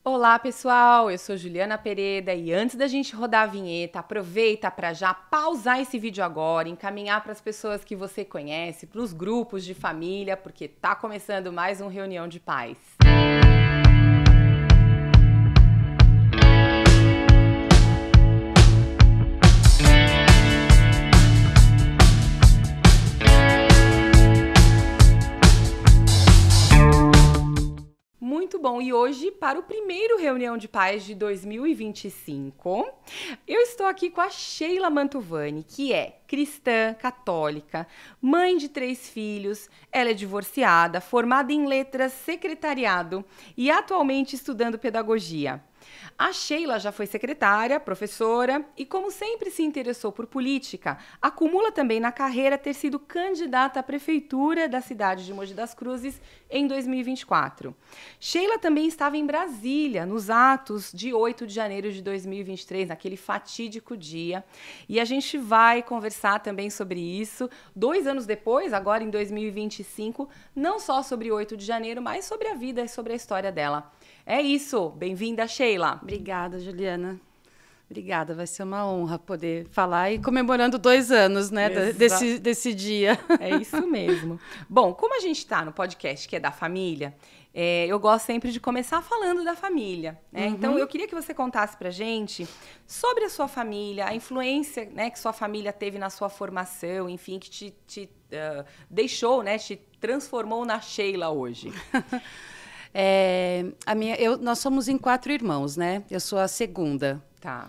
Olá, pessoal! Eu sou Juliana Pereda e antes da gente rodar a vinheta, aproveita para já pausar esse vídeo agora, encaminhar para as pessoas que você conhece, para os grupos de família, porque tá começando mais um Reunião de Pais. Muito bom, e hoje, para o primeiro Reunião de Pais de 2025, eu estou aqui com a Sheila Mantovani, que é cristã, católica, mãe de 3 filhos, ela é divorciada, formada em letras, secretariado e atualmente estudando pedagogia. A Sheila já foi secretária, professora e, como sempre se interessou por política, acumula também na carreira ter sido candidata à prefeitura da cidade de Mogi das Cruzes em 2024. Sheila também estava em Brasília, nos atos de 8 de janeiro de 2023, naquele fatídico dia. E a gente vai conversar também sobre isso 2 anos depois, agora em 2025, não só sobre 8 de janeiro, mas sobre a vida e sobre a história dela. É isso, bem-vinda, Sheila. Obrigada, Juliana. Obrigada, vai ser uma honra poder falar e comemorando 2 anos, né, desse dia. É isso mesmo. Bom, como a gente está no podcast que é da família, eu gosto sempre de começar falando da família, né? Então, eu queria que você contasse pra gente sobre a sua família, a influência, né, que sua família teve na sua formação, enfim, que te deixou, né, te transformou na Sheila hoje. Nós somos em 4 irmãos, né? Eu sou a segunda. Tá.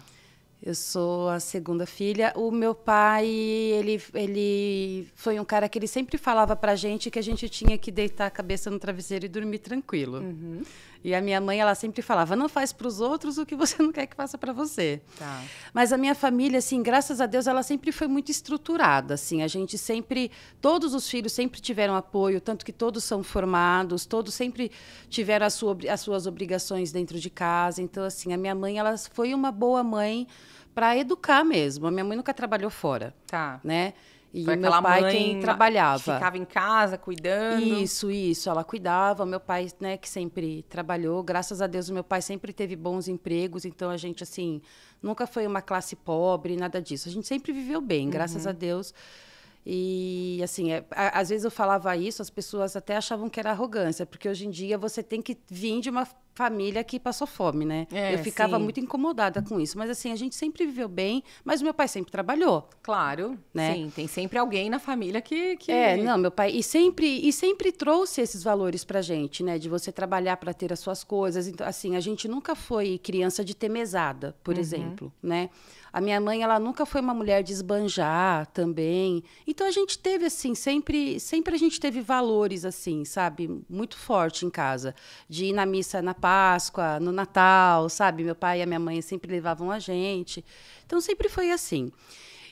Eu sou a segunda filha. O meu pai, ele foi um cara que ele sempre falava pra gente que a gente tinha que deitar a cabeça no travesseiro e dormir tranquilo. Uhum. E a minha mãe, ela sempre falava, não faz para os outros o que você não quer que faça para você. Tá. Mas a minha família, assim, graças a Deus, ela sempre foi muito estruturada, assim. A gente sempre, todos os filhos sempre tiveram apoio, tanto que todos são formados, todos sempre tiveram as suas obrigações dentro de casa. Então, assim, a minha mãe, ela foi uma boa mãe para educar mesmo. A minha mãe nunca trabalhou fora, Tá. né? E Foi o meu aquela pai mãe quem trabalhava. que ficava em casa cuidando. Isso. Ela cuidava. O meu pai, né, que sempre trabalhou. Graças a Deus, o meu pai sempre teve bons empregos. Então, a gente, assim, nunca foi uma classe pobre, nada disso. A gente sempre viveu bem, graças a Deus. E, assim, às vezes eu falava isso, as pessoas até achavam que era arrogância, porque hoje em dia você tem que vir de uma família que passou fome, né? Eu ficava muito incomodada com isso. Mas, assim, a gente sempre viveu bem, mas o meu pai sempre trabalhou. Claro, né? Sim, tem sempre alguém na família que... Não, meu pai... E sempre trouxe esses valores pra gente, né? De você trabalhar para ter as suas coisas. Então, assim, a gente nunca foi criança de ter mesada, por exemplo, né? A minha mãe, ela nunca foi uma mulher de esbanjar também. Então, a gente teve, assim, sempre a gente teve valores, assim, sabe? Muito forte em casa. De ir na missa na Páscoa, no Natal, sabe? Meu pai e a minha mãe sempre levavam a gente. Então, sempre foi assim.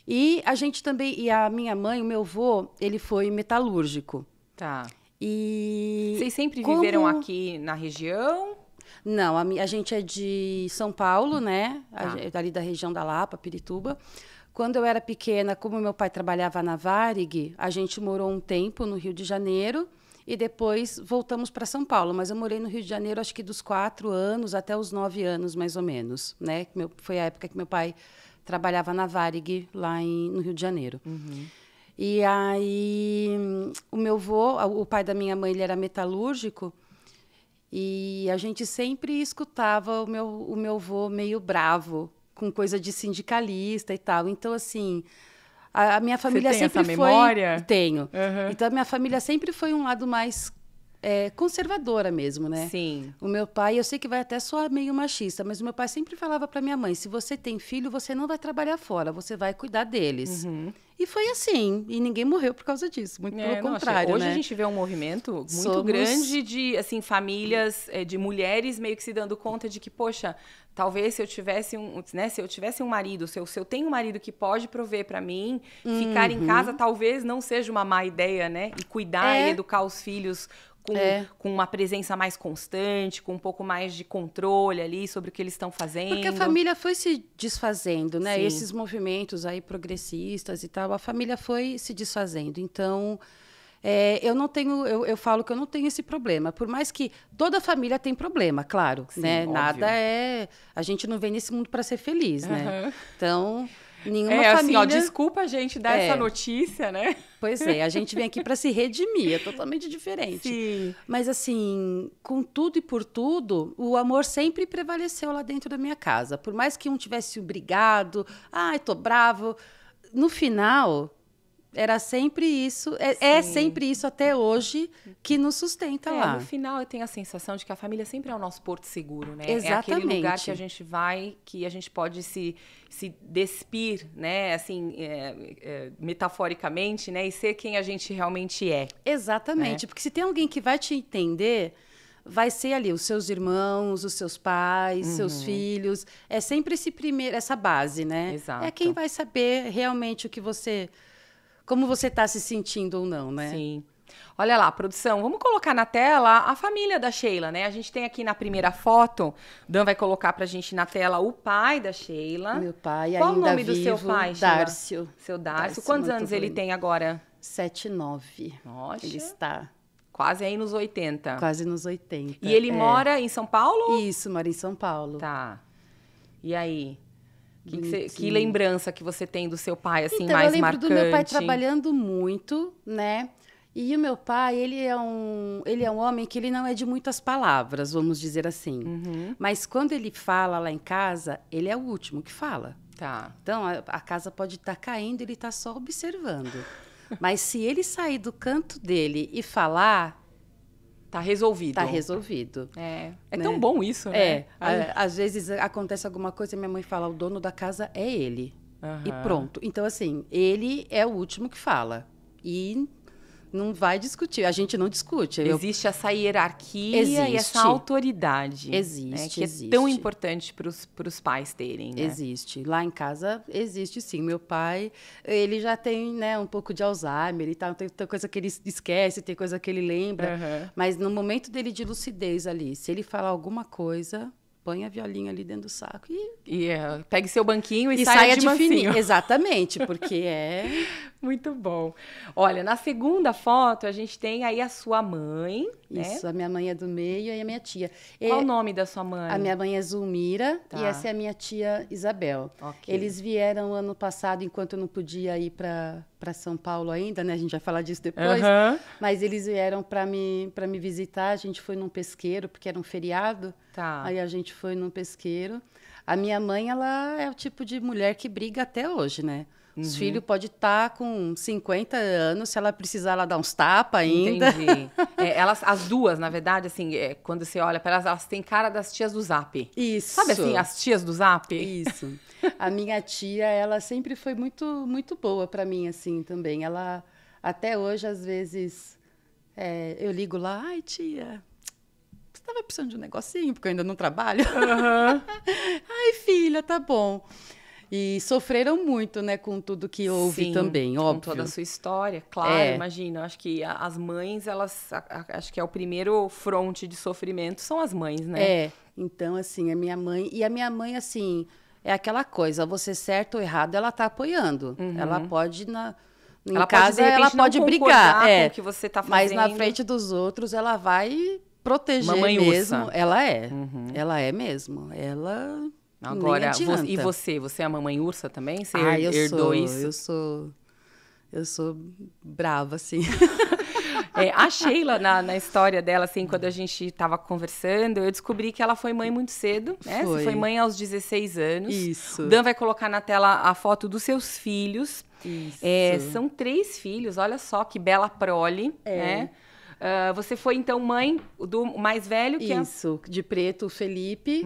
E a gente também... E a minha mãe, o meu avô, ele foi metalúrgico. Tá. E... Vocês sempre viveram aqui na região? Não, a gente é de São Paulo, né? Ali da região da Lapa, Pirituba. Quando eu era pequena, como meu pai trabalhava na Varig, a gente morou um tempo no Rio de Janeiro e depois voltamos para São Paulo. Mas eu morei no Rio de Janeiro, acho que dos 4 anos até os 9 anos, mais ou menos, né? Foi a época que meu pai trabalhava na Varig, lá no Rio de Janeiro. E aí, o meu avô, o pai da minha mãe, ele era metalúrgico. E a gente sempre escutava o meu avô meio bravo, com coisa de sindicalista e tal. Então, assim, a minha família sempre foi... memória? Tenho. Então, a minha família sempre foi um lado mais conservadora mesmo, né? Sim. O meu pai, eu sei que vai até soar meio machista, mas o meu pai sempre falava para minha mãe, se você tem filho, você não vai trabalhar fora, você vai cuidar deles. E foi assim, e ninguém morreu por causa disso, muito pelo contrário, hoje né? a gente vê um movimento muito grande de, assim, famílias, de mulheres meio que se dando conta de que, poxa, talvez se eu tivesse um marido, se eu tenho um marido que pode prover para mim, ficar em casa talvez não seja uma má ideia, né? E cuidar e educar os filhos com uma presença mais constante, com um pouco mais de controle ali sobre o que eles estão fazendo. Porque a família foi se desfazendo, né? Sim. Esses movimentos aí progressistas e tal, a família foi se desfazendo. Então, Eu não tenho, eu falo que eu não tenho esse problema. Por mais que toda família tem problema, claro, Sim, né? óbvio. Nada a gente não vem nesse mundo para ser feliz, né? Então, nenhuma assim, família. Ó, desculpa a gente dar essa notícia, né? Pois é, a gente vem aqui para se redimir, é totalmente diferente. Sim. Mas assim, com tudo e por tudo, o amor sempre prevaleceu lá dentro da minha casa. Por mais que um tivesse brigado, ai, tô bravo, no final era sempre isso, é sempre isso até hoje que nos sustenta lá. No final eu tenho a sensação de que a família sempre é o nosso porto seguro, né? Exatamente. É aquele lugar que a gente vai, que a gente pode se despir, né? Assim, metaforicamente, né? E ser quem a gente realmente é. Exatamente, porque se tem alguém que vai te entender, vai ser ali os seus irmãos, os seus pais, seus filhos. É sempre essa base, né? Exato. É quem vai saber realmente como você está se sentindo ou não, né? Sim. Olha lá, produção, vamos colocar na tela a família da Sheila, né? A gente tem aqui na primeira foto, o Dan vai colocar pra gente na tela o pai da Sheila. Meu pai Qual ainda o nome vivo, do seu pai, Sheila? Dárcio. Seu Dárcio. Quantos anos ele tem agora? 79. Nossa. Ele está quase aí nos 80. quase nos 80. E ele mora em São Paulo? Isso, mora em São Paulo. Tá. E aí? Que lembrança que você tem do seu pai, assim, mais eu lembro marcante? do meu pai trabalhando muito, né? E o meu pai, ele é um homem que ele não é de muitas palavras, vamos dizer assim. Mas quando ele fala lá em casa, ele é o último que fala. Tá. Então, a casa pode estar caindo, ele está só observando. Mas se ele sair do canto dele e falar... Tá resolvido. Tá resolvido. É né? tão bom isso, né? Às vezes acontece alguma coisa e minha mãe fala, o dono da casa é ele. E pronto. Então, assim, ele é o último que fala. E não vai discutir. A gente não discute. Existe essa hierarquia e essa autoridade. Existe, né? Que existe. é tão importante para os pais terem, né? Existe. Lá em casa, existe sim. Meu pai, ele já tem, né, um pouco de Alzheimer e tal. Tem coisa que ele esquece, tem coisa que ele lembra. Mas no momento dele de lucidez ali, se ele falar alguma coisa... Põe a violinha ali dentro do saco pegue seu banquinho e saia de mansinho. Exatamente, porque é... Muito bom. Olha, na segunda foto, a gente tem aí a sua mãe. Isso, a minha mãe é do meio e a minha tia. Qual o nome da sua mãe? A minha mãe é Zulmira e essa é a minha tia Isabel. Okay. Eles vieram ano passado, enquanto eu não podia ir para São Paulo ainda, né? A gente vai falar disso depois. Mas eles vieram para me visitar. A gente foi num pesqueiro, porque era um feriado. Tá. Aí a gente foi num pesqueiro. A minha mãe, ela é o tipo de mulher que briga até hoje, né? Os filhos podem estar com 50 anos, se ela precisar, ela dá uns tapas ainda. Entendi. As duas, na verdade, assim, quando você olha para elas têm cara das tias do Zap. Isso. Sabe assim, as tias do Zap? Isso. A minha tia, ela sempre foi muito, muito boa para mim, assim, também. Ela, até hoje, às vezes, eu ligo lá, ai, tia... Você estava precisando de um negocinho, porque eu ainda não trabalho? Ai, filha, tá bom. E sofreram muito, né, com tudo que houve também, óbvio. Com toda a sua história, claro, imagina. Acho que as mães, acho que é o primeiro fronte de sofrimento, são as mães, né? Então, assim, a minha mãe, assim, é aquela coisa, você certo ou errado, ela tá apoiando. Ela pode, em casa, ela pode brigar. Com o que você tá fazendo. Mas na frente dos outros, ela vai proteger Mamãe mesmo. ursa. Ela é. Ela é mesmo. Ela... Agora, e você? Você é a mamãe ursa também? Você herdou isso? Eu sou brava, assim. A Sheila, na história dela, assim, quando a gente estava conversando, eu descobri que ela foi mãe muito cedo, né? Você foi mãe aos 16 anos. Isso. O Dan vai colocar na tela a foto dos seus filhos. Isso. São 3 filhos, olha só que bela prole, né? Você foi, então, mãe do mais velho, que Isso, de preto, o Felipe,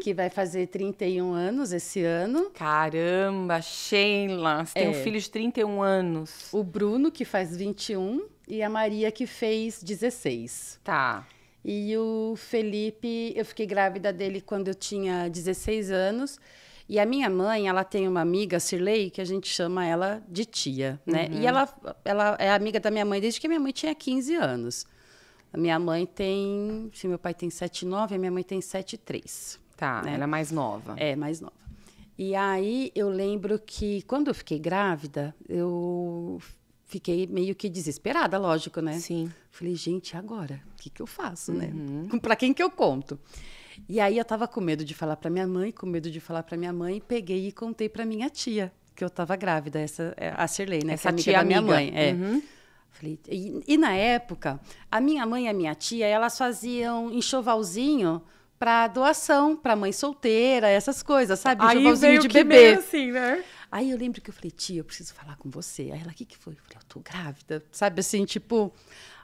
que vai fazer 31 anos esse ano. Caramba, Sheila, você tem um filho de 31 anos. O Bruno, que faz 21, e a Maria, que fez 16. Tá. E o Felipe, eu fiquei grávida dele quando eu tinha 16 anos. E a minha mãe, ela tem uma amiga, Cirlei, que a gente chama ela de tia, né? E ela é amiga da minha mãe desde que a minha mãe tinha 15 anos. A minha mãe tem... Se meu pai tem 7,9, a minha mãe tem 7,3. Tá, né? Ela é mais nova. É, mais nova. E aí, eu lembro que, quando eu fiquei grávida, eu fiquei meio que desesperada, lógico, né? Sim. Falei, gente, agora? O que eu faço, né? Para quem que eu conto? E aí eu tava com medo de falar para minha mãe, peguei e contei para minha tia, que eu tava grávida, a Shirley, né? Essa que é tia da minha amiga. mãe. Falei, e na época, a minha mãe e a minha tia, elas faziam enxovalzinho para doação, para mãe solteira, essas coisas, sabe? Enxovalzinho de bebê. Assim, né? Aí eu lembro que eu falei, tia, eu preciso falar com você. Aí ela, o que foi? Eu falei, eu tô grávida, sabe assim, tipo...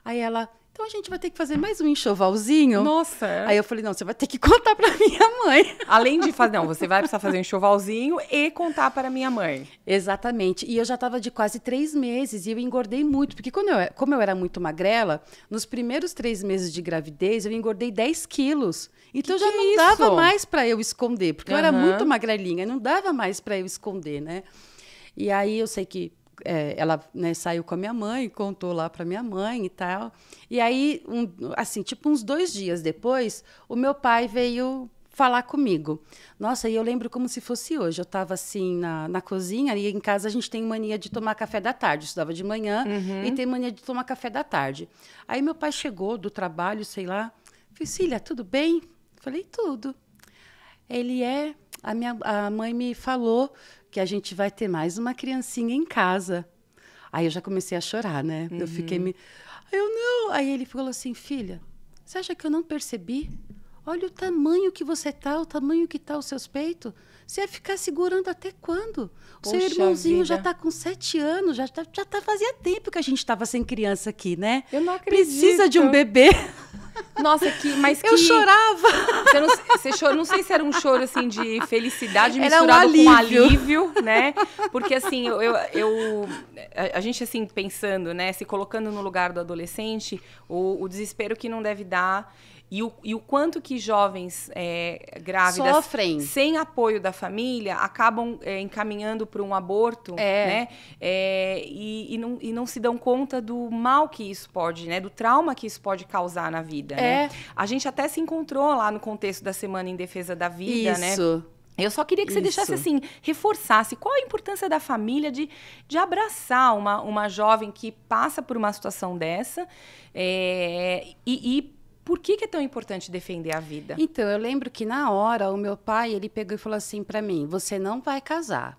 Aí ela, então a gente vai ter que fazer mais um enxovalzinho? Nossa! Aí eu falei, não, você vai ter que contar pra minha mãe. Além de fazer, não, você vai precisar fazer um enxovalzinho e contar para minha mãe. Exatamente. E eu já estava de quase 3 meses e eu engordei muito. Porque como eu era muito magrela, nos primeiros 3 meses de gravidez, eu engordei 10 quilos. Então já não dava mais para eu esconder. Porque eu era muito magrelinha, não dava mais para eu esconder, né? E aí eu sei que ela, né, saiu com a minha mãe, contou lá para minha mãe e tal. E aí, assim, tipo uns 2 dias depois, o meu pai veio falar comigo. Nossa, e eu lembro como se fosse hoje. Eu estava assim na cozinha e em casa a gente tem mania de tomar café da tarde. Eu estudava de manhã e tem mania de tomar café da tarde. Aí meu pai chegou do trabalho, sei lá. Falei, filha, tudo bem? Falei, tudo. A mãe me falou que a gente vai ter mais uma criancinha em casa. Aí eu já comecei a chorar, né? Eu fiquei eu não. Aí ele falou assim, filha, você acha que eu não percebi? Olha o tamanho que você tá, o tamanho que tá os seus peitos. Você ia ficar segurando até quando? O seu irmãozinho já tá com 7 anos, já fazia tempo que a gente tava sem criança aqui, né? Eu não acredito. Precisa de um bebê. Nossa, eu chorava. Não sei se era um choro assim de felicidade era misturado com alívio, né? Porque assim, a gente assim pensando, né, se colocando no lugar do adolescente, o desespero que não deve dar. E o quanto que jovens grávidas sofrem sem apoio da família acabam encaminhando para um aborto, né? E não se dão conta do mal que isso pode, né? Do trauma que isso pode causar na vida, né? A gente até se encontrou lá no contexto da Semana em Defesa da Vida, né? Eu só queria que você deixasse assim, reforçasse qual a importância da família de abraçar uma jovem que passa por uma situação dessa por que é tão importante defender a vida? Então, eu lembro que na hora, o meu pai, ele pegou e falou assim para mim, você não vai casar.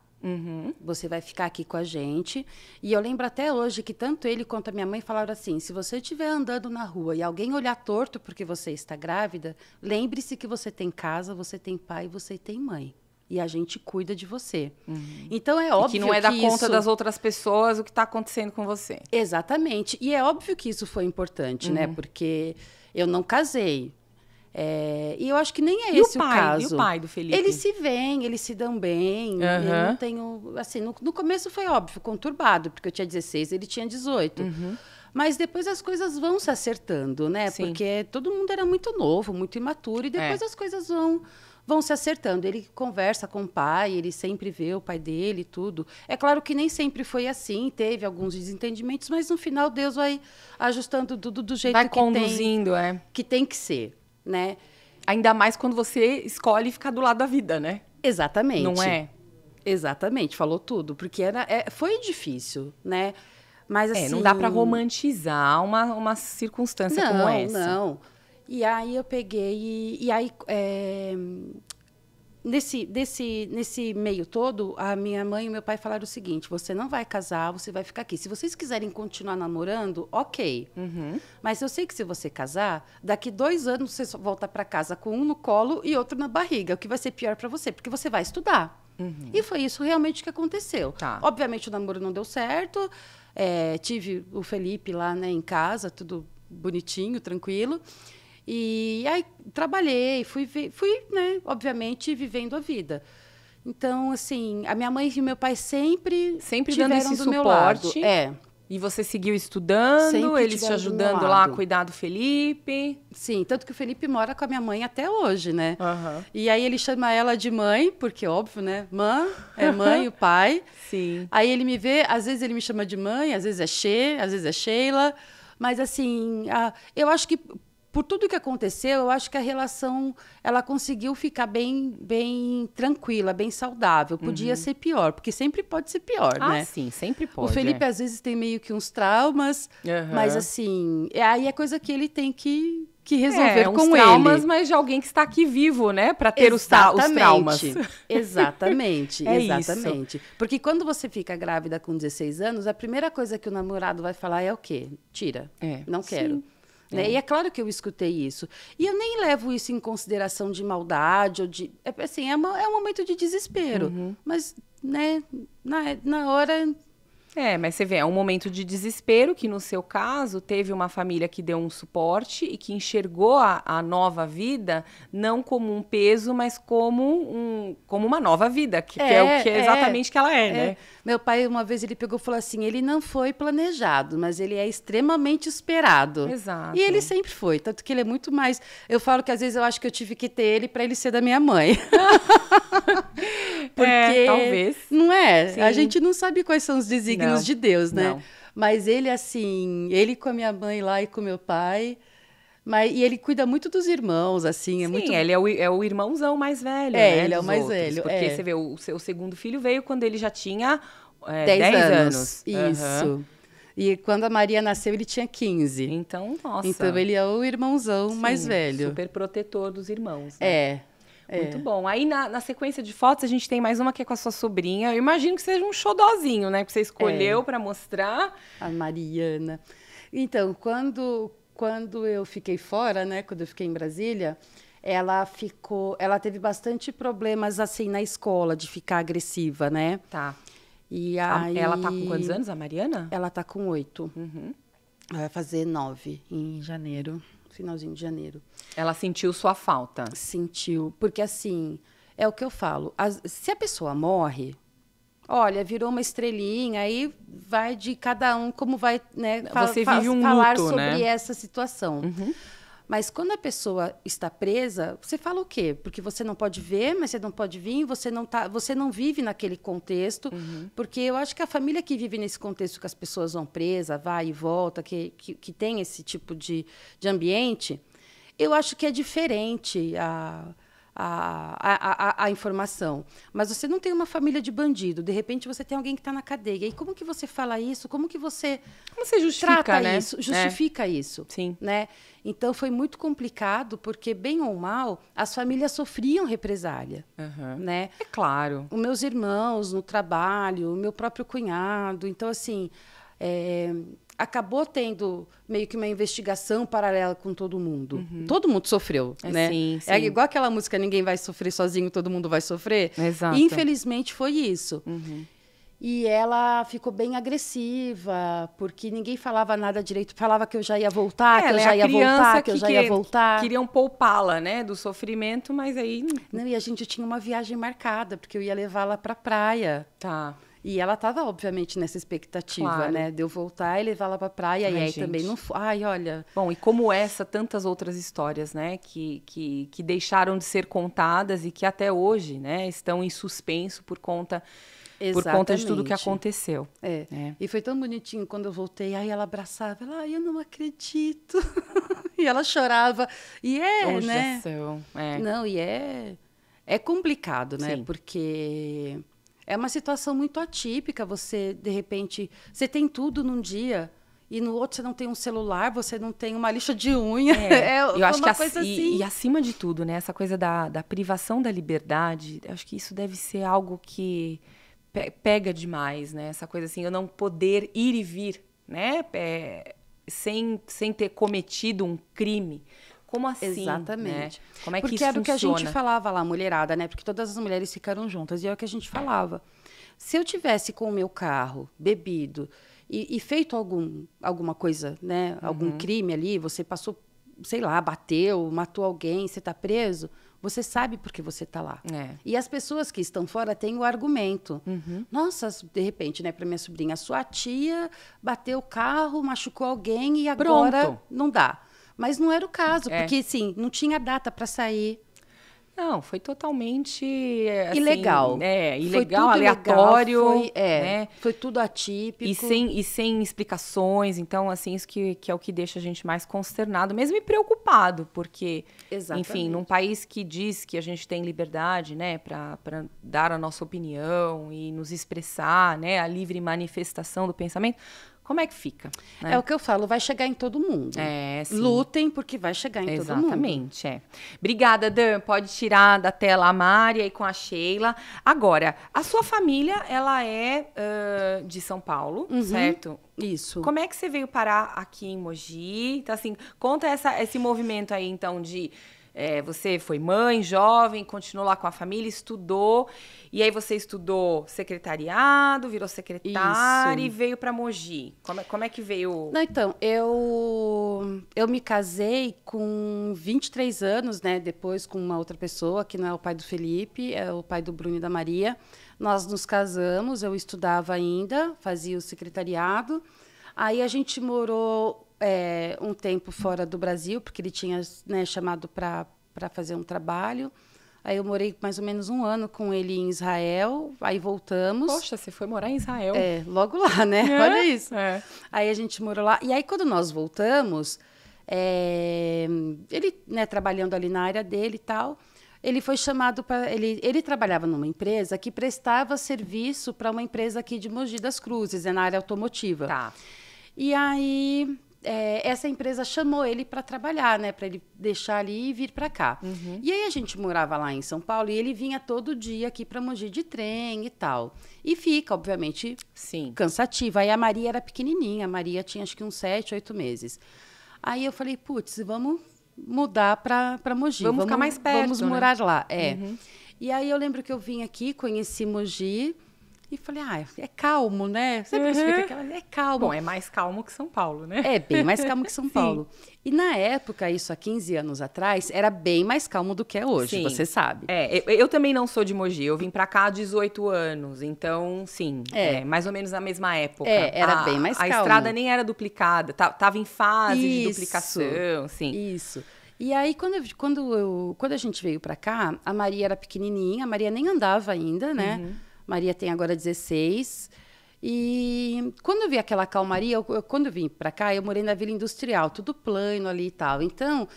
Você vai ficar aqui com a gente. E eu lembro até hoje que tanto ele quanto a minha mãe falaram assim, se você estiver andando na rua e alguém olhar torto porque você está grávida, lembre-se que você tem casa, você tem pai, você tem mãe. E a gente cuida de você. Então, é óbvio que não é dar conta das outras pessoas o que está acontecendo com você. Exatamente. E é óbvio que isso foi importante, né? Porque eu não casei. E eu acho que nem é esse o caso. E o pai do Felipe? Eles se veem, eles se dão bem. Eu não tenho... Assim, no começo foi óbvio, conturbado, porque eu tinha 16, ele tinha 18. Mas depois as coisas vão se acertando, né? Sim. Porque todo mundo era muito novo, muito imaturo. E depois as coisas vão se acertando. Ele conversa com o pai, ele sempre vê o pai dele e tudo. É claro que nem sempre foi assim, teve alguns desentendimentos, mas no final Deus vai ajustando tudo do jeito vai conduzindo, que tem que ser, né? Ainda mais quando você escolhe ficar do lado da vida, né? Exatamente. Não é? Exatamente, falou tudo. Porque foi difícil, né? Mas assim... não dá para romantizar uma circunstância como essa. Não. E aí eu peguei e aí nesse meio todo, a minha mãe e o meu pai falaram o seguinte, você não vai casar, você vai ficar aqui. Se vocês quiserem continuar namorando, ok. Mas eu sei que se você casar, daqui 2 anos você volta para casa com um no colo e outro na barriga, o que vai ser pior para você, porque você vai estudar. E foi isso realmente que aconteceu. Obviamente o namoro não deu certo, tive o Felipe lá, né, em casa, tudo bonitinho, tranquilo. E aí trabalhei, fui, né, obviamente, vivendo a vida. Então, assim, a minha mãe e meu pai sempre dando esse do meu lado. E você seguiu estudando, sempre eles te ajudando lá a cuidar do Felipe? Sim, tanto que o Felipe mora com a minha mãe até hoje, né? E aí ele chama ela de mãe, porque óbvio, né? Mãe, o pai. Sim. Aí ele me vê, às vezes ele me chama de mãe, às vezes é às vezes é Sheila. Mas, assim, eu acho que por tudo que aconteceu, eu acho que a relação, ela conseguiu ficar bem tranquila, bem saudável. Podia ser pior, porque sempre pode ser pior, né? Ah, sim, sempre pode. O Felipe, às vezes, tem meio que uns traumas, mas, assim, aí é coisa que ele tem que resolver com traumas, ele. mas de alguém que está aqui vivo, né? Para ter os traumas. Exatamente, É exatamente. Porque quando você fica grávida com 16 anos, a primeira coisa que o namorado vai falar é o quê? Tira, não quero. Sim. Né? E é claro que eu escutei isso. E eu nem levo isso em consideração de maldade ou de... Assim, é um momento de desespero. Mas, né, na hora... Mas você vê, é um momento de desespero que, no seu caso, teve uma família que deu um suporte e que enxergou a nova vida não como um peso, mas como uma nova vida, que é o que é exatamente que ela né? Meu pai, uma vez, ele pegou e falou assim, ele não foi planejado, mas ele é extremamente esperado. Exato. E ele sempre foi, tanto que ele é muito mais... Eu falo que, às vezes, eu acho que eu tive que ter ele para ele ser da minha mãe. Porque, talvez. Não é? Sim. A gente não sabe quais são os desígnios de Deus, né? Não. Mas ele, assim, ele com a minha mãe lá e com meu pai... E ele cuida muito dos irmãos, assim. Sim, ele é o irmãozão mais velho, né? Ele é o mais outros, velho. Porque você vê, o seu segundo filho veio quando ele já tinha 10 anos. Isso. Uhum. E quando a Maria nasceu, ele tinha 15. Então, nossa. Então, ele é o irmãozão mais velho. Super protetor dos irmãos. Né? Muito É. bom. Aí, na sequência de fotos, a gente tem mais uma que é com a sua sobrinha. Eu imagino que seja um xodózinho, né? Que você escolheu para mostrar. A Mariana. Então, quando eu fiquei fora, né? Quando eu fiquei em Brasília, ela teve bastante problemas, assim, na escola, de ficar agressiva, né? Tá. E aí... Ela tá com quantos anos, a Mariana? Ela tá com 8. Vai fazer 9 em janeiro. Finalzinho de janeiro. Ela sentiu sua falta. Sentiu. Porque, assim, é o que eu falo. Se a pessoa morre, olha, virou uma estrelinha, aí vai de cada um como vai, né, Você vive um falar luto, sobre né? essa situação. Mas quando a pessoa está presa, você fala o quê? Porque você não pode ver, mas você não pode vir, você não vive naquele contexto. Porque eu acho que a família que vive nesse contexto que as pessoas vão presa, vai e volta, que tem esse tipo de ambiente, eu acho que é diferente a informação. Mas você não tem uma família de bandido. De repente, você tem alguém que está na cadeia. E como que você fala isso? Como você justifica, trata né? isso? Justifica isso. Sim. Né? Então, foi muito complicado, porque, bem ou mal, as famílias sofriam represália. Né? É claro. Os meus irmãos no trabalho, o meu próprio cunhado. Então, assim... acabou tendo meio que uma investigação paralela com todo mundo. Todo mundo sofreu, né? Sim. É igual aquela música Ninguém Vai Sofrer Sozinho, Todo Mundo Vai Sofrer. Exato. E, infelizmente, foi isso. E ela ficou bem agressiva, porque ninguém falava nada direito. Falava que eu já ia voltar, que eu já ia voltar, que eu já ia voltar. Queriam poupá-la, né, do sofrimento, mas aí... Não, e a gente tinha uma viagem marcada, porque eu ia levá-la para a praia. Tá. E ela estava, obviamente, nessa expectativa, Claro. né? De eu voltar e levá-la para a praia. Ai, e aí gente. também não foi. Ai, olha... Bom, e como essa, tantas outras histórias, né, que deixaram de ser contadas e que até hoje, né, estão em suspenso por conta de tudo que aconteceu. E foi tão bonitinho quando eu voltei. Aí ela abraçava, eu não acredito. E ela chorava. E né? Não, e é complicado, né? Sim. Porque é uma situação muito atípica. Você, de repente, você tem tudo num dia e no outro você não tem um celular, você não tem uma lixa de unha. Eu acho uma que coisa assim. e acima de tudo, né, essa coisa da privação da liberdade, eu acho que isso deve ser algo que pega demais, né? Essa coisa assim, eu não poder ir e vir, né? Sem ter cometido um crime. Como assim? Exatamente. Né? Como é que Porque isso era funciona? o que a gente falava lá, mulherada, né? Porque todas as mulheres ficaram juntas. E é o que a gente falava. Se eu tivesse com o meu carro, bebido, e feito alguma coisa, né? Algum crime ali, você passou, sei lá, bateu, matou alguém, você está preso, você sabe por que você está lá. E as pessoas que estão fora têm o argumento. Nossa, de repente, né, para minha sobrinha, sua tia bateu o carro, machucou alguém e agora não dá. Mas não era o caso, porque, sim, não tinha data para sair. Não, foi totalmente assim, ilegal. Ilegal, aleatório. Né? Foi tudo atípico. E sem explicações. Então, assim, isso que é o que deixa a gente mais consternado, mesmo e preocupado, porque, enfim, num país que diz que a gente tem liberdade, né, para dar a nossa opinião e nos expressar, né, a livre manifestação do pensamento. Como é que fica? Né? É o que eu falo, vai chegar em todo mundo. Sim. Lutem, porque vai chegar em todo mundo. Exatamente, Obrigada, Dan. Pode tirar da tela a Mari aí com a Sheila. Agora, a sua família, ela é de São Paulo, certo? Isso. Como é que você veio parar aqui em Mogi? Então, assim, conta esse movimento aí, então, de... você foi mãe, jovem, continuou lá com a família, estudou, e aí você estudou secretariado, virou secretária e veio para Mogi. Como é que veio? Não, então, eu me casei com 23 anos, né? Depois com uma outra pessoa, que não é o pai do Felipe, é o pai do Bruno e da Maria. Nós nos casamos, eu estudava ainda, fazia o secretariado. Aí a gente morou... um tempo fora do Brasil, porque ele tinha, né, chamado para fazer um trabalho. Aí eu morei mais ou menos 1 ano com ele em Israel, aí voltamos. Poxa, você foi morar em Israel. Logo lá, né? Olha isso. Aí a gente morou lá. E aí, quando nós voltamos, ele, né, trabalhando ali na área dele e tal, ele foi chamado para... Ele trabalhava numa empresa que prestava serviço para uma empresa aqui de Mogi das Cruzes, na área automotiva. Tá. E aí... essa empresa chamou ele para trabalhar, né? Para ele deixar ali e vir para cá. E aí a gente morava lá em São Paulo e ele vinha todo dia aqui para Mogi de trem e tal. E fica, obviamente, cansativo. Aí a Maria era pequenininha, a Maria tinha acho que uns 7, 8 meses. Aí eu falei, putz, vamos mudar para Mogi. Vamos ficar mais perto, vamos morar lá. E aí eu lembro que eu vim aqui, conheci Mogi... E falei, é calmo, né? Sempre explica que é calmo. Bom, é mais calmo que São Paulo, né? É bem mais calmo que São Paulo. E na época, isso há 15 anos atrás, era bem mais calmo do que é hoje, você sabe. Eu também não sou de Mogi, eu vim pra cá há 18 anos, então, sim, mais ou menos na mesma época. Era bem mais calmo. A estrada nem era duplicada, tava em fase de duplicação, sim. Isso. E aí, quando a gente veio pra cá, a Maria era pequenininha, a Maria nem andava ainda, né? Maria tem agora 16. E quando eu vi aquela calmaria, quando eu vim para cá, eu morei na Vila Industrial, tudo plano ali e tal. Então,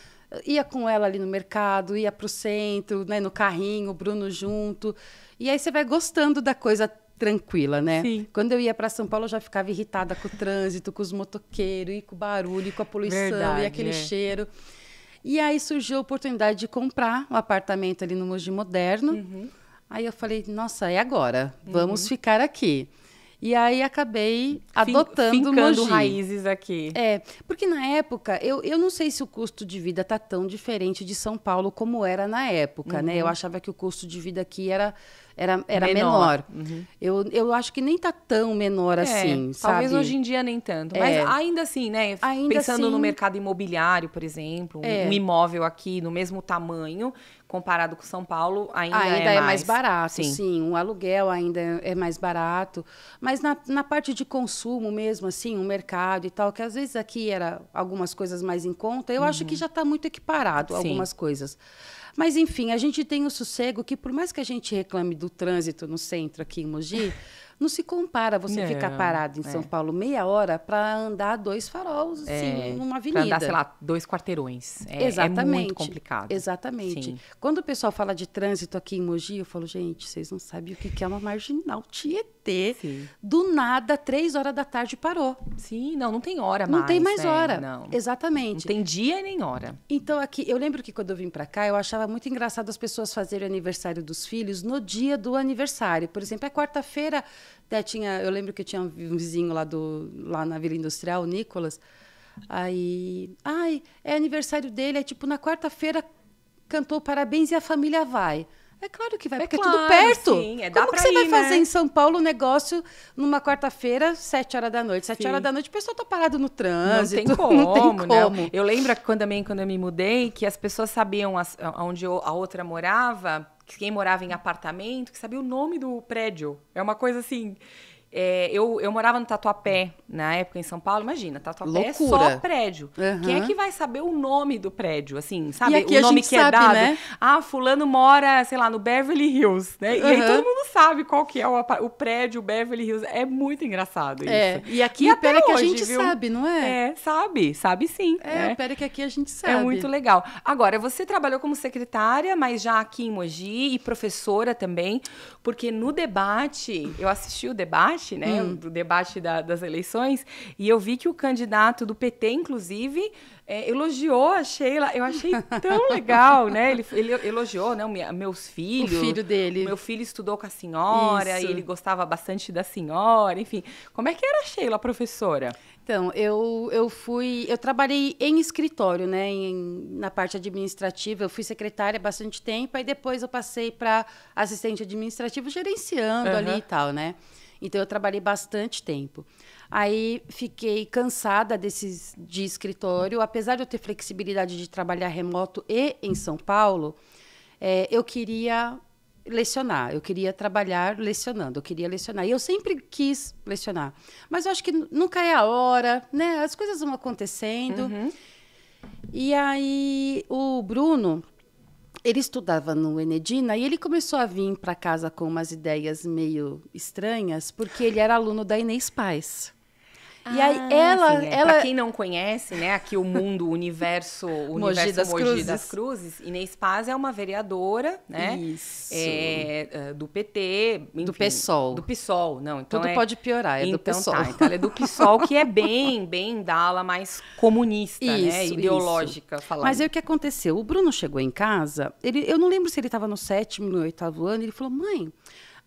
ia com ela ali no mercado, ia para o centro, né, no carrinho, o Bruno junto. E aí você vai gostando da coisa tranquila, né? Sim. Quando eu ia para São Paulo, eu já ficava irritada com o trânsito, com os motoqueiros, e com o barulho, e com a poluição, e aquele cheiro. E aí surgiu a oportunidade de comprar um apartamento ali no Mogi Moderno. Aí eu falei, nossa, é agora, vamos ficar aqui. E aí acabei adotando Mogi. Raízes aqui. Porque na época, eu não sei se o custo de vida está tão diferente de São Paulo como era na época, né? Eu achava que o custo de vida aqui era menor. Eu acho que nem está tão menor assim, sabe? Talvez hoje em dia nem tanto. Mas ainda assim, né? Pensando no mercado imobiliário, por exemplo, um imóvel aqui no mesmo tamanho, comparado com São Paulo, ainda é mais barato, sim. Um aluguel ainda é mais barato. Mas na parte de consumo mesmo, assim, um mercado e tal, que às vezes aqui era algumas coisas mais em conta, eu acho que já está muito equiparado algumas coisas. Mas, enfim, a gente tem o sossego que, por mais que a gente reclame do trânsito no centro aqui em Mogi, não se compara você ficar parado em São Paulo meia hora para andar 2 faróis, assim, numa avenida. Para andar, sei lá, 2 quarteirões. Exatamente. É muito complicado. Exatamente. Sim. Quando o pessoal fala de trânsito aqui em Mogi, eu falo, gente, vocês não sabem o que é uma marginal Tietê. Sim. Do nada, 3 horas da tarde parou. Sim, não tem hora mais. Não tem mais hora. Não. Exatamente. Não tem dia nem hora. Então, aqui, eu lembro que quando eu vim para cá, eu achava muito engraçado as pessoas fazerem o aniversário dos filhos no dia do aniversário. Por exemplo, é quarta-feira, eu lembro que eu tinha um vizinho lá na Vila Industrial, o Nicolas. Aí, é aniversário dele, tipo, na quarta-feira cantou parabéns e a família vai. É claro que vai, porque é tudo perto. Sim, como que você vai fazer em São Paulo um negócio numa quarta-feira, 7 horas da noite? 7 horas da noite, o pessoal tá parado no trânsito. Não tem como, não tem como. Né? Eu lembro quando eu me mudei, que as pessoas sabiam onde a outra morava, quem morava em apartamento, que sabia o nome do prédio. É uma coisa assim... eu morava no Tatuapé, na época, em São Paulo. Imagina, Tatuapé Loucura. é só prédio. Uhum. Quem é que vai saber o nome do prédio, assim, sabe? E aqui o a nome gente que sabe, é dado. né? Ah, fulano mora, sei lá, no Beverly Hills, né? E aí Uhum. todo mundo sabe qual que é o prédio Beverly Hills. É muito engraçado isso. E aqui, até pera que a hoje, gente viu? sabe, não é? Sabe sim. Pera que aqui a gente sabe. É muito legal. Agora, você trabalhou como secretária, mas já aqui em Mogi, e professora também, porque no debate, eu assisti o debate, né, do debate das eleições, e eu vi que o candidato do PT, inclusive, elogiou a Sheila. Eu achei tão legal, né? Ele elogiou, né, meus filhos. O filho dele. O meu filho estudou com a senhora, Isso. e ele gostava bastante da senhora, enfim. Como é que era a Sheila, professora? Então, eu trabalhei em escritório, né, na parte administrativa. Eu fui secretária há bastante tempo, aí depois eu passei para assistente administrativo, gerenciando ali e tal, né? Então, eu trabalhei bastante tempo. Aí, fiquei cansada de escritório. Apesar de eu ter flexibilidade de trabalhar remoto e em São Paulo, eu queria lecionar, eu queria trabalhar lecionando, eu queria lecionar. E eu sempre quis lecionar. Mas eu acho que nunca é a hora, né? As coisas vão acontecendo. E aí, o Bruno, ele estudava no Enedina e ele começou a vir para casa com umas ideias meio estranhas, porque ele era aluno da Inês Paz. E aí Pra quem não conhece, né, aqui o universo Mogi das Cruzes, Inês Paz é uma vereadora, né? Isso. Do PT, enfim, do PSOL. Do PSOL, não. Então tudo pode piorar, do PSOL. Então ela é do PSOL, que é bem da ala mais comunista, né? Ideológica, falando. Mas aí o que aconteceu? O Bruno chegou em casa, eu não lembro se ele estava no 7º, no 8º ano, ele falou, mãe,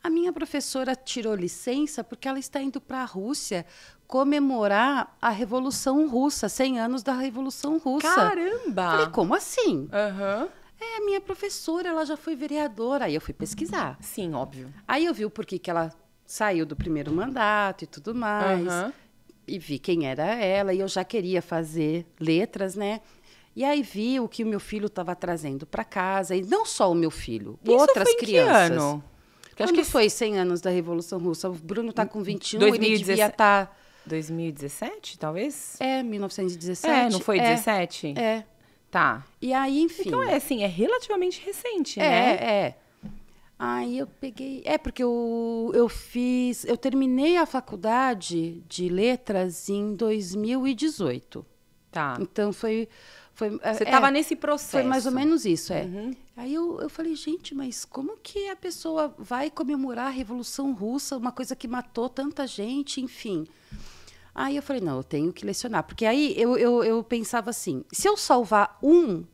a minha professora tirou licença porque ela está indo para a Rússia comemorar a Revolução Russa, 100 anos da Revolução Russa. Caramba! Falei, como assim? A minha professora, ela já foi vereadora. Aí eu fui pesquisar. Sim, óbvio. Aí eu vi o porquê que ela saiu do primeiro mandato e tudo mais. E vi quem era ela. E eu já queria fazer letras, né? E aí vi o que o meu filho estava trazendo para casa. E não só o meu filho, outras crianças. Que ano? Acho que foi 100 anos da Revolução Russa. O Bruno está com 21, ele devia estar... 2017, talvez? 1917. Não foi 17? Tá. E aí, enfim... Então, é relativamente recente, né? Aí eu peguei... porque eu terminei a faculdade de letras em 2018. Tá. Então, foi Você estava nesse processo. Foi mais ou menos isso, Aí eu falei, gente, mas como que a pessoa vai comemorar a Revolução Russa, uma coisa que matou tanta gente, enfim... Aí eu falei, não, eu tenho que lecionar. Porque aí eu pensava assim, se eu salvar um,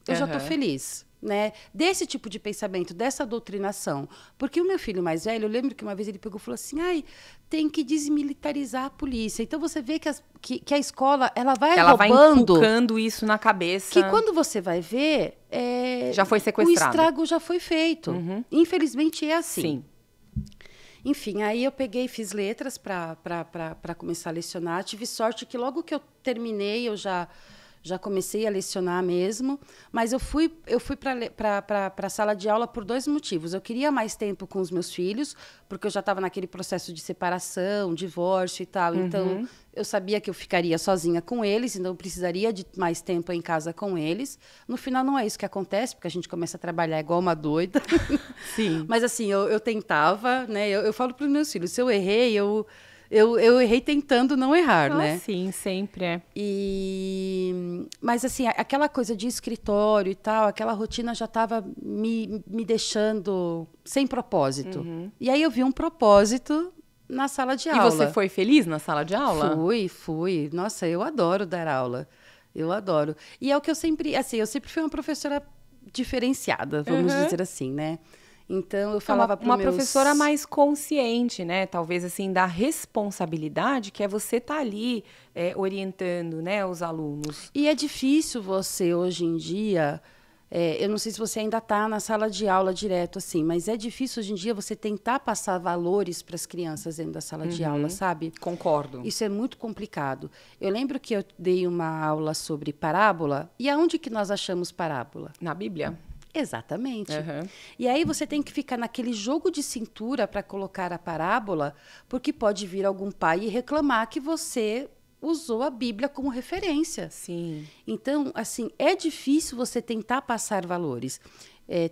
eu já estou feliz, né? Desse tipo de pensamento, dessa doutrinação. Porque o meu filho mais velho, eu lembro que uma vez ele pegou e falou assim, tem que desmilitarizar a polícia. Então você vê que a escola, ela vai inculcando isso na cabeça. Que quando você vai ver, já foi sequestrado. O estrago já foi feito. Infelizmente é assim. Sim. Enfim, aí eu peguei e fiz letras para começar a lecionar. Tive sorte que logo que eu terminei, eu já comecei a lecionar mesmo. Mas eu fui para a sala de aula por 2 motivos. Eu queria mais tempo com os meus filhos, porque eu já estava naquele processo de separação, divórcio e tal. Então, eu sabia que eu ficaria sozinha com eles, então eu precisaria de mais tempo em casa com eles. No final, não é isso que acontece, porque a gente começa a trabalhar igual uma doida. Sim. Mas, assim, eu tentava, né? Eu falo para os meus filhos, se eu errei, eu errei tentando não errar, né? Sim, sempre é. Mas, assim, aquela coisa de escritório e tal, aquela rotina já estava me deixando sem propósito. E aí eu vi um propósito na sala de aula. E você foi feliz na sala de aula? Fui. Nossa, eu adoro dar aula. Eu adoro. E é o que eu sempre fui uma professora diferenciada, vamos dizer assim, né? Então, eu falava para uma professora mais consciente, né? Talvez, assim, da responsabilidade que é você estar ali orientando, né, os alunos. E é difícil você, hoje em dia... eu não sei se você ainda está na sala de aula direto, assim, mas é difícil, hoje em dia, você tentar passar valores para as crianças dentro da sala de aula, sabe? Concordo. Isso é muito complicado. Eu lembro que eu dei uma aula sobre parábola. E aonde que nós achamos parábola? Na Bíblia? Exatamente. E aí você tem que ficar naquele jogo de cintura para colocar a parábola, porque pode vir algum pai e reclamar que você usou a Bíblia como referência. Sim. Então, assim, é difícil você tentar passar valores.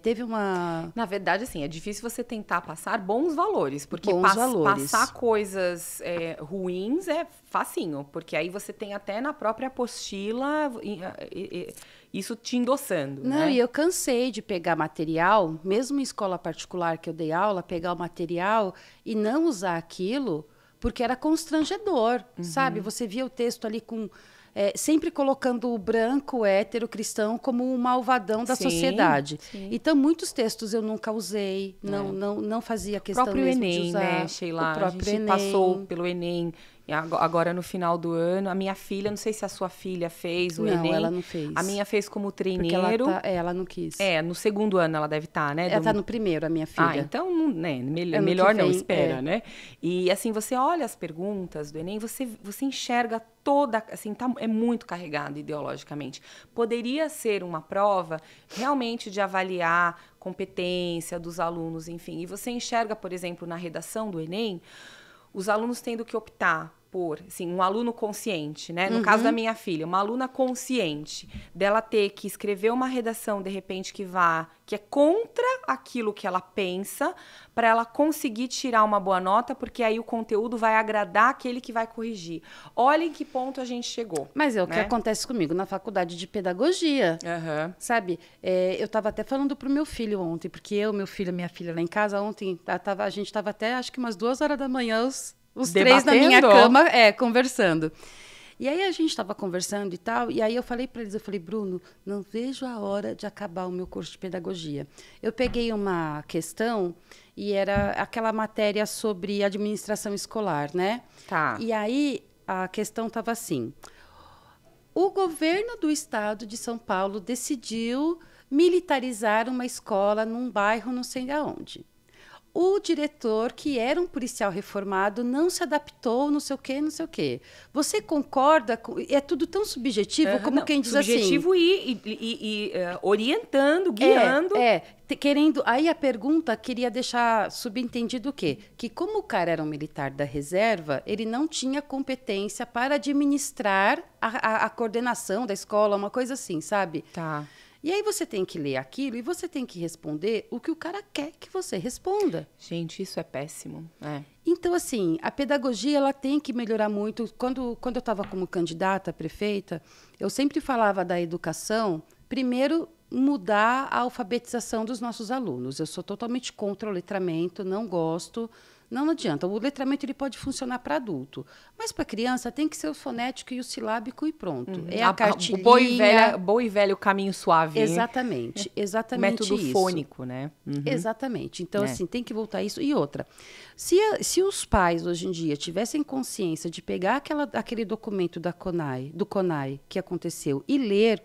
Teve uma... Na verdade, assim, é difícil você tentar passar bons valores, porque valores. Passar coisas ruins é facinho, porque aí você tem até na própria apostila isso te endossando. Não, né? E eu cansei de pegar material, mesmo em escola particular que eu dei aula, pegar o material e não usar aquilo, porque era constrangedor, sabe? Você via o texto ali com... sempre colocando o branco, hétero, cristão como um malvadão da sociedade. Sim. Então, muitos textos eu nunca usei, não fazia questão mesmo Enem, de usar. Né, Sheila? O próprio a gente Enem. passou pelo Enem agora no final do ano. A minha filha, não sei se a sua filha fez o Enem. Não, ela não fez. A minha fez como treineiro. Porque ela não quis. No segundo ano ela deve estar, né? Ela está no primeiro, a minha filha. Então, né, melhor não, espera, né? E assim, você olha as perguntas do Enem, você enxerga toda, assim, é muito carregado ideologicamente. Poderia ser uma prova realmente de avaliar competência dos alunos, enfim. E você enxerga, por exemplo, na redação do Enem, os alunos tendo que optar por, assim, um aluno consciente, né? No caso da minha filha, uma aluna consciente, dela ter que escrever uma redação, de repente, que é contra aquilo que ela pensa, para ela conseguir tirar uma boa nota, porque aí o conteúdo vai agradar aquele que vai corrigir. Olha em que ponto a gente chegou. Mas o que acontece comigo na faculdade de pedagogia, sabe? Eu estava até falando pro meu filho ontem, porque meu filho e minha filha lá em casa ontem, a gente estava até, acho que umas 2 horas da manhã, os três na minha cama, conversando. E aí a gente estava conversando e tal, e aí eu falei para eles, Bruno, não vejo a hora de acabar o meu curso de pedagogia. Eu peguei uma questão e era aquela matéria sobre administração escolar, né? Tá. E aí a questão estava assim, o governo do estado de São Paulo decidiu militarizar uma escola num bairro não sei aonde. O diretor, que era um policial reformado, não se adaptou, não sei o quê, não sei o quê. Você concorda? É tudo tão subjetivo, como quem diz subjetivo assim... Subjetivo e orientando, guiando. Querendo... Aí a pergunta queria deixar subentendido o quê? Que como o cara era um militar da reserva, ele não tinha competência para administrar a coordenação da escola, uma coisa assim, sabe? Tá. E aí você tem que ler aquilo e você tem que responder o que o cara quer que você responda. Gente, isso é péssimo. Então, assim, a pedagogia ela tem que melhorar muito. Quando eu estava como candidata a prefeita, eu sempre falava da educação, primeiro, mudar a alfabetização dos nossos alunos. Eu sou totalmente contra o letramento, não gosto. Não adianta, o letramento ele pode funcionar para adulto, mas para criança tem que ser o fonético e o silábico e pronto. É a cartilhinha... O bom e velho caminho suave. Exatamente isso. Método fônico, né? Exatamente. Então, assim, tem que voltar a isso. E outra, se os pais hoje em dia tivessem consciência de pegar aquele documento do CONAI que aconteceu e ler,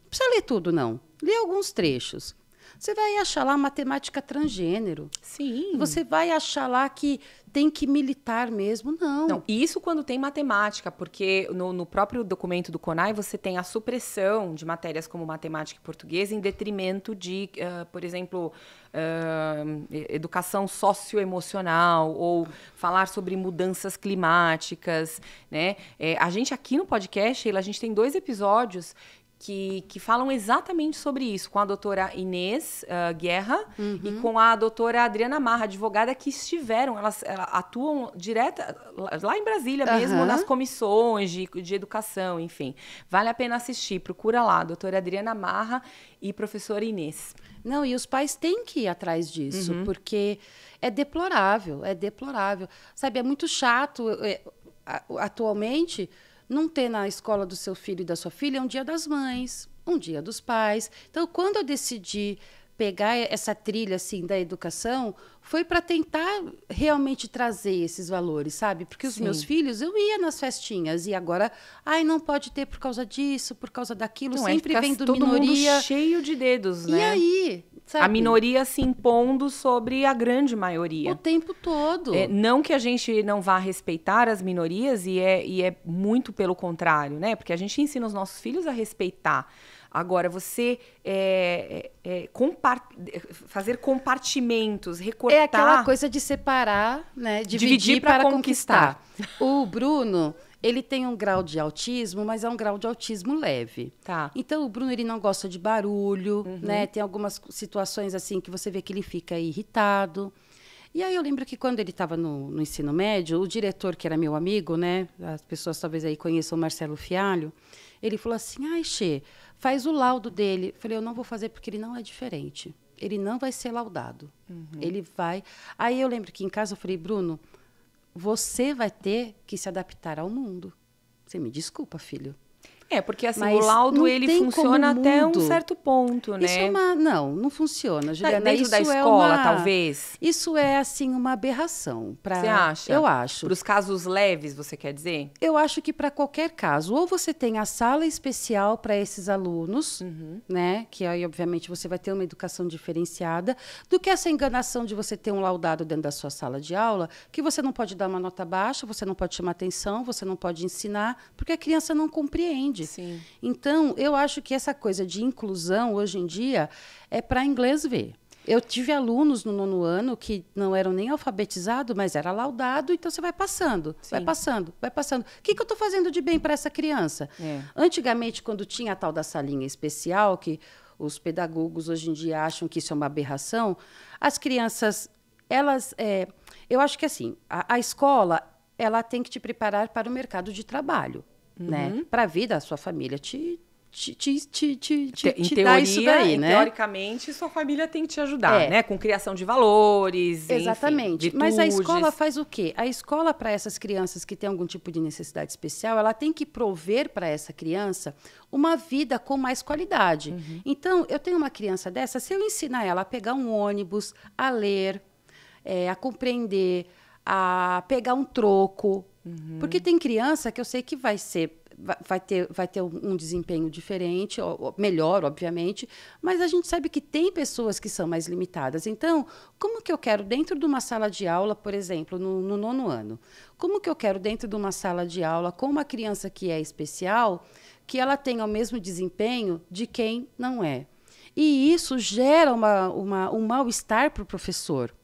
não precisa ler tudo, não. Lê alguns trechos. Você vai achar lá matemática transgênero. Sim. Você vai achar lá que tem que militar mesmo. Não. Isso quando tem matemática, porque no próprio documento do CONAI você tem a supressão de matérias como matemática e português em detrimento de, por exemplo, educação socioemocional ou falar sobre mudanças climáticas, né? A gente aqui no podcast, Sheila, a gente tem 2 episódios que falam exatamente sobre isso, com a doutora Inês Guerra e com a doutora Adriana Marra, advogada, que elas atuam lá em Brasília mesmo, nas comissões de educação, enfim. Vale a pena assistir, procura lá, doutora Adriana Marra e professora Inês. Não, e os pais têm que ir atrás disso, porque é deplorável. Sabe, é muito chato, atualmente... Não ter na escola do seu filho e da sua filha um dia das mães, um dia dos pais. Então, quando eu decidi pegar essa trilha assim da educação, foi para tentar realmente trazer esses valores, sabe? Porque os meus filhos, eu ia nas festinhas e agora, não pode ter por causa disso, por causa daquilo, sempre vem do todo minoria. Mundo cheio de dedos, né? E aí... Sabe? A minoria se impondo sobre a grande maioria. O tempo todo. Não que a gente não vá respeitar as minorias, e é muito pelo contrário, né? Porque a gente ensina os nossos filhos a respeitar Agora, você fazer compartimentos, recortar... É aquela coisa de separar, né? Dividir para conquistar. O Bruno, ele tem um grau de autismo, mas é um grau de autismo leve. Tá. Então, o Bruno, ele não gosta de barulho, né? Tem algumas situações assim que você vê que ele fica irritado. E aí eu lembro que quando ele estava no ensino médio, o diretor, que era meu amigo, né? As pessoas talvez aí conheçam o Marcelo Fialho, ele falou assim, Xê, faz o laudo dele. Eu falei, eu não vou fazer porque ele não é diferente. Ele não vai ser laudado. Ele vai... Aí eu lembro que em casa eu falei, Bruno, você vai ter que se adaptar ao mundo. Você me desculpa, filho. Porque assim, Mas o laudo, não ele tem funciona como até um mundo. certo ponto, né? Isso é não funciona, Juliana. Dentro Isso da escola, talvez? Isso é, assim, uma aberração. Você acha? Eu acho. Para os casos leves, você quer dizer? Eu acho que para qualquer caso, ou você tem a sala especial para esses alunos, né? Que aí, obviamente, você vai ter uma educação diferenciada, do que essa enganação de você ter um laudado dentro da sua sala de aula, que você não pode dar uma nota baixa, você não pode chamar atenção, você não pode ensinar, porque a criança não compreende. Sim. Então, eu acho que essa coisa de inclusão, hoje em dia, é para inglês ver. Eu tive alunos no 9º ano que não eram nem alfabetizados, mas era laudado, então você vai passando, Sim. vai passando, vai passando. O que eu estou fazendo de bem para essa criança? Antigamente, quando tinha a tal da salinha especial, que os pedagogos hoje em dia acham que isso é uma aberração, as crianças, elas... eu acho que assim, a escola, ela tem que te preparar para o mercado de trabalho. Né? Para a vida, a sua família te dá isso daí, né? Teoricamente, sua família tem que te ajudar, né? Com criação de valores, exatamente. Enfim, mas a escola faz o quê? A escola, para essas crianças que têm algum tipo de necessidade especial, ela tem que prover para essa criança uma vida com mais qualidade. Então, eu tenho uma criança dessa, se eu ensinar ela a pegar um ônibus, a ler, a compreender, a pegar um troco, porque tem criança que eu sei que vai ter um desempenho diferente, melhor, obviamente, mas a gente sabe que tem pessoas que são mais limitadas. Então, como que eu quero, dentro de uma sala de aula, por exemplo, no 9º ano, como que eu quero, dentro de uma sala de aula, com uma criança que é especial, que ela tenha o mesmo desempenho de quem não é? E isso gera um mal-estar para o professor.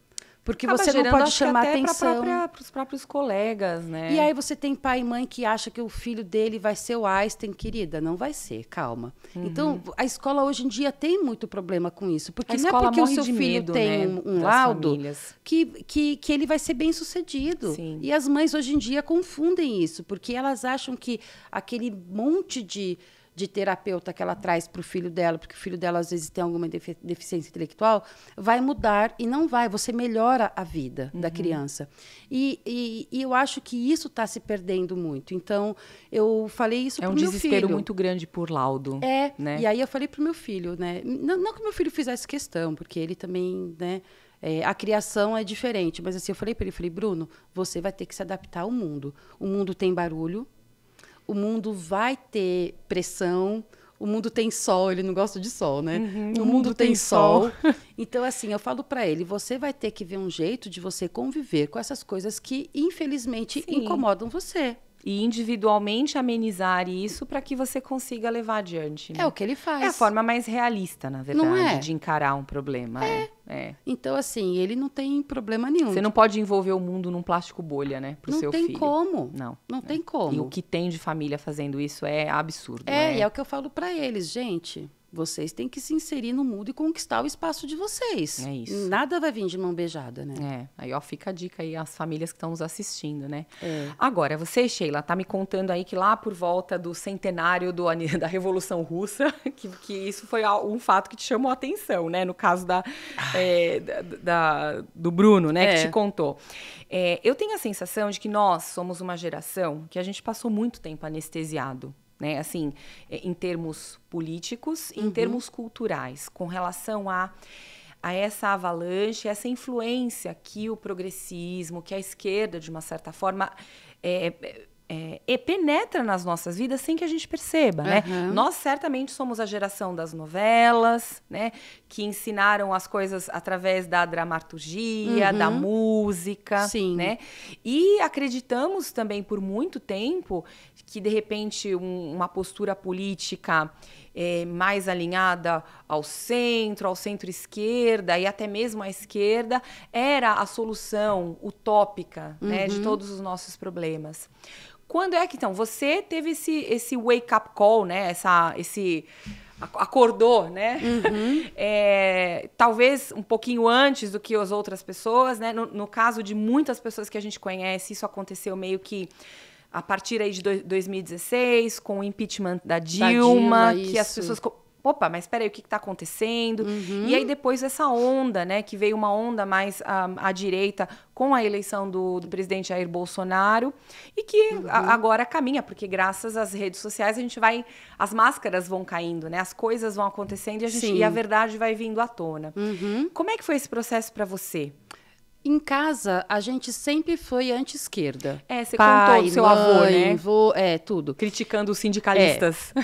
Porque acaba você não gerando, pode chamar atenção. Para os próprios colegas, né? E aí você tem pai e mãe que acha que o filho dele vai ser o Einstein, querida. Não vai ser, calma. Então, a escola hoje em dia tem muito problema com isso. Porque não é porque o seu filho tem um laudo que ele vai ser bem sucedido. Sim. E as mães hoje em dia confundem isso, porque elas acham que aquele monte de terapeuta que ela traz para o filho dela, porque o filho dela às vezes tem alguma deficiência intelectual, vai mudar e não vai. Você melhora a vida da criança. E eu acho que isso está se perdendo muito. Então, eu falei isso para o meu filho. É um desespero muito grande por laudo. Né? E aí eu falei para o meu filho, né? Não que o meu filho fizesse questão, porque ele também, né? A criação é diferente. Mas assim, eu falei para ele, Bruno, você vai ter que se adaptar ao mundo. O mundo tem barulho, o mundo vai ter pressão, o mundo tem sol, ele não gosta de sol, né? O mundo tem sol. Então, assim, eu falo para ele, você vai ter que ver um jeito de você conviver com essas coisas que, infelizmente, incomodam você. E individualmente amenizar isso para que você consiga levar adiante. Né? É o que ele faz. É a forma mais realista, na verdade, não é? de encarar um problema. Então, assim, ele não tem problema nenhum. Você não pode envolver o mundo num plástico bolha, né? Pro seu filho. Não tem como. Não tem como. E o que tem de família fazendo isso é absurdo. E é o que eu falo para eles, gente. Vocês têm que se inserir no mundo e conquistar o espaço de vocês. É isso. Nada vai vir de mão beijada, né? Aí, ó, fica a dica aí às famílias que estão nos assistindo, né? Agora, você, Sheila, tá me contando aí que lá por volta do centenário da Revolução Russa, que isso foi um fato que te chamou a atenção, né? No caso do Bruno, né? Que te contou. Eu tenho a sensação de que nós somos uma geração que a gente passou muito tempo anestesiado. Né, assim, em termos políticos e em termos culturais, com relação a essa avalanche, essa influência que o progressismo, que a esquerda, de uma certa forma, penetra nas nossas vidas sem que a gente perceba, né? Nós certamente somos a geração das novelas, né? Que ensinaram as coisas através da dramaturgia, da música, né? E acreditamos também por muito tempo que, de repente, uma postura política mais alinhada ao centro-esquerda e até mesmo à esquerda, era a solução utópica, né, de todos os nossos problemas. Quando é que, então, você teve esse wake-up call, né, acordou, né? Talvez um pouquinho antes do que as outras pessoas, né? No caso de muitas pessoas que a gente conhece, isso aconteceu meio que a partir aí de 2016, com o impeachment da Dilma, que as pessoas... Opa, mas espera aí, o que está acontecendo? E aí depois essa onda, né, que veio uma onda mais à direita com a eleição do presidente Jair Bolsonaro e que agora caminha, porque graças às redes sociais as máscaras vão caindo, né, as coisas vão acontecendo e a verdade vai vindo à tona. Como é que foi esse processo para você? Em casa, a gente sempre foi anti-esquerda. Você contou do seu avô, né? Tudo. Criticando os sindicalistas.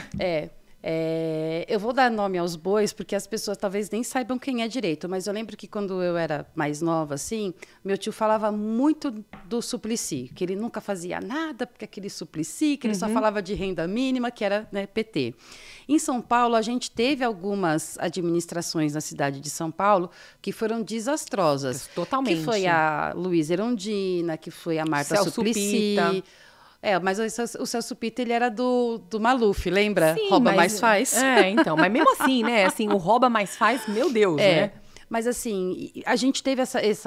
Eu vou dar nome aos bois, porque as pessoas talvez nem saibam quem é direito, mas eu lembro que quando eu era mais nova, assim, meu tio falava muito do Suplicy, que ele nunca fazia nada, porque aquele Suplicy, que ele só falava de renda mínima, que era, né, PT. Em São Paulo, a gente teve algumas administrações na cidade de São Paulo que foram desastrosas. Totalmente. Que foi a Luísa Erundina, que foi a Marta Suplicy. Mas o Celso Pitta, ele era do Maluf, lembra? Sim, Rouba mais faz. Então, mas mesmo assim, né? Assim, o rouba mais faz, meu Deus, né? Mas assim, a gente teve esses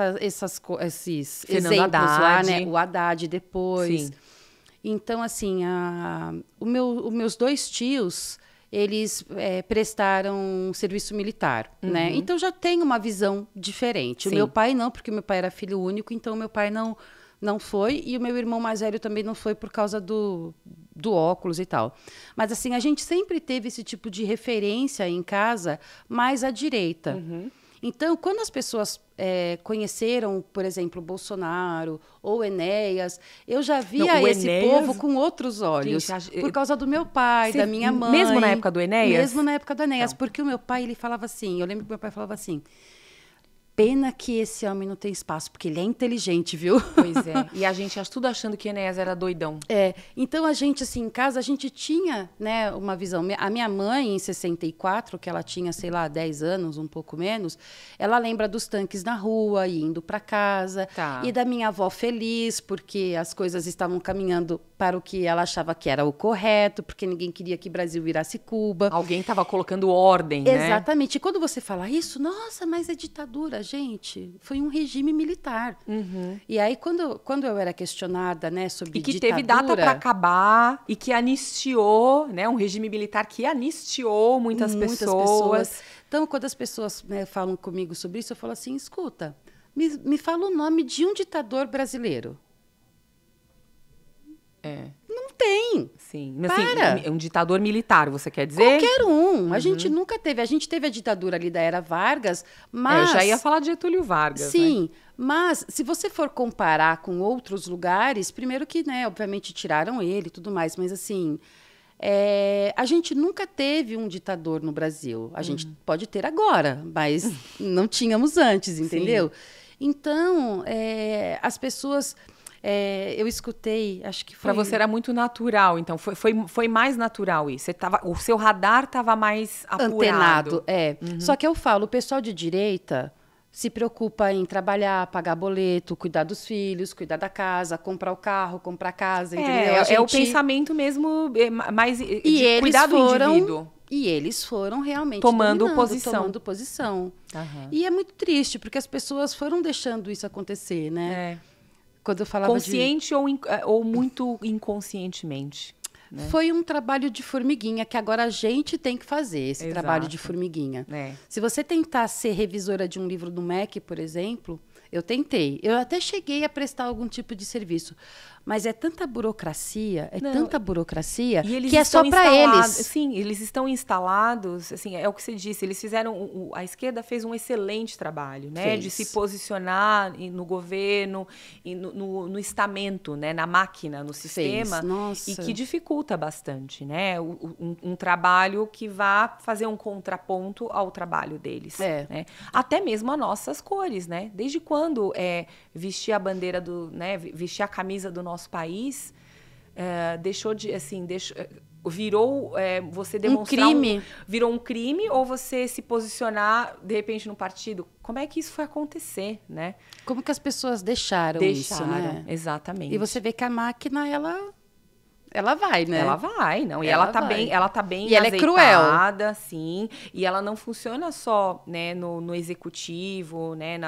Fernando exemplos Haddad. lá, né? O Haddad depois. Sim. Então, assim, os meus dois tios, eles prestaram serviço militar, né? Então já tem uma visão diferente. Sim. O meu pai não, porque o meu pai era filho único, então o meu pai não foi, e o meu irmão mais velho também não foi por causa do óculos e tal. Mas, assim, a gente sempre teve esse tipo de referência em casa mais à direita. Então, quando as pessoas conheceram, por exemplo, Bolsonaro ou Enéas, eu já via esse povo com outros olhos. Gente, por causa do meu pai, da minha mãe. Mesmo na época do Enéas? Mesmo na época do Enéas, porque o meu pai, ele falava assim, eu lembro que meu pai falava assim, pena que esse homem não tem espaço, porque ele é inteligente, viu? Pois é. E a gente tudo achando que Enéas era doidão. Então a gente, assim, em casa, a gente tinha, né, uma visão. A minha mãe, em 64, que ela tinha, sei lá, 10 anos, um pouco menos, ela lembra dos tanques na rua, indo para casa. E da minha avó feliz, porque as coisas estavam caminhando para o que ela achava que era o correto, porque ninguém queria que o Brasil virasse Cuba. Alguém estava colocando ordem, né? Exatamente. E quando você fala isso, nossa, mas é ditadura, gente. Foi um regime militar. E aí, quando eu era questionada, né, sobre ditadura... E que teve data para acabar e que anistiou, né, um regime militar que anistiou muitas pessoas. Então, quando as pessoas, né, falam comigo sobre isso, eu falo assim, escuta, me fala o nome de um ditador brasileiro. Não tem. Sim. Mas, assim, um ditador militar, você quer dizer? Qualquer um. A gente nunca teve. A gente teve a ditadura ali da era Vargas, mas... eu já ia falar de Getúlio Vargas, sim, né? Mas se você for comparar com outros lugares, primeiro que, né, obviamente tiraram ele e tudo mais, mas assim... a gente nunca teve um ditador no Brasil. A gente pode ter agora, mas não tínhamos antes, entendeu? Sim. Então, as pessoas... eu escutei, acho que foi... Para você era muito natural, então. Foi mais natural isso. O seu radar estava mais apurado. Antenado, Só que eu falo, o pessoal de direita se preocupa em trabalhar, pagar boleto, cuidar dos filhos, cuidar da casa, comprar o carro, comprar a casa, entendeu? O pensamento mesmo mais de cuidar do indivíduo. E eles foram realmente tomando posição. E é muito triste, porque as pessoas foram deixando isso acontecer, né? Quando eu falava consciente ou muito inconscientemente. Né? Foi um trabalho de formiguinha que agora a gente tem que fazer, esse trabalho de formiguinha. Se você tentar ser revisora de um livro do MEC, por exemplo, eu tentei. Eu até cheguei a prestar algum tipo de serviço. Mas é tanta burocracia, tanta burocracia, que é só para eles. Sim, eles estão instalados, assim, é o que você disse, eles fizeram, a esquerda fez um excelente trabalho, né? De se posicionar no governo, e no estamento, né? Na máquina, no sistema. Nossa. E que dificulta bastante, né? Um trabalho que vá fazer um contraponto ao trabalho deles. Né? Até mesmo as nossas cores, né? Desde quando vestir a bandeira vestir a camisa do nosso país deixou de, assim, virou você demonstrar um crime. Virou um crime ou você se posicionar, de repente, no partido? Como é que isso foi acontecer, né? Como que as pessoas deixaram isso, né? Exatamente. E você vê que a máquina, ela vai, né? Ela vai, não. E ela tá bem e ela é cruel. Sim. E ela não funciona só, né, no executivo, né,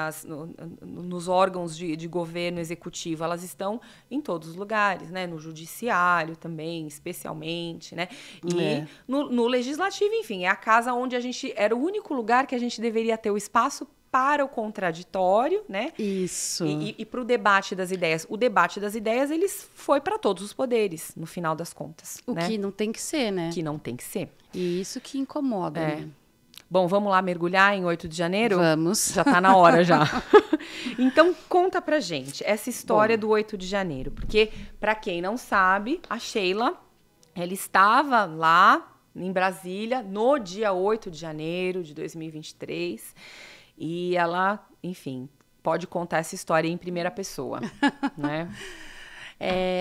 nos órgãos de governo executivo. Elas estão em todos os lugares, né? No judiciário também, especialmente, né? E no legislativo, enfim, é a casa onde era o único lugar que a gente deveria ter o espaço para o contraditório, né? Isso. E para o debate das ideias. O debate das ideias, foi para todos os poderes, no final das contas. O que não tem que ser, né? Que não tem que ser. E isso que incomoda, né? Bom, vamos lá mergulhar em 8 de janeiro? Vamos. Já tá na hora, já. Então, conta pra gente essa história do 8 de janeiro. Porque, para quem não sabe, a Sheila, ela estava lá em Brasília no dia 8 de janeiro de 2023. E ela, enfim, pode contar essa história em primeira pessoa, né?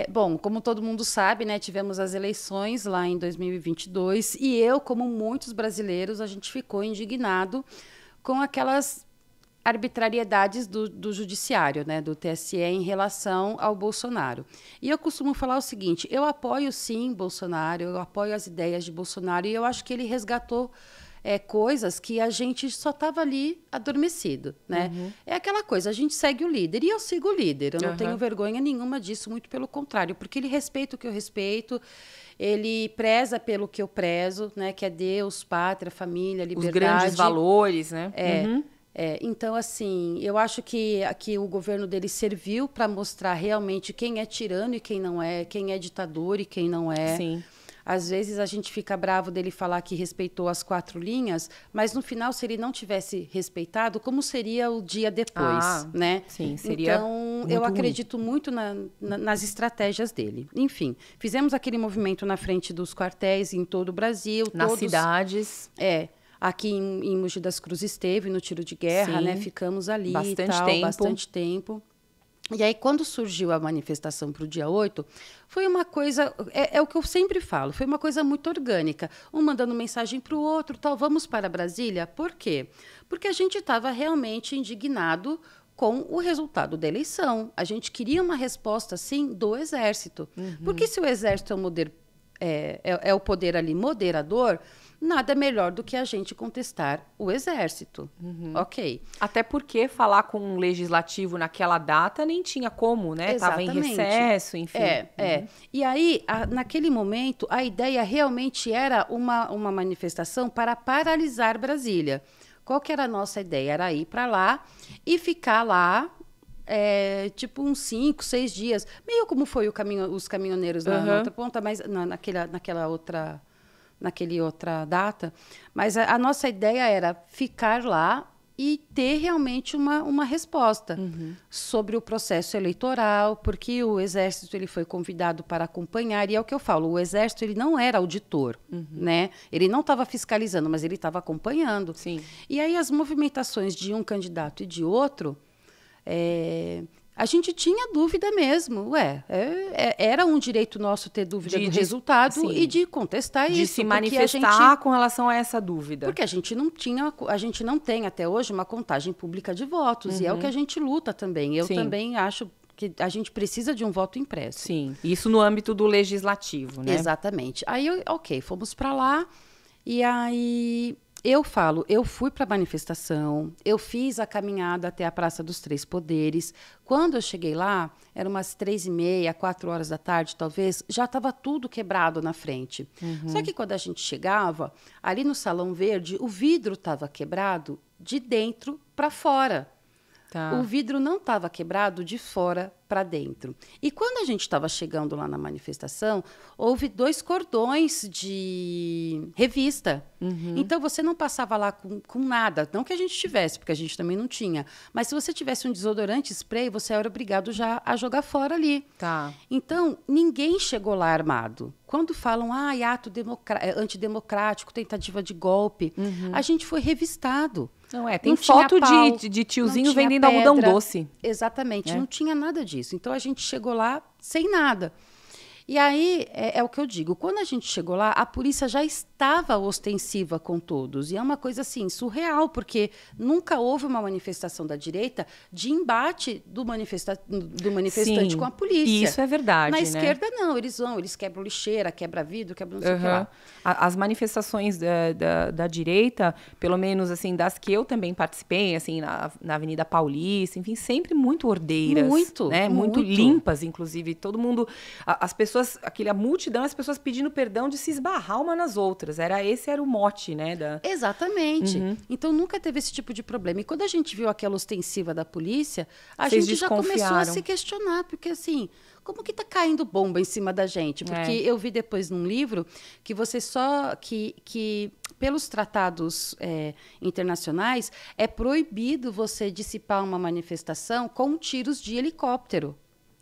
Bom, como todo mundo sabe, né, tivemos as eleições lá em 2022 e eu, como muitos brasileiros, a gente ficou indignado com aquelas arbitrariedades do judiciário, né, do TSE em relação ao Bolsonaro. E eu costumo falar o seguinte, eu apoio sim Bolsonaro, eu apoio as ideias de Bolsonaro e eu acho que ele resgatou coisas que a gente só estava ali adormecido, né? É aquela coisa, a gente segue o líder e eu sigo o líder. Eu não tenho vergonha nenhuma disso, muito pelo contrário, porque ele respeita o que eu respeito, ele preza pelo que eu prezo, né? Que é Deus, pátria, família, liberdade. Os grandes valores, né? Então, assim, eu acho que o governo dele serviu para mostrar realmente quem é tirano e quem não é, quem é ditador e quem não é. Sim. Às vezes a gente fica bravo dele falar que respeitou as 4 linhas, mas no final, se ele não tivesse respeitado, como seria o dia depois, né? Sim, seria. Então, eu acredito muito nas estratégias dele. Enfim, fizemos aquele movimento na frente dos quartéis em todo o Brasil. Nas cidades. Aqui em Mogi das Cruzes esteve no tiro de guerra, né? Ficamos ali bastante tempo. E aí, quando surgiu a manifestação para o dia 8, foi uma coisa, é o que eu sempre falo, foi uma coisa muito orgânica. Um mandando mensagem para o outro, vamos para Brasília. Por quê? Porque a gente estava realmente indignado com o resultado da eleição. A gente queria uma resposta, sim, do Exército. Porque se o Exército é o poder ali moderador, nada melhor do que a gente contestar o Exército. Ok. Até porque falar com um legislativo naquela data nem tinha como, né? Estava em recesso, enfim. E aí, naquele momento, a ideia realmente era uma manifestação para paralisar Brasília. Qual que era a nossa ideia? Era ir para lá e ficar lá tipo uns 5, 6 dias. Meio como foi os caminhoneiros na outra ponta, mas naquela outra data, mas a nossa ideia era ficar lá e ter realmente uma resposta sobre o processo eleitoral, porque o Exército ele foi convidado para acompanhar, e é o que eu falo, o Exército ele não era auditor, né? Ele não estava fiscalizando, mas ele estava acompanhando. Sim. E aí as movimentações de um candidato e de outro, a gente tinha dúvida mesmo. Era um direito nosso ter dúvida do resultado e de contestar isso. De se manifestar com relação a essa dúvida. Porque a gente não tem até hoje uma contagem pública de votos. E é o que a gente luta também. Eu também acho que a gente precisa de um voto impresso. Sim, isso no âmbito do legislativo, né? Exatamente. Aí, fomos para lá e aí... Eu fui para a manifestação, eu fiz a caminhada até a Praça dos Três Poderes. Quando eu cheguei lá, eram umas 3h30, 4 horas da tarde, talvez, já estava tudo quebrado na frente. Só que quando a gente chegava, ali no Salão Verde, o vidro estava quebrado de dentro para fora. Tá. O vidro não estava quebrado de fora para dentro. E quando a gente estava chegando lá na manifestação, houve 2 cordões de revista. Então, você não passava lá com nada. Não que a gente tivesse, porque a gente também não tinha. Mas se você tivesse um desodorante spray, você era obrigado já a jogar fora ali. Tá. Então, ninguém chegou lá armado. Quando falam, ato antidemocrático, tentativa de golpe, a gente foi revistado. Não tem foto de tiozinho vendendo algodão doce. Exatamente, não tinha nada disso. Então, a gente chegou lá sem nada. E aí, é o que eu digo, quando a gente chegou lá, a polícia já estava ostensiva com todos. E é uma coisa, assim, surreal, porque nunca houve uma manifestação da direita de embate do manifestante Sim, com a polícia. isso é verdade, Na né? esquerda, não, eles quebram lixeira, quebra vidro, quebram não sei o que lá. As manifestações da direita, pelo menos, assim, das que eu também participei, assim, na Avenida Paulista, enfim, sempre muito ordeiras. Muito, né? Muito muito. limpas, inclusive. Todo mundo, as pessoas, a multidão, as pessoas pedindo perdão de se esbarrar uma nas outras. Esse era o mote, né? Exatamente. Então, nunca teve esse tipo de problema. E quando a gente viu aquela ostensiva da polícia, a Vocês gente já começou a desconfiaram. se questionar, porque assim, como que tá caindo bomba em cima da gente? Porque eu vi depois num livro que você que pelos tratados internacionais é proibido você dissipar uma manifestação com tiros de helicóptero.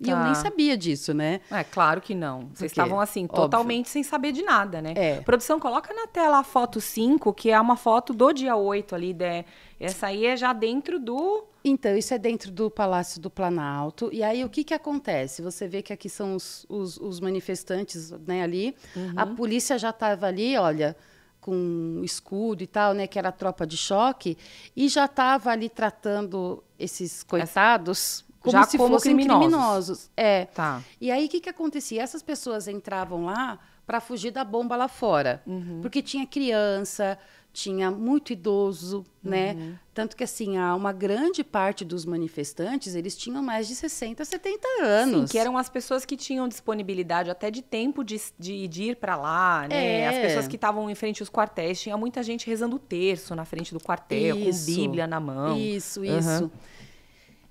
E eu nem sabia disso, né? Claro que não. Vocês estavam, assim, Óbvio. totalmente sem saber de nada, né? Produção, coloca na tela a foto 5, que é uma foto do dia 8 ali. Essa aí é já dentro do... Então, isso é dentro do Palácio do Planalto. E aí, o que acontece? Você vê que aqui são os manifestantes, né, ali. A polícia já estava ali, olha, com escudo e tal, né, que era a tropa de choque. E já estava ali tratando esses coitados... Como se fossem criminosos. Tá. E aí, o que acontecia? Essas pessoas entravam lá para fugir da bomba lá fora. Porque tinha criança, tinha muito idoso, né? Tanto que, assim, uma grande parte dos manifestantes, eles tinham mais de 60, 70 anos. Sim, que eram as pessoas que tinham disponibilidade até de tempo de ir para lá, né? As pessoas que estavam em frente aos quartéis. Tinha muita gente rezando o terço na frente do quartel, com Bíblia na mão. Isso.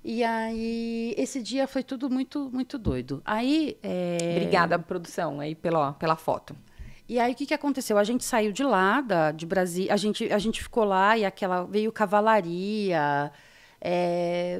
E aí, esse dia foi tudo muito, muito doido. Aí, Obrigada, produção, aí pela foto. E aí, o que aconteceu? A gente saiu de lá, de Brasília, a gente ficou lá e veio cavalaria.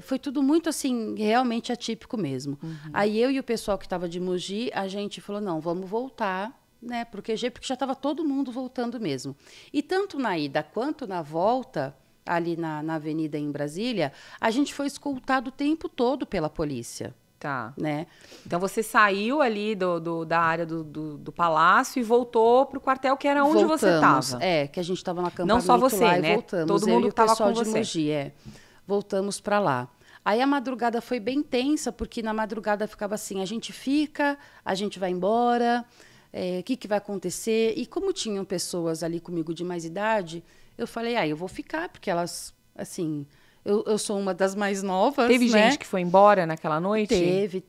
Foi tudo muito, assim, realmente atípico mesmo. Aí, eu e o pessoal que estava de Mogi, a gente falou, não, vamos voltar, né, pro QG, porque já estava todo mundo voltando mesmo. E tanto na ida quanto na volta... ali na avenida em Brasília, a gente foi escoltado o tempo todo pela polícia. Tá. Né? Então, você saiu ali da área do palácio e voltou para o quartel, que era onde você estava. Que a gente estava no acampamento. Não só você, lá, né? E voltamos. Todo mundo estava com de você. Mogi, voltamos para lá. Aí a madrugada foi bem tensa, porque na madrugada ficava assim, a gente fica, a gente vai embora, o que vai acontecer? E como tinham pessoas ali comigo de mais idade... Eu falei, eu vou ficar, porque elas, assim, eu sou uma das mais novas, Teve né? gente que foi embora naquela noite? Teve.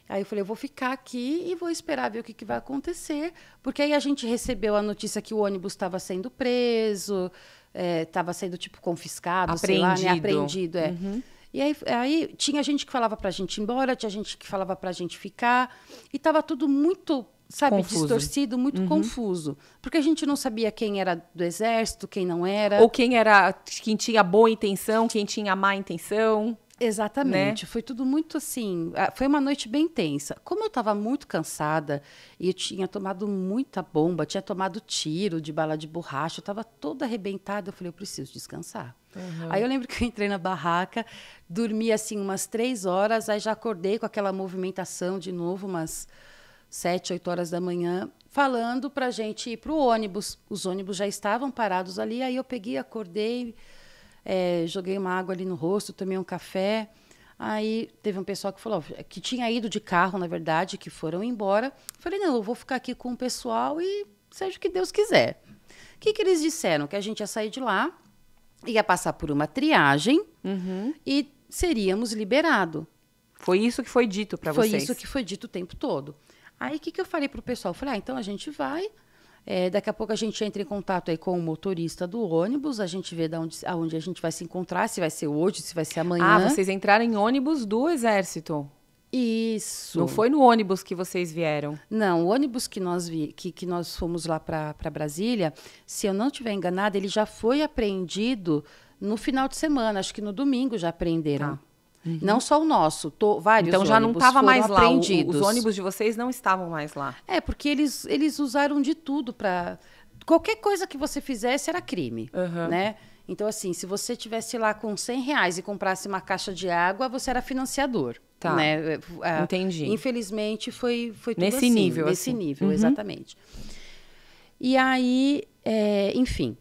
Aí eu falei, eu vou ficar aqui e vou esperar ver o que vai acontecer. Porque aí a gente recebeu a notícia que o ônibus estava sendo preso, estava sendo, tipo, confiscado, apreendido. sei lá, né? Apreendido, E aí tinha gente que falava pra gente ir embora, tinha gente que falava pra gente ficar. E estava tudo muito... Sabe, confuso. Distorcido, muito confuso. Porque a gente não sabia quem era do exército, quem não era. Ou quem tinha boa intenção, quem tinha má intenção. Exatamente. Né? Foi tudo muito assim... Foi uma noite bem tensa. Como eu estava muito cansada e eu tinha tomado muita bomba, tinha tomado tiro de bala de borracha, eu estava toda arrebentada, eu falei, eu preciso descansar. Aí eu lembro que eu entrei na barraca, dormi assim umas 3 horas, aí já acordei com aquela movimentação de novo, umas... 7, 8 horas da manhã, falando para a gente ir para o ônibus. Os ônibus já estavam parados ali, aí eu peguei, acordei, joguei uma água ali no rosto, tomei um café. Aí teve um pessoal que falou, que tinha ido de carro, na verdade, que foram embora. Falei, não, eu vou ficar aqui com o pessoal e seja o que Deus quiser. O que eles disseram? Que a gente ia sair de lá, ia passar por uma triagem e seríamos liberados. Foi isso que foi dito para vocês? Foi isso que foi dito o tempo todo. Aí, o que eu falei para o pessoal? Eu falei, então a gente vai, daqui a pouco a gente entra em contato aí com o motorista do ônibus, a gente vê aonde a gente vai se encontrar, se vai ser hoje, se vai ser amanhã. Vocês entraram em ônibus do Exército? Isso. Não foi no ônibus que vocês vieram? Não, o ônibus que nós fomos lá para Brasília, se eu não estiver enganada, ele já foi apreendido no final de semana, acho que no domingo já apreenderam. Tá. Não só o nosso, vários então já não estava mais lá, os ônibus de vocês não estavam mais lá. Porque eles usaram de tudo para... Qualquer coisa que você fizesse era crime, né? Então, assim, se você tivesse lá com R$100 e comprasse uma caixa de água, você era financiador. Tá, né? Entendi. Infelizmente, foi tudo nesse assim. nível, Nesse assim. nível, exatamente. E aí, enfim,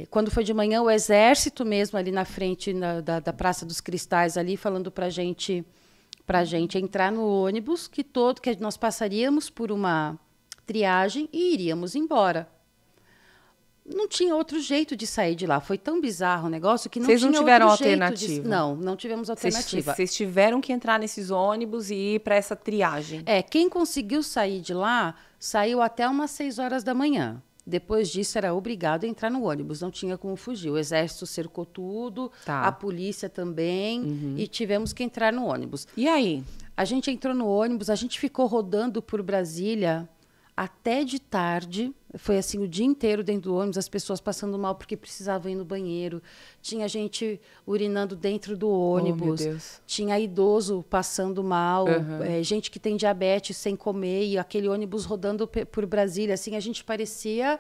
quando foi de manhã, o exército mesmo ali na frente da Praça dos Cristais, ali, falando pra gente entrar no ônibus, que nós passaríamos por uma triagem e iríamos embora. Não tinha outro jeito de sair de lá. Foi tão bizarro o negócio que não tinha outro jeito. Vocês não tiveram alternativa? Não tivemos alternativa. Vocês tiveram que entrar nesses ônibus e ir para essa triagem. Quem conseguiu sair de lá, saiu até umas 6 horas da manhã. Depois disso, era obrigado a entrar no ônibus. Não tinha como fugir. O exército cercou tudo, a polícia também, e tivemos que entrar no ônibus. E aí? A gente entrou no ônibus, a gente ficou rodando por Brasília até de tarde. Foi assim o dia inteiro dentro do ônibus, as pessoas passando mal porque precisavam ir no banheiro. Tinha gente urinando dentro do ônibus. Meu Deus. Tinha idoso passando mal, gente que tem diabetes sem comer, e aquele ônibus rodando por Brasília. Assim, a gente parecia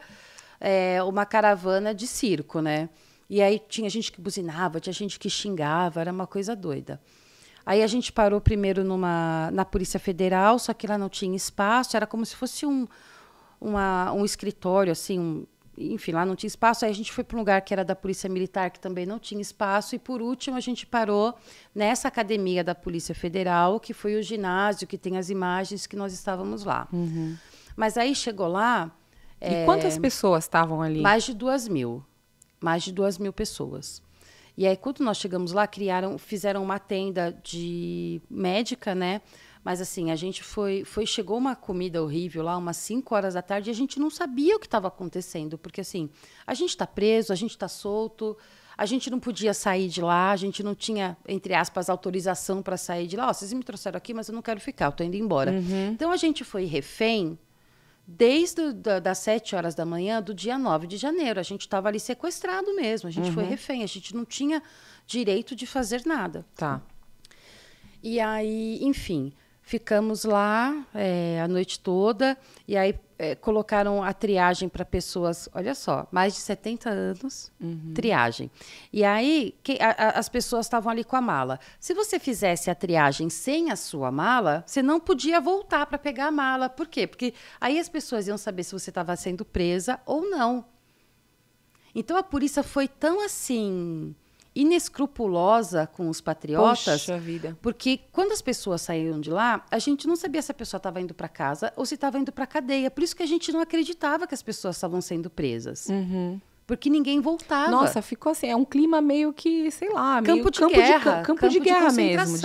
uma caravana de circo, né? E aí tinha gente que buzinava, tinha gente que xingava, era uma coisa doida. Aí a gente parou primeiro na Polícia Federal, só que lá não tinha espaço, era como se fosse um escritório, assim, enfim, lá não tinha espaço. Aí a gente foi para um lugar que era da Polícia Militar, que também não tinha espaço. E, por último, a gente parou nessa academia da Polícia Federal, que foi o ginásio, que tem as imagens que nós estávamos lá. Mas aí chegou lá... E quantas pessoas estavam ali? Mais de 2.000. Mais de 2.000 pessoas. E aí, quando nós chegamos lá, fizeram uma tenda de médica, né? Mas, assim, a gente chegou uma comida horrível lá, umas 5 horas da tarde, e a gente não sabia o que estava acontecendo. Porque, assim, a gente está preso, a gente está solto, a gente não podia sair de lá, a gente não tinha, entre aspas, autorização para sair de lá. Vocês me trouxeram aqui, mas eu não quero ficar, eu estou indo embora. Então, a gente foi refém desde das 7 horas da manhã do dia 9 de janeiro. A gente estava ali sequestrado mesmo, a gente foi refém, a gente não tinha direito de fazer nada. Tá. E aí, enfim, ficamos lá a noite toda, e aí colocaram a triagem para pessoas, olha só, mais de 70 anos, triagem. E aí, as pessoas estavam ali com a mala. Se você fizesse a triagem sem a sua mala, você não podia voltar para pegar a mala. Por quê? Porque aí as pessoas iam saber se você estava sendo presa ou não. Então, a polícia foi tão, assim, inescrupulosa com os patriotas. Poxa vida. Porque quando as pessoas saíram de lá, a gente não sabia se a pessoa estava indo para casa ou se estava indo para a cadeia. Por isso que a gente não acreditava que as pessoas estavam sendo presas. Porque ninguém voltava. Nossa, ficou assim, é um clima meio que, sei lá, campo de guerra. Campo de guerra mesmo.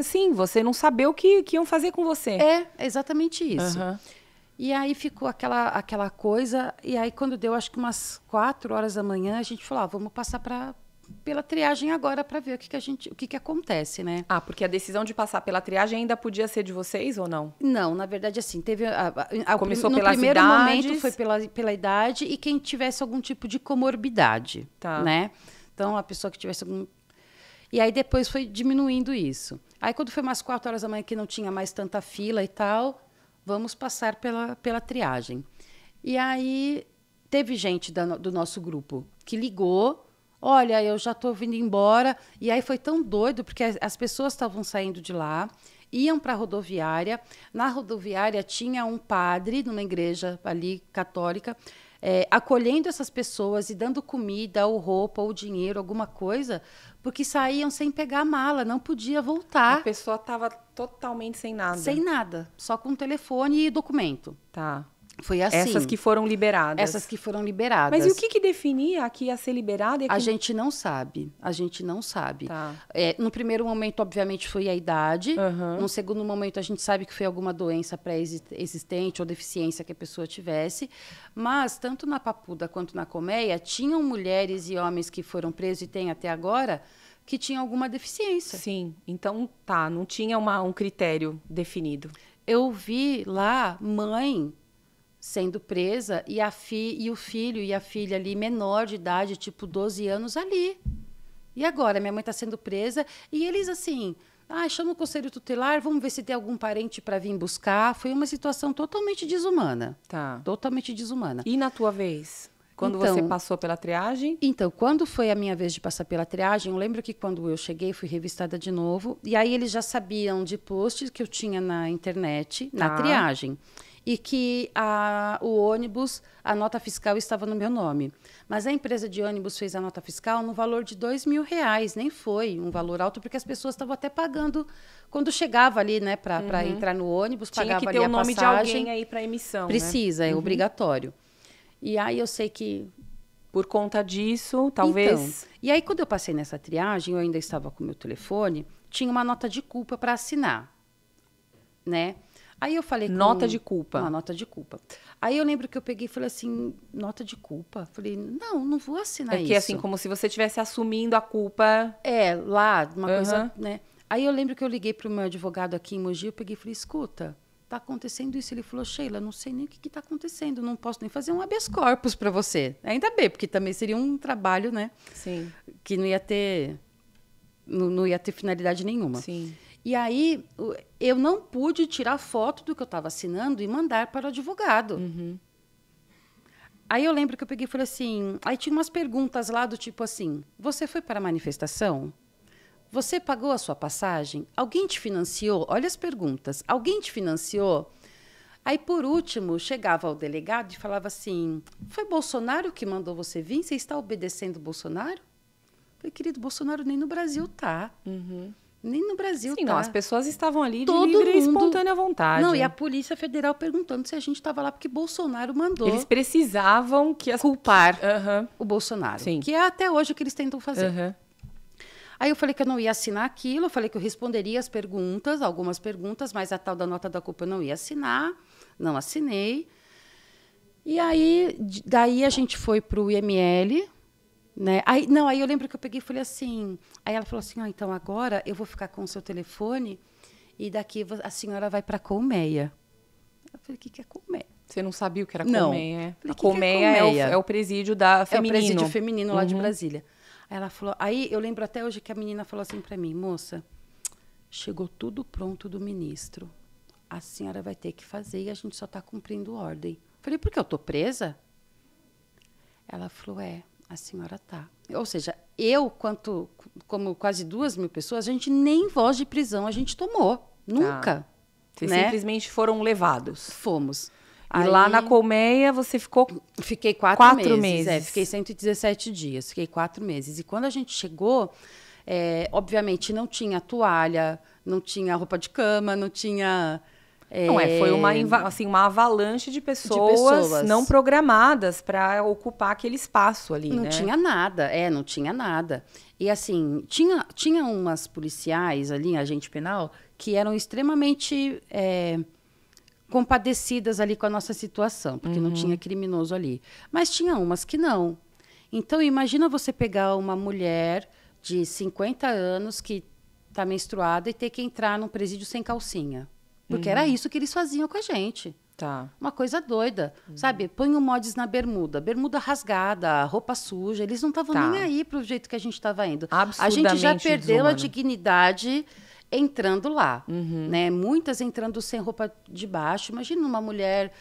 Sim, você não saber o que iam fazer com você. É exatamente isso. E aí ficou aquela coisa, e aí quando deu acho que umas 4 horas da manhã, a gente falou, vamos passar pela triagem agora para ver o que acontece, né? Porque a decisão de passar pela triagem ainda podia ser de vocês ou não? Não, na verdade, assim, teve... Começou no pelas primeiro idades. momento foi pela idade e quem tivesse algum tipo de comorbidade, né? Então, a pessoa que tivesse algum... E aí, depois foi diminuindo isso. Aí, quando foi umas 4 horas da manhã, que não tinha mais tanta fila e tal, vamos passar pela triagem. E aí, teve gente do nosso grupo que ligou, olha, eu já estou vindo embora. E aí foi tão doido, porque as pessoas estavam saindo de lá, iam para a rodoviária. Na rodoviária tinha um padre, numa igreja ali católica, acolhendo essas pessoas e dando comida, ou roupa, ou dinheiro, alguma coisa, porque saíam sem pegar a mala, não podia voltar. A pessoa estava totalmente sem nada. Sem nada, só com telefone e documento. Tá. Foi assim. Essas que foram liberadas. Essas que foram liberadas. Mas e o que definia que ia ser liberada? A gente não sabe. A gente não sabe. Tá. No primeiro momento, obviamente, foi a idade. No segundo momento, a gente sabe que foi alguma doença pré-existente ou deficiência que a pessoa tivesse. Mas, tanto na Papuda quanto na Colmeia, tinham mulheres e homens que foram presos e têm até agora que tinham alguma deficiência. Sim. Então, não tinha um critério definido. Eu vi lá mãe sendo presa e o filho e a filha ali, menor de idade, tipo 12 anos, ali. E agora? Minha mãe está sendo presa e eles assim, chama o conselho tutelar, vamos ver se tem algum parente para vir buscar. Foi uma situação totalmente desumana. Tá. Totalmente desumana. E na tua vez? Quando você passou pela triagem? Então, quando foi a minha vez de passar pela triagem, eu lembro que quando eu cheguei, fui revistada de novo. E aí eles já sabiam de posts que eu tinha na internet, na triagem. E que o ônibus, a nota fiscal estava no meu nome. Mas a empresa de ônibus fez a nota fiscal no valor de R$2.000. Nem foi um valor alto, porque as pessoas estavam até pagando quando chegava ali, né, para entrar no ônibus, pagava ali a passagem. Tinha que ter o nome de alguém aí para emissão, Precisa, né? é obrigatório. E aí eu sei que... Por conta disso, talvez... Então, e aí quando eu passei nessa triagem, eu ainda estava com o meu telefone, tinha uma nota de culpa para assinar, né? Aí eu falei... Nota de culpa. Uma nota de culpa. Aí eu lembro que eu peguei e falei assim, nota de culpa? Falei, não vou assinar isso. É que assim, como se você estivesse assumindo a culpa... Lá, uma coisa, né? Aí eu lembro que eu liguei para o meu advogado aqui em Mogi, eu peguei e falei, escuta... Tá acontecendo isso. Ele falou, Sheila, não sei nem o que está acontecendo, não posso nem fazer um habeas corpus para você. Ainda bem, porque também seria um trabalho, né? Sim. Que não ia ter finalidade nenhuma. Sim. E aí, eu não pude tirar foto do que eu estava assinando e mandar para o advogado. Aí eu lembro que eu peguei e falei assim, aí tinha umas perguntas lá do tipo assim, você foi para a manifestação? Você pagou a sua passagem? Alguém te financiou? Olha as perguntas. Alguém te financiou? Aí, por último, chegava o delegado e falava assim, foi Bolsonaro que mandou você vir? Você está obedecendo Bolsonaro? Eu falei, querido, Bolsonaro nem no Brasil tá. Nem no Brasil Sim, tá. não, as pessoas estavam ali de Todo livre e mundo... espontânea vontade. Não, e a Polícia Federal perguntando se a gente estava lá porque Bolsonaro mandou. Eles precisavam que culpar o Bolsonaro. Sim. Que é até hoje o que eles tentam fazer. Aí eu falei que eu não ia assinar aquilo, eu falei que eu responderia as perguntas, algumas perguntas, mas a tal da nota da culpa eu não ia assinar, não assinei. E aí, daí a gente foi para o IML, né? Aí eu lembro que eu peguei e falei assim, aí ela falou assim, então agora eu vou ficar com o seu telefone e daqui a senhora vai para a Colmeia. Eu falei, o que é Colmeia? Você não sabia o que era Não. Colmeia? Falei, a Colmeia é o presídio feminino. É o presídio feminino lá de Brasília. Aí ela falou, aí eu lembro até hoje que a menina falou assim para mim, moça, chegou tudo pronto do ministro. A senhora vai ter que fazer e a gente só está cumprindo ordem. Falei, por que eu tô presa? Ela falou, a senhora tá. Ou seja, como quase 2.000 pessoas, a gente nem voz de prisão a gente tomou. Nunca. Vocês né? simplesmente foram levados. Fomos. E aí, lá na Colmeia você ficou... Fiquei 4 meses. Fiquei 117 dias. Fiquei 4 meses. E quando a gente chegou, obviamente não tinha toalha, não tinha roupa de cama, não tinha... foi uma avalanche de pessoas não programadas para ocupar aquele espaço ali, não né? Tinha nada, não tinha nada. E assim, tinha umas policiais ali, agente penal, que eram extremamente... compadecidas ali com a nossa situação, porque não tinha criminoso ali. Mas tinha umas que não. Então, imagina você pegar uma mulher de 50 anos que está menstruada e ter que entrar num presídio sem calcinha. Porque era isso que eles faziam com a gente. Tá. Uma coisa doida, sabe? Põe o mods na bermuda rasgada, roupa suja. Eles não estavam nem aí pro jeito que a gente estava indo. A gente já perdeu desumano. A dignidade... entrando lá, né? Muitas entrando sem roupa de baixo. Imagina uma mulher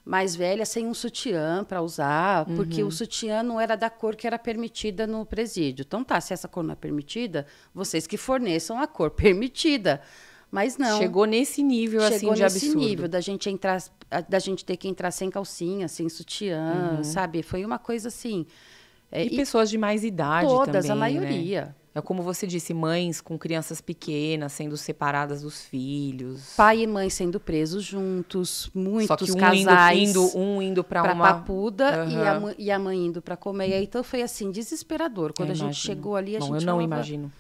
mais velha sem um sutiã para usar, porque o sutiã não era da cor que era permitida no presídio. Então se essa cor não é permitida, vocês que forneçam a cor permitida. Mas não. Chegou nesse nível assim de absurdo. Chegou nesse nível da gente entrar, da gente ter que entrar sem calcinha, sem sutiã, sabe? Foi uma coisa assim. E pessoas de mais idade também, todas, a maioria. Né? É como você disse, mães com crianças pequenas sendo separadas dos filhos. Pai e mãe sendo presos juntos, muitos Só que casais. indo para uma... Papuda e a mãe indo para Colmeia. Então foi assim, desesperador. Quando a gente chegou ali, a gente eu não imagino.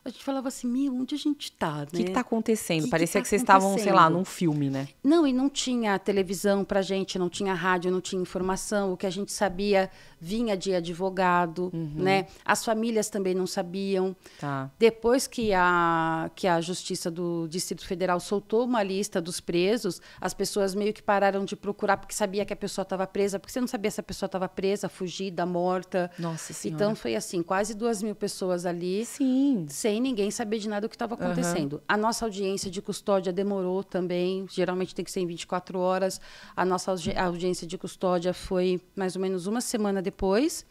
A gente falava assim, onde a gente tá, né? O que está acontecendo? Parecia que vocês estavam, sei lá, num filme, né? Não, e não tinha televisão pra gente, não tinha rádio, não tinha informação. O que a gente sabia vinha de advogado, né? As famílias também não sabiam. Tá. Depois que a Justiça do Distrito Federal soltou uma lista dos presos, as pessoas meio que pararam de procurar porque sabia que a pessoa estava presa, porque você não sabia se a pessoa estava presa, fugida, morta. Nossa Senhora. Então foi assim, quase 2.000 pessoas ali. Sim. sem ninguém saber de nada o que estava acontecendo. A nossa audiência de custódia demorou também, geralmente tem que ser em 24 horas. A nossa audiência de custódia foi mais ou menos uma semana depois.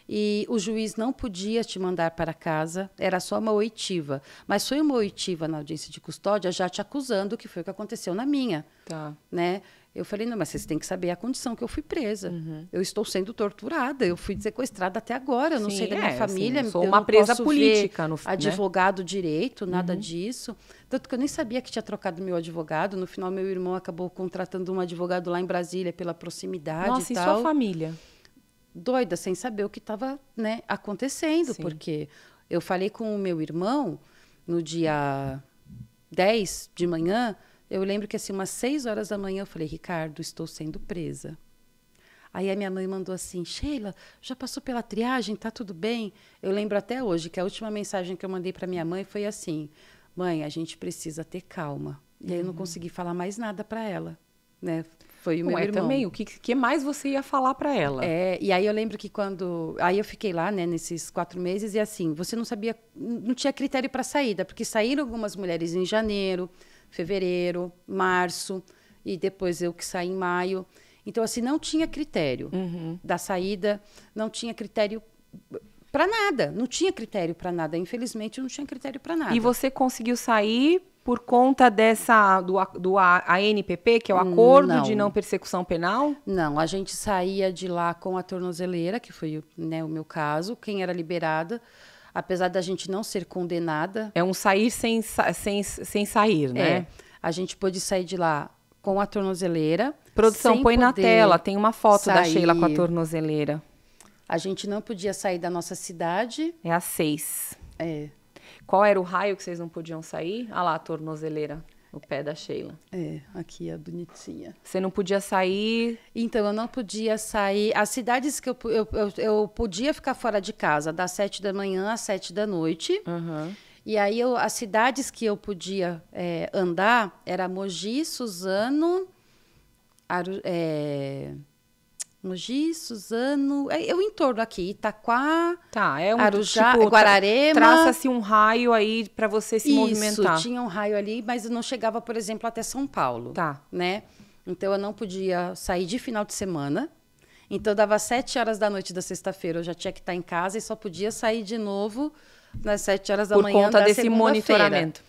E o juiz não podia te mandar para casa, era só uma oitiva. Mas foi uma oitiva na audiência de custódia já te acusando, que foi o que aconteceu na minha. Tá. Né? Eu falei, não, mas vocês têm que saber a condição que eu fui presa. Eu estou sendo torturada, eu fui sequestrada até agora, eu não sei da minha família. Sim, sou uma presa política. Advogado direito, nada disso. Tanto que eu nem sabia que tinha trocado meu advogado. No final, meu irmão acabou contratando um advogado lá em Brasília pela proximidade. Nossa, e tal. E sua família? Doida, sem saber o que estava, né, acontecendo. Sim. Porque eu falei com o meu irmão no dia 10 de manhã. Eu lembro que, assim, umas 6 horas da manhã, eu falei, Ricardo, estou sendo presa. Aí a minha mãe mandou assim, Sheila, já passou pela triagem, tá tudo bem? Eu lembro até hoje que a última mensagem que eu mandei para minha mãe foi assim, mãe, a gente precisa ter calma. E aí eu não consegui falar mais nada para ela, né? Foi o meu irmão. Também, o que mais você ia falar para ela? E aí eu lembro que aí eu fiquei lá, né, nesses 4 meses, e assim, você não sabia, não tinha critério para saída, porque saíram algumas mulheres em janeiro, fevereiro, março, e depois eu que saí em maio. Então, assim, não tinha critério da saída, não tinha critério para nada, não tinha critério para nada. Infelizmente, não tinha critério para nada. E você conseguiu sair por conta do ANPP, que é o Acordo de Não Persecução Penal? Não, a gente saía de lá com a tornozeleira, que foi, né, o meu caso, quem era liberada, apesar da gente não ser condenada. É um sair sem sair, né? A gente pôde sair de lá com a tornozeleira. Produção, põe na tela, tem uma foto da Sheila com a tornozeleira. A gente não podia sair da nossa cidade. É a 6. Qual era o raio que vocês não podiam sair? Ah lá, a tornozeleira, o pé da Sheila. Aqui é bonitinha. Você não podia sair? Então, eu não podia sair. As cidades que eu podia ficar fora de casa, das 7 da manhã às 7 da noite. E aí, as cidades que eu podia andar era Mogi, Suzano, Mogi, Suzano, eu em torno aqui, Itaquá, Arujá, tipo, Guararema. Traça-se um raio aí para você se movimentar. Isso, tinha um raio ali, mas eu não chegava, por exemplo, até São Paulo. Né? Então, eu não podia sair de final de semana. Então, dava 7 horas da noite da sexta-feira, eu já tinha que estar em casa e só podia sair de novo nas 7 horas da manhã da segunda-feira. Por conta desse monitoramento.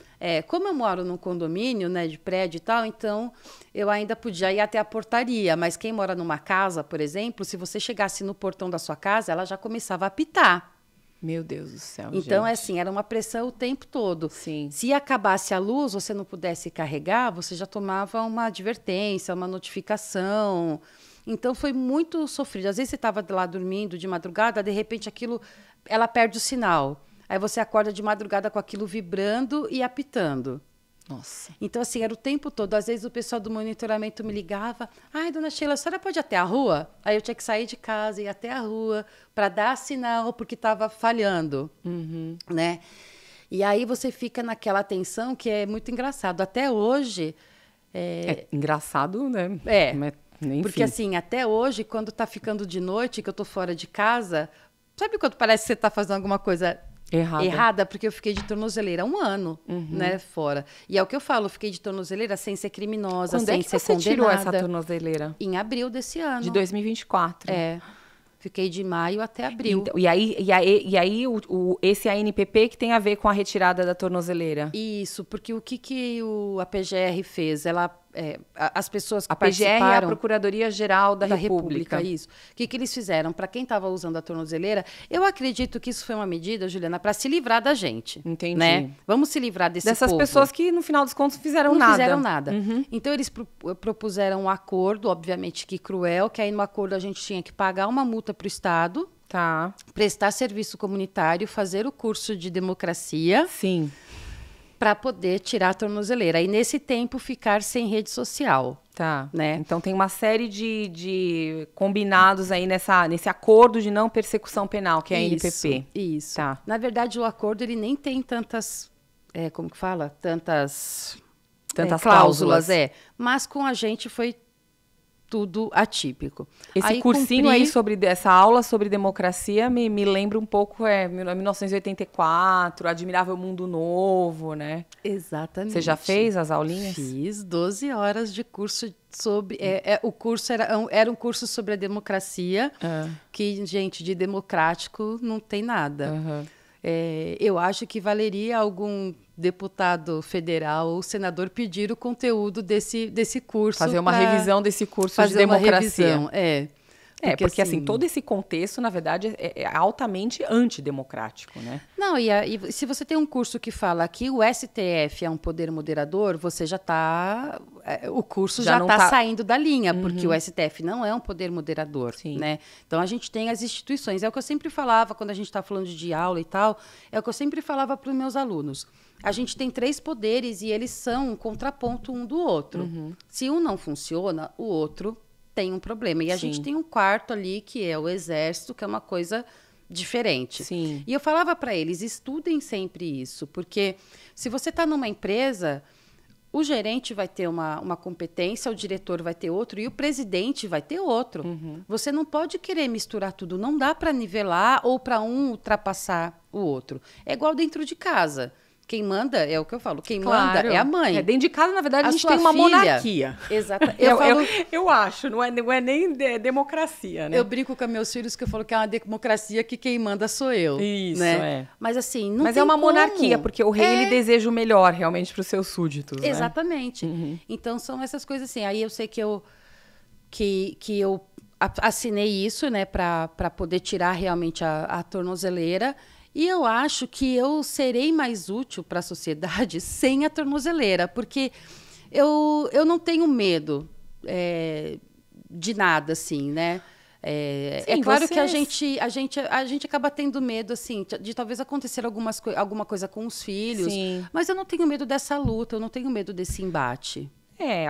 Como eu moro num condomínio, né, de prédio e tal, então eu ainda podia ir até a portaria. Mas quem mora numa casa, por exemplo, se você chegasse no portão da sua casa, ela já começava a apitar. Meu Deus do céu, então, gente. assim, era uma pressão o tempo todo. Sim. Se acabasse a luz, você não pudesse carregar, você já tomava uma advertência, uma notificação. Então, foi muito sofrido. Às vezes, você estava lá dormindo de madrugada, de repente, ela perde o sinal. Aí você acorda de madrugada com aquilo vibrando e apitando. Nossa. Então, assim, era o tempo todo. Às vezes o pessoal do monitoramento me ligava. Ai, dona Sheila, a senhora pode ir até a rua? Aí eu tinha que sair de casa e ir até a rua para dar sinal, porque estava falhando. Né? E aí você fica naquela tensão que é muito engraçado. Até hoje... engraçado, né? Enfim. Porque, assim, até hoje, quando está ficando de noite, que eu estou fora de casa... Sabe quando parece que você está fazendo alguma coisa... Errada, porque eu fiquei de tornozeleira 1 ano, né, fora. E é o que eu falo, eu fiquei de tornozeleira sem ser criminosa, sem ser condenada. Quando você tirou essa tornozeleira? Em abril desse ano. De 2024. Fiquei de maio até abril. Então, e aí esse ANPP que tem a ver com a retirada da tornozeleira? Isso, porque o que a PGR fez? As pessoas que participaram... A PGR é a Procuradoria-Geral da República. Isso. O que eles fizeram? Para quem estava usando a tornozeleira, eu acredito que isso foi uma medida, Juliana, para se livrar da gente. Entendi. Né? Vamos se livrar dessas povo. Pessoas que, no final dos contos, não fizeram nada. Então, eles propuseram um acordo, obviamente que cruel, que aí no acordo a gente tinha que pagar uma multa para o Estado, prestar serviço comunitário, fazer o curso de democracia. Sim. Para poder tirar a tornozeleira. E, nesse tempo, ficar sem rede social. Né? Então, tem uma série de combinados aí nesse acordo de não persecução penal, que é a ANPP. Isso. Na verdade, o acordo ele nem tem tantas... como que fala? Tantas cláusulas. Mas com a gente foi tudo atípico. Esse cursinho aí essa aula sobre democracia me lembra um pouco 1984, Admirável Mundo Novo, né? Exatamente. Você já fez as aulinhas? Fiz 12 horas de curso sobre... o curso era um curso sobre a democracia, que, gente, de democrático não tem nada. Eu acho que valeria algum deputado federal ou senador pedir o conteúdo desse curso. Fazer uma revisão desse curso de democracia. Uma revisão, porque assim, todo esse contexto, na verdade, é altamente antidemocrático, né? Não, e se você tem um curso que fala que o STF é um poder moderador, você já está... o curso já está saindo da linha, porque o STF não é um poder moderador, né? Então, a gente tem as instituições. É o que eu sempre falava, quando a gente está falando de aula e tal, é o que eu sempre falava para os meus alunos. A gente tem 3 poderes e eles são um contraponto um do outro. Se um não funciona, o outro tem um problema. E a gente tem um quarto ali, que é o exército, que é uma coisa diferente. Sim. E eu falava para eles, estudem sempre isso, porque se você está numa empresa, o gerente vai ter uma competência, o diretor vai ter outro e o presidente vai ter outro. Você não pode querer misturar tudo, não dá para nivelar ou para um ultrapassar o outro. É igual dentro de casa. Quem manda, é o que eu falo, quem manda é a mãe. Dentro de casa, na verdade, a gente tem uma monarquia. Exato. Eu acho, não é nem democracia, né? Eu brinco com meus filhos que eu falo que é uma democracia que quem manda sou eu. Isso, né? Mas assim, não Mas tem é uma como. monarquia, porque o rei, ele deseja o melhor, realmente, para os seus súditos, né? Exatamente. Então, são essas coisas assim. Aí eu sei que eu assinei isso, né, para poder tirar realmente a tornozeleira. E eu acho que eu serei mais útil para a sociedade sem a tornozeleira, porque eu não tenho medo de nada, assim, né? É claro que a gente acaba tendo medo, assim, de talvez acontecer alguma coisa com os filhos, mas eu não tenho medo dessa luta, eu não tenho medo desse embate.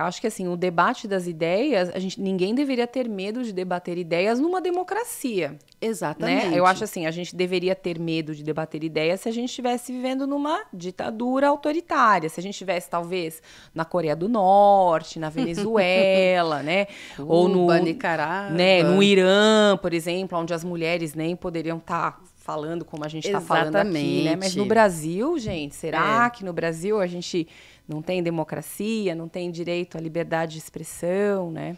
Acho que assim, o debate das ideias, ninguém deveria ter medo de debater ideias numa democracia. Exatamente. Né? Eu acho assim, a gente deveria ter medo de debater ideias se a gente estivesse vivendo numa ditadura autoritária, se a gente estivesse, talvez, na Coreia do Norte, na Venezuela, né? Cuba, ou no Nicarágua. Né? No Irã, por exemplo, onde as mulheres nem poderiam estar falando como a gente está falando aqui, né? Mas no Brasil, gente, será que no Brasil a gente não tem democracia, não tem direito à liberdade de expressão, né?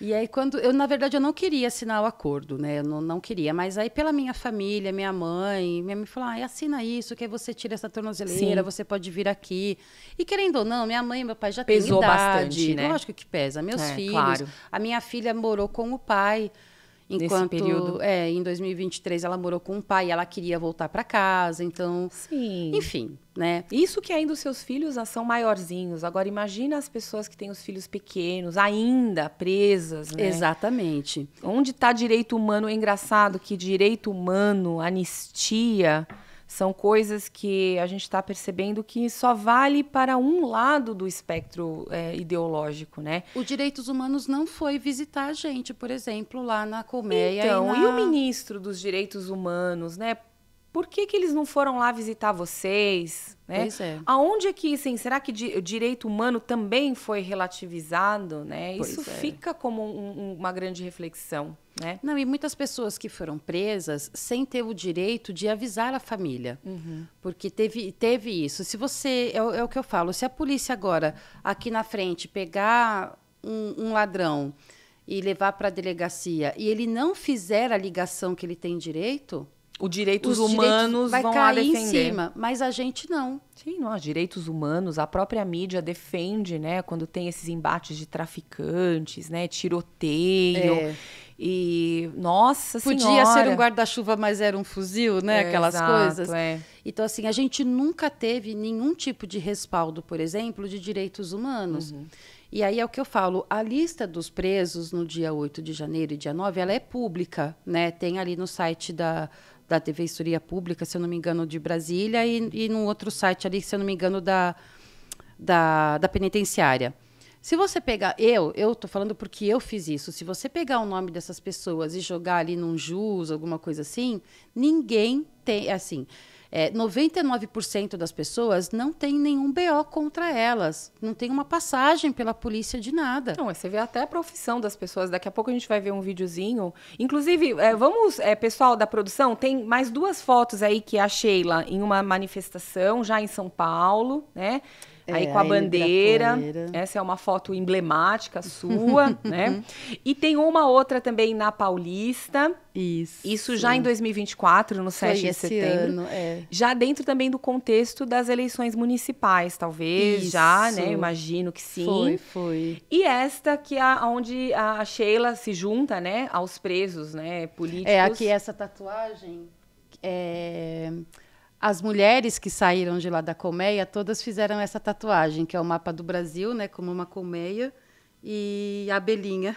E aí, na verdade, eu não queria assinar o acordo, né? Eu não queria, mas aí pela minha família, minha mãe falou, assina isso, que aí você tira essa tornozeleira, você pode vir aqui. E querendo ou não, minha mãe e meu pai já têm idade. Pesou bastante, né? Lógico que pesa. Meus filhos, claro. A minha filha morou com o pai. Enquanto, nesse período. Em 2023, ela morou com o pai e ela queria voltar para casa, então... Sim. Enfim, né? Isso que ainda os seus filhos são maiorzinhos. Agora, imagina as pessoas que têm os filhos pequenos, ainda presas, né? Exatamente. Onde está direito humano? É engraçado que direito humano, anistia... São coisas que a gente está percebendo que só vale para um lado do espectro ideológico, né? Os direitos humanos não foi visitar a gente, por exemplo, lá na Colmeia. Então, e o ministro dos direitos humanos, né? Por que eles não foram lá visitar vocês? Né? Pois é. Aonde é que, assim, será que o direito humano também foi relativizado? Né? Isso fica como uma grande reflexão. Né? Não, e muitas pessoas que foram presas sem ter o direito de avisar a família. Porque teve isso. Se você... É o que eu falo. Se a polícia agora, aqui na frente, pegar um ladrão e levar para a delegacia e ele não fizer a ligação que ele tem direito... Os direitos humanos vão lá defender. Em cima, mas a gente não. Sim, não, os direitos humanos, a própria mídia defende, né? Quando tem esses embates de traficantes, né? Tiroteio. E, nossa senhora... Podia ser um guarda-chuva, mas era um fuzil, né? Aquelas coisas. Então, assim, a gente nunca teve nenhum tipo de respaldo, por exemplo, de direitos humanos. E aí é o que eu falo, a lista dos presos no dia 8 de janeiro e dia 9, ela é pública, né? Tem ali no site da Defensoria Pública, se eu não me engano, de Brasília, e num outro site ali, se eu não me engano, da penitenciária. Se você pegar... Eu tô falando porque eu fiz isso. Se você pegar o nome dessas pessoas e jogar ali num jus, alguma coisa assim, ninguém tem... Assim, 99% das pessoas não tem nenhum BO contra elas. Não tem uma passagem pela polícia de nada. Não, você vê até a profissão das pessoas. Daqui a pouco a gente vai ver um videozinho. Inclusive, pessoal da produção, tem mais 2 fotos aí que é a Sheila em uma manifestação já em São Paulo, né? Aí com a bandeira. Essa é uma foto emblemática sua, né? E tem uma outra também na Paulista. Isso já em 2024, no 7 de setembro. Já dentro também do contexto das eleições municipais, talvez, já, né? Imagino que sim. Foi. E esta que é onde a Sheila se junta, né? Aos presos, né? Políticos. Aqui essa tatuagem As mulheres que saíram de lá da colmeia, todas fizeram essa tatuagem, que é o mapa do Brasil, né, como uma colmeia, e a abelhinha.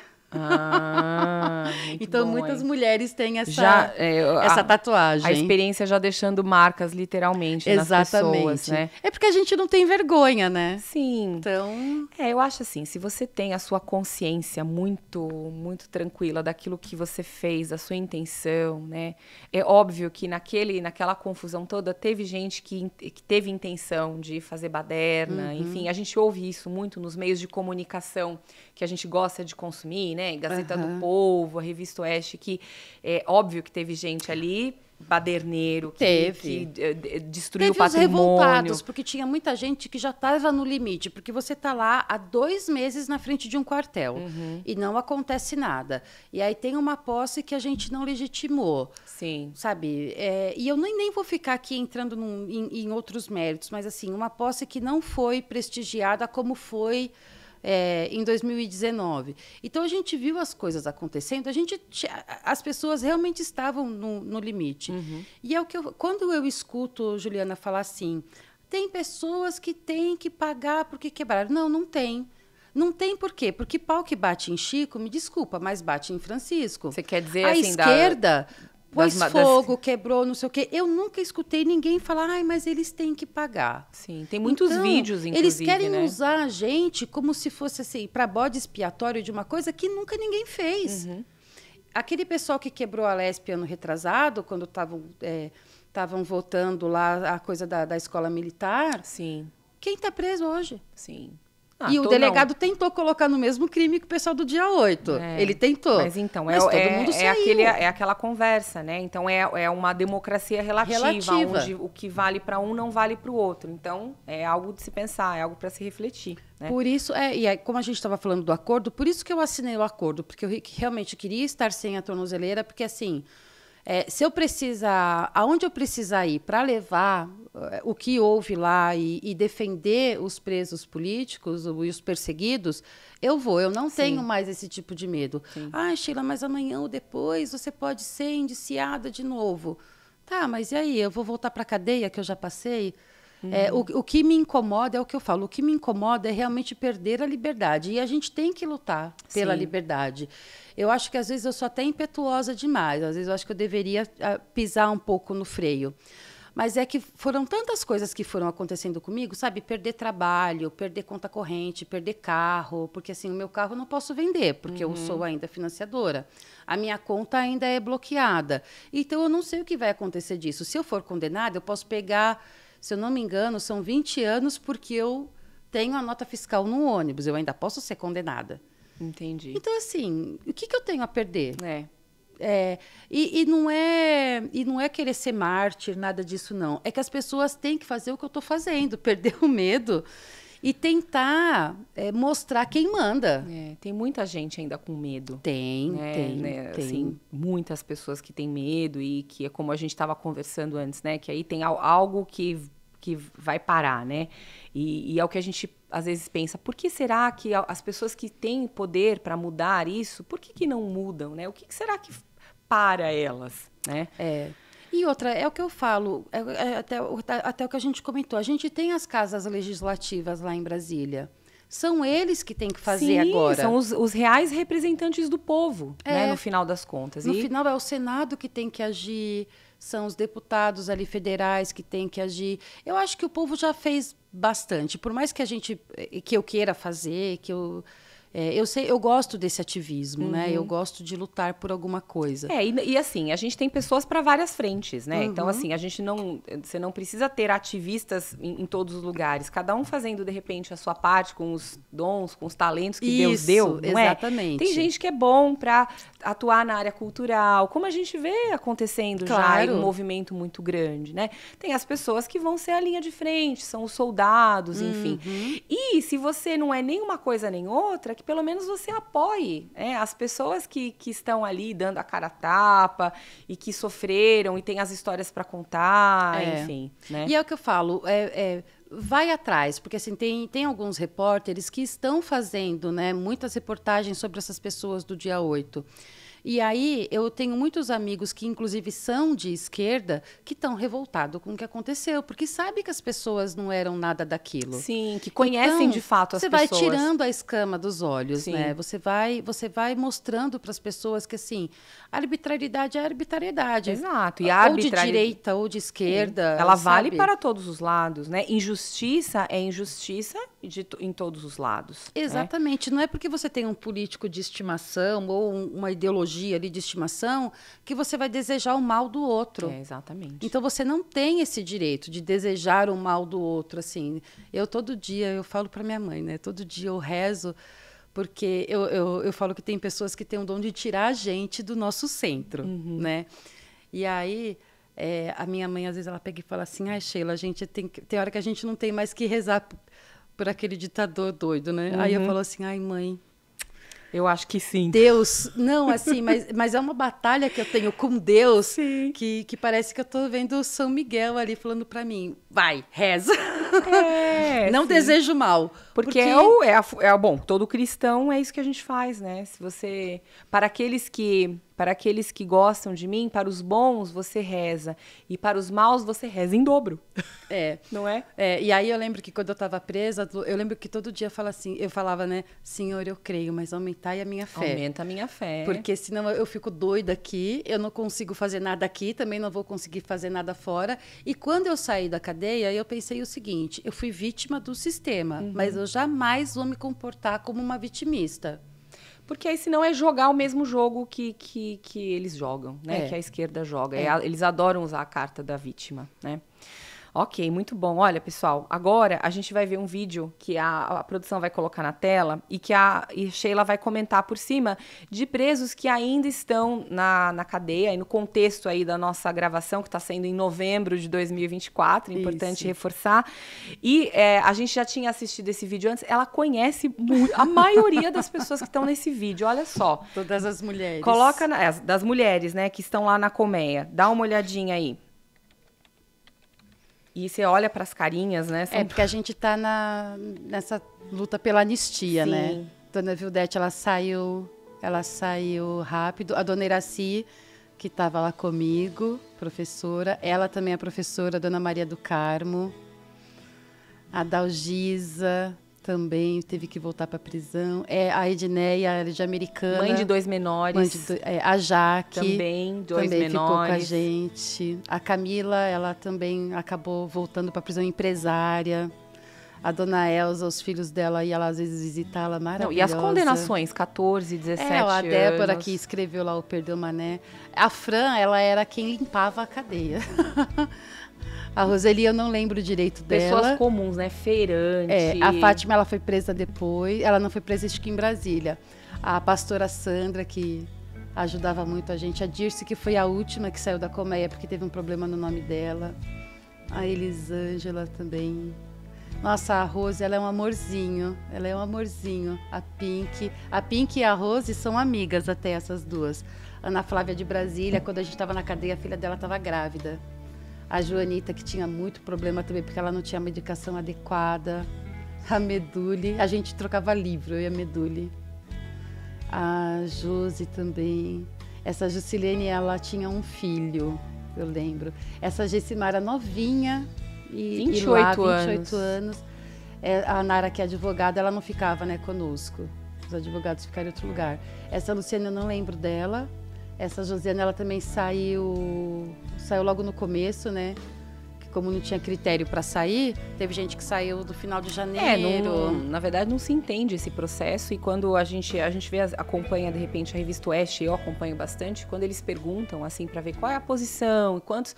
Então, bom, muitas mulheres têm essa tatuagem. A experiência já deixando marcas, literalmente, nas pessoas, né? É porque a gente não tem vergonha, né? Sim. Então... eu acho assim, se você tem a sua consciência muito, muito tranquila daquilo que você fez, a sua intenção, né? É óbvio que naquela confusão toda, teve gente que teve intenção de fazer baderna, enfim, a gente ouve isso muito nos meios de comunicação que a gente gosta de consumir, né? Gazeta do Povo, a Revista Oeste, que é óbvio que teve gente ali, baderneiro, que destruiu o patrimônio. Os revoltados, porque tinha muita gente que já estava no limite, porque você está lá há 2 meses na frente de um quartel e não acontece nada. E aí tem uma posse que a gente não legitimou. Sim. Sabe? E eu nem vou ficar aqui entrando em outros méritos, mas assim, uma posse que não foi prestigiada como foi em 2019. Então, a gente viu as coisas acontecendo, as pessoas realmente estavam no limite. E é o que quando eu escuto Juliana falar assim, tem pessoas que têm que pagar porque quebraram. Não tem. Não tem por quê? Porque pau que bate em Chico, me desculpa, mas bate em Francisco. Você quer dizer a assim, esquerda... Pôs fogo, quebrou, não sei o quê. Eu nunca escutei ninguém falar, mas eles têm que pagar. Sim, tem muitos vídeos, inclusive, eles querem né? usar a gente como se fosse assim, para bode expiatório de uma coisa que nunca ninguém fez. Aquele pessoal que quebrou a Lesp ano retrasado, quando estavam votando lá a coisa da escola militar. Sim. Quem está preso hoje? Sim. E o delegado tentou colocar no mesmo crime que o pessoal do dia 8. Ele tentou. Mas então, todo mundo saiu. É aquela conversa, né? Então, é uma democracia relativa. Onde o que vale para um não vale para o outro. Então, é algo de se pensar, é algo para se refletir. Né? Por isso, e aí, como a gente estava falando do acordo, por isso que eu assinei o acordo, porque eu realmente queria estar sem a tornozeleira, porque assim... se eu precisar, aonde eu precisar ir para levar o que houve lá e defender os presos políticos e os perseguidos, eu vou. Eu não tenho mais esse tipo de medo. Sheila, mas amanhã ou depois você pode ser indiciada de novo. Tá, mas e aí? Eu vou voltar para a cadeia que eu já passei? O que me incomoda é o que eu falo. O que me incomoda é realmente perder a liberdade. E a gente tem que lutar pela liberdade. Eu acho que, às vezes, eu sou até impetuosa demais. Às vezes, eu acho que eu deveria pisar um pouco no freio. Mas é que foram tantas coisas que foram acontecendo comigo, sabe? Perder trabalho, perder conta corrente, perder carro. Porque, assim, o meu carro eu não posso vender, porque eu sou ainda financiadora. A minha conta ainda é bloqueada. Então, eu não sei o que vai acontecer disso. Se eu for condenada, eu posso pegar... Se eu não me engano, são 20 anos porque eu tenho a nota fiscal no ônibus. Eu ainda posso ser condenada. Entendi. Então, assim, o que eu tenho a perder? E não é querer ser mártir, nada disso, não. É que as pessoas têm que fazer o que eu estou fazendo, perder o medo e tentar mostrar quem manda. Tem muita gente ainda com medo. Tem. Assim, muitas pessoas que têm medo e que é como a gente estava conversando antes, né? Que aí tem algo que vai parar, né? E é o que a gente às vezes pensa, por que será que as pessoas que têm poder para mudar isso, por que não mudam, né? O que será que para elas, né? E outra, é o que eu falo, até o que a gente comentou, a gente tem as casas legislativas lá em Brasília. São eles que têm que fazer agora. São os reais representantes do povo, né, no final das contas. No final é o Senado que tem que agir, são os deputados ali federais que têm que agir. Eu acho que o povo já fez bastante. Por mais que eu queira fazer, que eu Eu gosto desse ativismo, né? Eu gosto de lutar por alguma coisa. E assim, a gente tem pessoas para várias frentes, né? Então, assim, você não precisa ter ativistas em todos os lugares. Cada um fazendo, de repente, a sua parte com os dons, com os talentos que Deus deu, não é? Exatamente. Tem gente que é bom para atuar na área cultural, como a gente vê acontecendo já em um movimento muito grande, né? Tem as pessoas que vão ser a linha de frente, são os soldados, enfim. E se você não é nem uma coisa nem outra, que pelo menos você apoie as pessoas que estão ali dando a cara a tapa e que sofreram e tem as histórias para contar, enfim. Né? E é o que eu falo, vai atrás, porque assim, tem alguns repórteres que estão fazendo, né, muitas reportagens sobre essas pessoas do dia 8. E aí eu tenho muitos amigos que, inclusive, são de esquerda, que estão revoltados com o que aconteceu, porque sabe que as pessoas não eram nada daquilo. Sim, que conhecem de fato as pessoas. Você vai tirando a escama dos olhos, né? Você vai mostrando para as pessoas que, assim, a arbitrariedade é arbitrariedade. Exato. E a ou de direita ou de esquerda. Ela vale para todos os lados, né? Injustiça é injustiça em todos os lados. Exatamente. Não é porque você tem um político de estimação ou uma ideologia ali de estimação que você vai desejar o mal do outro. Exatamente. Então você não tem esse direito de desejar o mal do outro, assim. Todo dia eu falo para minha mãe, né? Todo dia eu rezo, porque eu falo que tem pessoas que têm o dom de tirar a gente do nosso centro, né? E aí a minha mãe às vezes ela pega e fala assim: "Ai, Sheila, a gente tem hora que a gente não tem mais que rezar por aquele ditador doido, né?" Aí eu falo assim: "Ai, mãe, eu acho que sim. Deus, não, assim, mas é uma batalha que eu tenho com Deus, que parece que eu estou vendo o São Miguel ali falando para mim, vai, reza. Não desejo mal. Porque bom, todo cristão é isso que a gente faz, né? Se você, para aqueles que gostam de mim, para os bons você reza, e para os maus você reza em dobro. Não é? E aí eu lembro que quando eu estava presa, eu lembro que todo dia eu falava, né, Senhor, eu creio, mas aumentai a minha fé. Aumenta a minha fé. Porque senão eu fico doida aqui, eu não consigo fazer nada aqui, também não vou conseguir fazer nada fora. E quando eu saí da cadeia, eu pensei o seguinte, eu fui vítima do sistema, mas eu jamais vou me comportar como uma vitimista. Porque aí senão é jogar o mesmo jogo que eles jogam, né? Que a esquerda joga. Eles adoram usar a carta da vítima, né? Ok, muito bom. Olha, pessoal, agora a gente vai ver um vídeo que a produção vai colocar na tela e que a Sheila vai comentar por cima de presos que ainda estão na cadeia e no contexto aí da nossa gravação, que está sendo em novembro de 2024, importante reforçar. E a gente já tinha assistido esse vídeo antes, ela conhece a maioria das pessoas que estão nesse vídeo, olha só. Todas as mulheres. Coloca, das mulheres, né, que estão lá na colmeia. Dá uma olhadinha aí. E você olha para as carinhas, né? Porque a gente está nessa luta pela anistia, né? Dona Vildete, ela saiu rápido. A Dona Iraci, que estava lá comigo, professora. Ela também é professora, Dona Maria do Carmo. A Dalgisa também teve que voltar para a prisão. A Edneia, de Americana. Mãe de 2 menores. A Jaque. Também, 2 menores. Ficou com a gente. A Camila, ela também acabou voltando para a prisão, empresária. A Dona Elza, os filhos dela, ia lá às vezes visitá-la, maravilhosa. E as condenações, 14, 17 anos. A Débora, que escreveu lá o Perdeu Mané. A Fran, ela era quem limpava a cadeia. A Roseli, eu não lembro direito dela. Pessoas comuns, né? Feirante. A Fátima, ela foi presa depois. Ela não foi presa, acho que em Brasília. A pastora Sandra, que ajudava muito a gente. A Dirce, que foi a última que saiu da colmeia, porque teve um problema no nome dela. A Elisângela também. Nossa, a Rose, ela é um amorzinho. Ela é um amorzinho. A Pink e a Rose são amigas até, essas duas. Ana Flávia de Brasília, quando a gente estava na cadeia, a filha dela estava grávida. A Joanita, que tinha muito problema também, porque ela não tinha medicação adequada. A Meduli, a gente trocava livro, eu e a Meduli. A Josi também. Essa Juscelene, ela tinha um filho, eu lembro. Essa Gessimara novinha. 28 anos. A Nara, que é advogada, ela não ficava, né, conosco. Os advogados ficaram em outro lugar. Essa Luciana, eu não lembro dela. Essa Josiana, ela também saiu logo no começo, né? Que como não tinha critério para sair, Teve gente que saiu do final de janeiro. Na verdade não se entende esse processo, e quando a gente acompanha de repente a revista Oeste, eu acompanho bastante, quando eles perguntam assim para ver qual é a posição e quantos,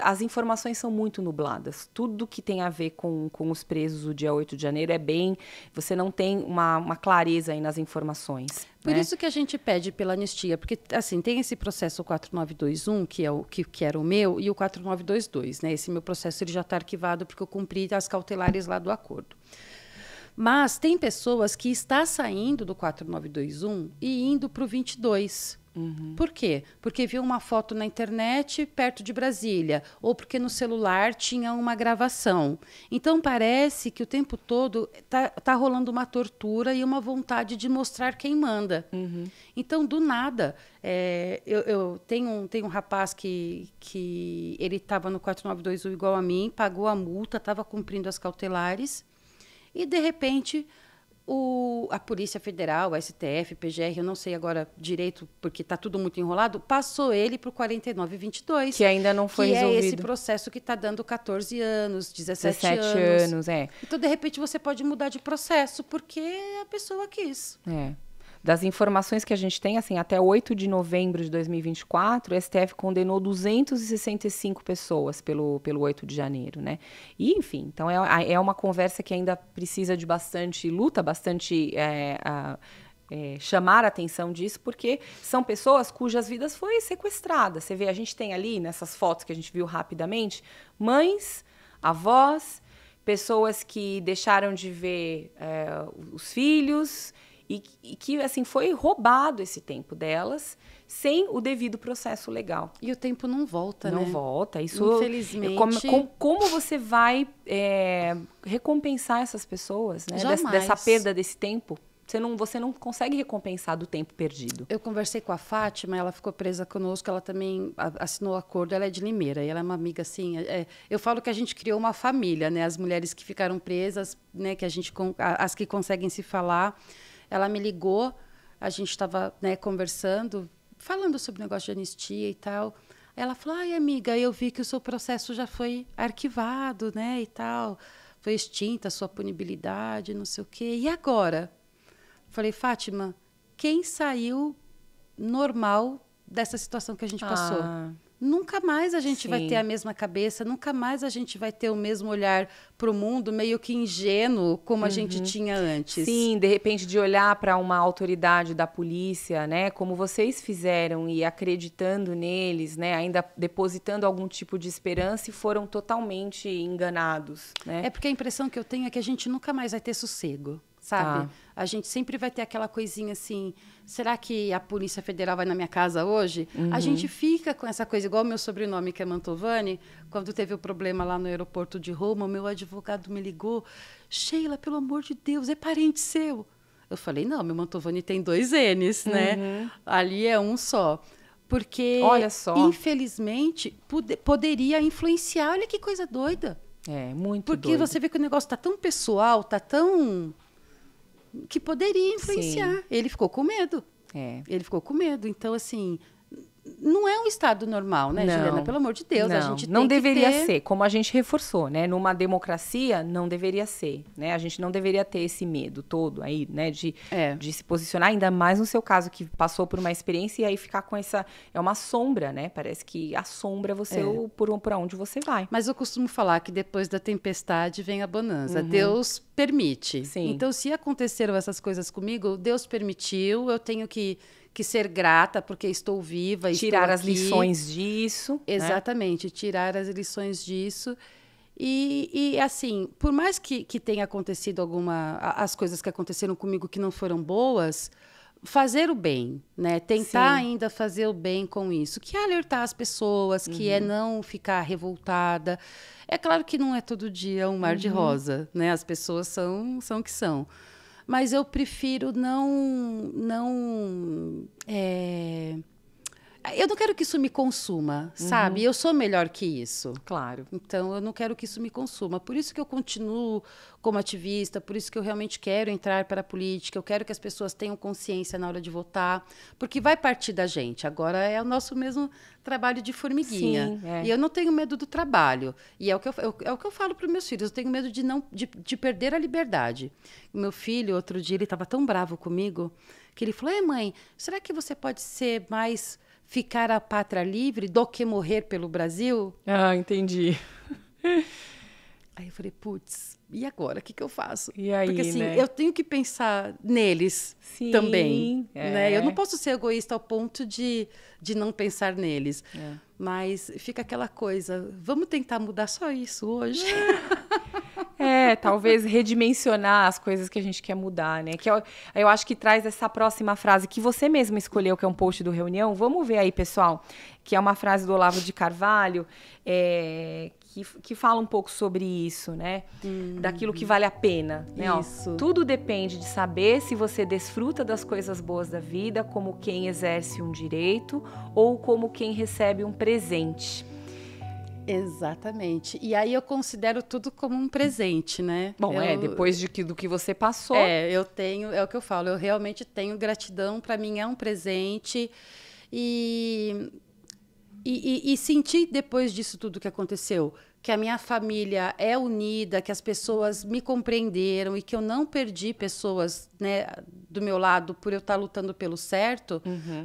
as informações são muito nubladas. Tudo que tem a ver com os presos o dia 8 de janeiro você não tem uma clareza aí nas informações. Por isso que a gente pede pela anistia, porque assim, tem esse processo 4921, que era o meu, e o 4922, né? Esse meu processo ele já está arquivado porque eu cumpri as cautelares lá do acordo. Mas tem pessoas que estão saindo do 4921 e indo para o 22. Por quê? Porque viu uma foto na internet perto de Brasília, ou porque no celular tinha uma gravação. Então, parece que o tempo todo tá rolando uma tortura e uma vontade de mostrar quem manda. Então, do nada, eu tenho um rapaz que ele estava no 4921 igual a mim, pagou a multa, estava cumprindo as cautelares, e, de repente, a Polícia Federal, a STF, PGR, eu não sei agora direito, porque está tudo muito enrolado, passou ele para o 4922. Que ainda não foi resolvido. Que é esse processo que está dando 14 anos, 17 anos. Então, de repente, você pode mudar de processo, porque a pessoa quis. Das informações que a gente tem, assim, até 8 de novembro de 2024, o STF condenou 265 pessoas pelo 8 de janeiro, né? E, enfim, então é uma conversa que ainda precisa de bastante luta, bastante chamar a atenção disso, porque são pessoas cujas vidas foi sequestradas. Você vê, a gente tem ali, nessas fotos que a gente viu rapidamente, mães, avós, pessoas que deixaram de ver os filhos, e que, assim, foi roubado esse tempo delas sem o devido processo legal. E o tempo não volta, né? Não volta. Isso, infelizmente. Como você vai recompensar essas pessoas, né? Jamais. Dessa perda desse tempo? Você não consegue recompensar do tempo perdido. Eu conversei com a Fátima, ela ficou presa conosco, ela também assinou o acordo, ela é de Limeira, e ela é uma amiga, assim, eu falo que a gente criou uma família, né? As mulheres que ficaram presas, né? As que conseguem se falar. Ela me ligou, a gente estava, né, conversando, falando sobre o negócio de anistia e tal. Ela falou, ai, amiga, eu vi que o seu processo já foi arquivado, né, e tal. Foi extinta a sua punibilidade, não sei o quê. E agora? Falei, Fátima, quem saiu normal dessa situação que a gente passou? Nunca mais a gente vai ter a mesma cabeça, nunca mais a gente vai ter o mesmo olhar para o mundo, meio que ingênuo, como a gente tinha antes. Sim, de repente de olhar para uma autoridade da polícia, né, como vocês fizeram, e acreditando neles, né, ainda depositando algum tipo de esperança, e foram totalmente enganados, né? É porque a impressão que eu tenho é que a gente nunca mais vai ter sossego. Sabe? A gente sempre vai ter aquela coisinha assim, será que a Polícia Federal vai na minha casa hoje? A gente fica com essa coisa, igual o meu sobrenome, que é Mantovani, quando teve o problema lá no aeroporto de Roma, o meu advogado me ligou, Sheila, pelo amor de Deus, é parente seu. Eu falei, não, meu Mantovani tem 2 N's, né? Ali é um só. Porque, olha só, infelizmente, poderia influenciar. Olha que coisa doida. Muito Porque doido. você vê que o negócio tá tão pessoal, tá tão... que poderia influenciar. Sim. Ele ficou com medo. Ele ficou com medo. Então, assim, não é um estado normal, né, Juliana? Pelo amor de Deus, a gente não deveria ter... ser, como a gente reforçou, né? Numa democracia, não deveria ser, né? A gente não deveria ter esse medo todo aí, né? De se posicionar, ainda mais no seu caso, que passou por uma experiência, e aí ficar com essa... É uma sombra, né? Parece que assombra você por onde você vai. Mas eu costumo falar que depois da tempestade vem a bonança. Deus permite. Sim. Então, se aconteceram essas coisas comigo, Deus permitiu, eu tenho que ser grata porque estou viva, tirar estou as lições disso. Exatamente, né? Tirar as lições disso. E assim, por mais que tenha acontecido as coisas que aconteceram comigo que não foram boas, fazer o bem, né? Tentar ainda fazer o bem com isso, que é alertar as pessoas, que é não ficar revoltada. É claro que não é todo dia um mar de rosa, né? As pessoas são o que são. Mas eu prefiro não Eu não quero que isso me consuma, sabe? Eu sou melhor que isso. Claro. Então, eu não quero que isso me consuma. Por isso que eu continuo como ativista, por isso que eu realmente quero entrar para a política, eu quero que as pessoas tenham consciência na hora de votar, porque vai partir da gente. Agora é o nosso mesmo trabalho de formiguinha. Sim, é. E eu não tenho medo do trabalho. E é o que eu falo para os meus filhos, eu tenho medo de perder a liberdade. O meu filho, outro dia, ele estava tão bravo comigo, que ele falou, mãe, será que você pode ser mais ficar a pátria livre do que morrer pelo Brasil? Ah, entendi. Aí eu falei, putz, e agora? O que eu faço? E aí, porque assim, né? eu tenho que pensar neles também. Né? Eu não posso ser egoísta ao ponto de não pensar neles. Mas fica aquela coisa, vamos tentar mudar só isso hoje? Talvez redimensionar as coisas que a gente quer mudar, né? Que eu acho que traz essa próxima frase que você mesma escolheu, que é um post do Reunião. Vamos ver aí, pessoal, que é uma frase do Olavo de Carvalho, que fala um pouco sobre isso, né? Daquilo que vale a pena. Né? Isso. Ó, tudo depende de saber se você desfruta das coisas boas da vida como quem exerce um direito ou como quem recebe um presente. Exatamente. E aí eu considero tudo como um presente, né? Bom, depois do que você passou. Eu tenho, é o que eu falo, eu realmente tenho gratidão, para mim é um presente. E sentir depois disso tudo que aconteceu, que a minha família é unida, que as pessoas me compreenderam e que eu não perdi pessoas, né, do meu lado por eu estar lutando pelo certo,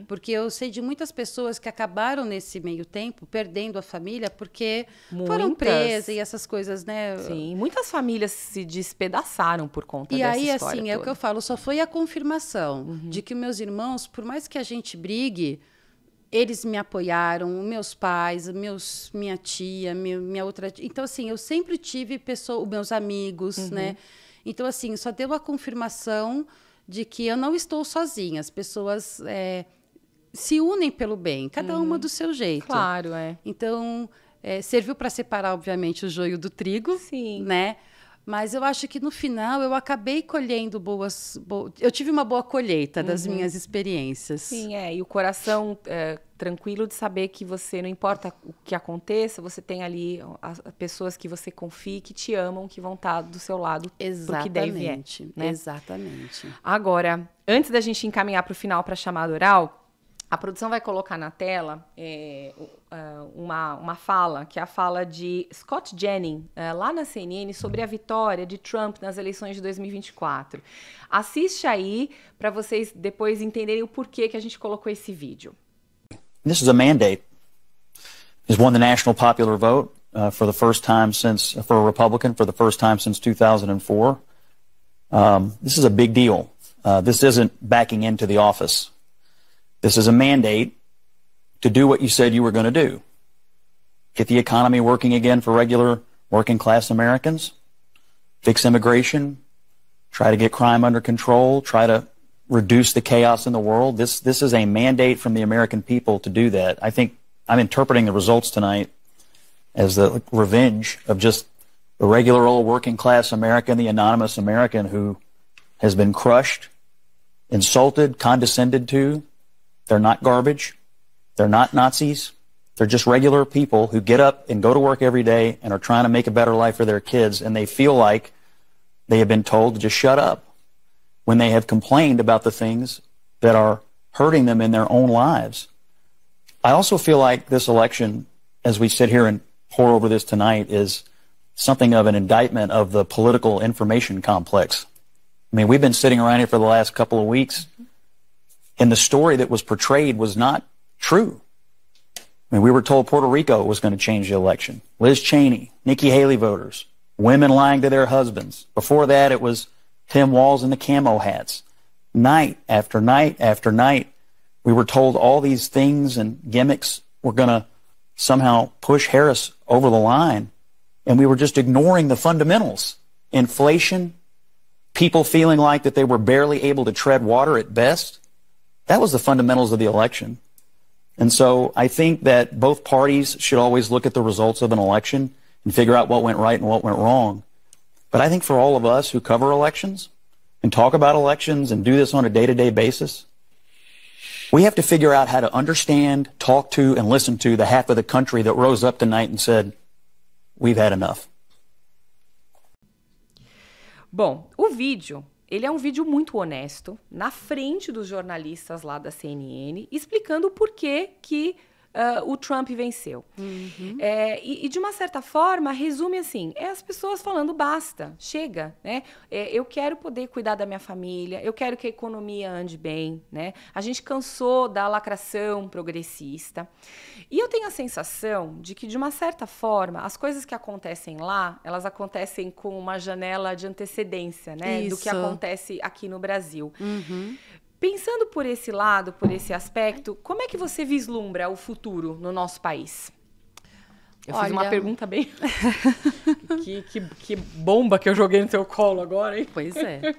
porque eu sei de muitas pessoas que acabaram nesse meio tempo perdendo a família porque foram presas e essas coisas, né? Sim, muitas famílias se despedaçaram por conta dessa história. E aí, assim, é o que eu falo, só foi a confirmação de que meus irmãos, por mais que a gente brigue, eles me apoiaram, meus pais, minha tia, minha outra tia. Então, assim, eu sempre tive meus amigos, né? Então, assim, só deu a confirmação de que eu não estou sozinha. As pessoas se unem pelo bem, cada uma do seu jeito. Claro, Então, serviu para separar, obviamente, o joio do trigo, sim, né? Mas eu acho que no final eu acabei colhendo eu tive uma boa colheita das minhas experiências. Sim, e o coração tranquilo de saber que você, não importa o que aconteça, você tem ali as pessoas que você confia, que te amam, que vão estar do seu lado. Exatamente, pro que né? Exatamente. Agora, antes da gente encaminhar para o final para a chamada oral, a produção vai colocar na tela uma fala, que é a fala de Scott Jennings, lá na CNN, sobre a vitória de Trump nas eleições de 2024. Assiste aí para vocês depois entenderem o porquê que a gente colocou esse vídeo. This is a mandate. He's won the national popular vote for the first time for a Republican, for the first time since 2004. This is a big deal. This isn't backing into the office. This is a mandate to do what you said you were going to do. Get the economy working again for regular working class Americans, fix immigration, try to get crime under control, try to reduce the chaos in the world. This is a mandate from the American people to do that. I think I'm interpreting the results tonight as the revenge of just the regular old working class American, the anonymous American who has been crushed, insulted, condescended to. They're not garbage. They're not Nazis. They're just regular people who get up and go to work every day and are trying to make a better life for their kids, and they feel like they have been told to just shut up when they have complained about the things that are hurting them in their own lives. I also feel like this election, as we sit here and pour over this tonight, is something of an indictment of the political information complex. I mean, we've been sitting around here for the last couple of weeks, and the story that was portrayed was not true. I mean, we were told Puerto Rico was going to change the election. Liz Cheney, Nikki Haley voters, women lying to their husbands. Before that, it was Tim Walz and the camo hats. Night after night after night, we were told all these things and gimmicks were going to somehow push Harris over the line, and we were just ignoring the fundamentals. Inflation, people feeling like that they were barely able to tread water at best. That was the fundamentals of the election. And so I think that both parties should always look at the results of an election and figure out what went right and what went wrong. But I think for all of us who cover elections and talk about elections and do this on a day-to-day basis, We have to figure out how to understand, talk to, and listen to the half of the country that rose up tonight and said, we've had enough. Bom, o vídeo, ele é um vídeo muito honesto, na frente dos jornalistas lá da CNN, explicando o porquê que o Trump venceu. E de uma certa forma, resume assim, as pessoas falando basta, chega, né? Eu quero poder cuidar da minha família, eu quero que a economia ande bem, né? A gente cansou da lacração progressista. E eu tenho a sensação de que, de uma certa forma, as coisas que acontecem lá, elas acontecem com uma janela de antecedência, né? Isso. Do que acontece aqui no Brasil. Pensando por esse lado, por esse aspecto, como é que você vislumbra o futuro no nosso país? Eu fiz uma pergunta bem... que bomba que eu joguei no teu colo agora, hein? Pois é.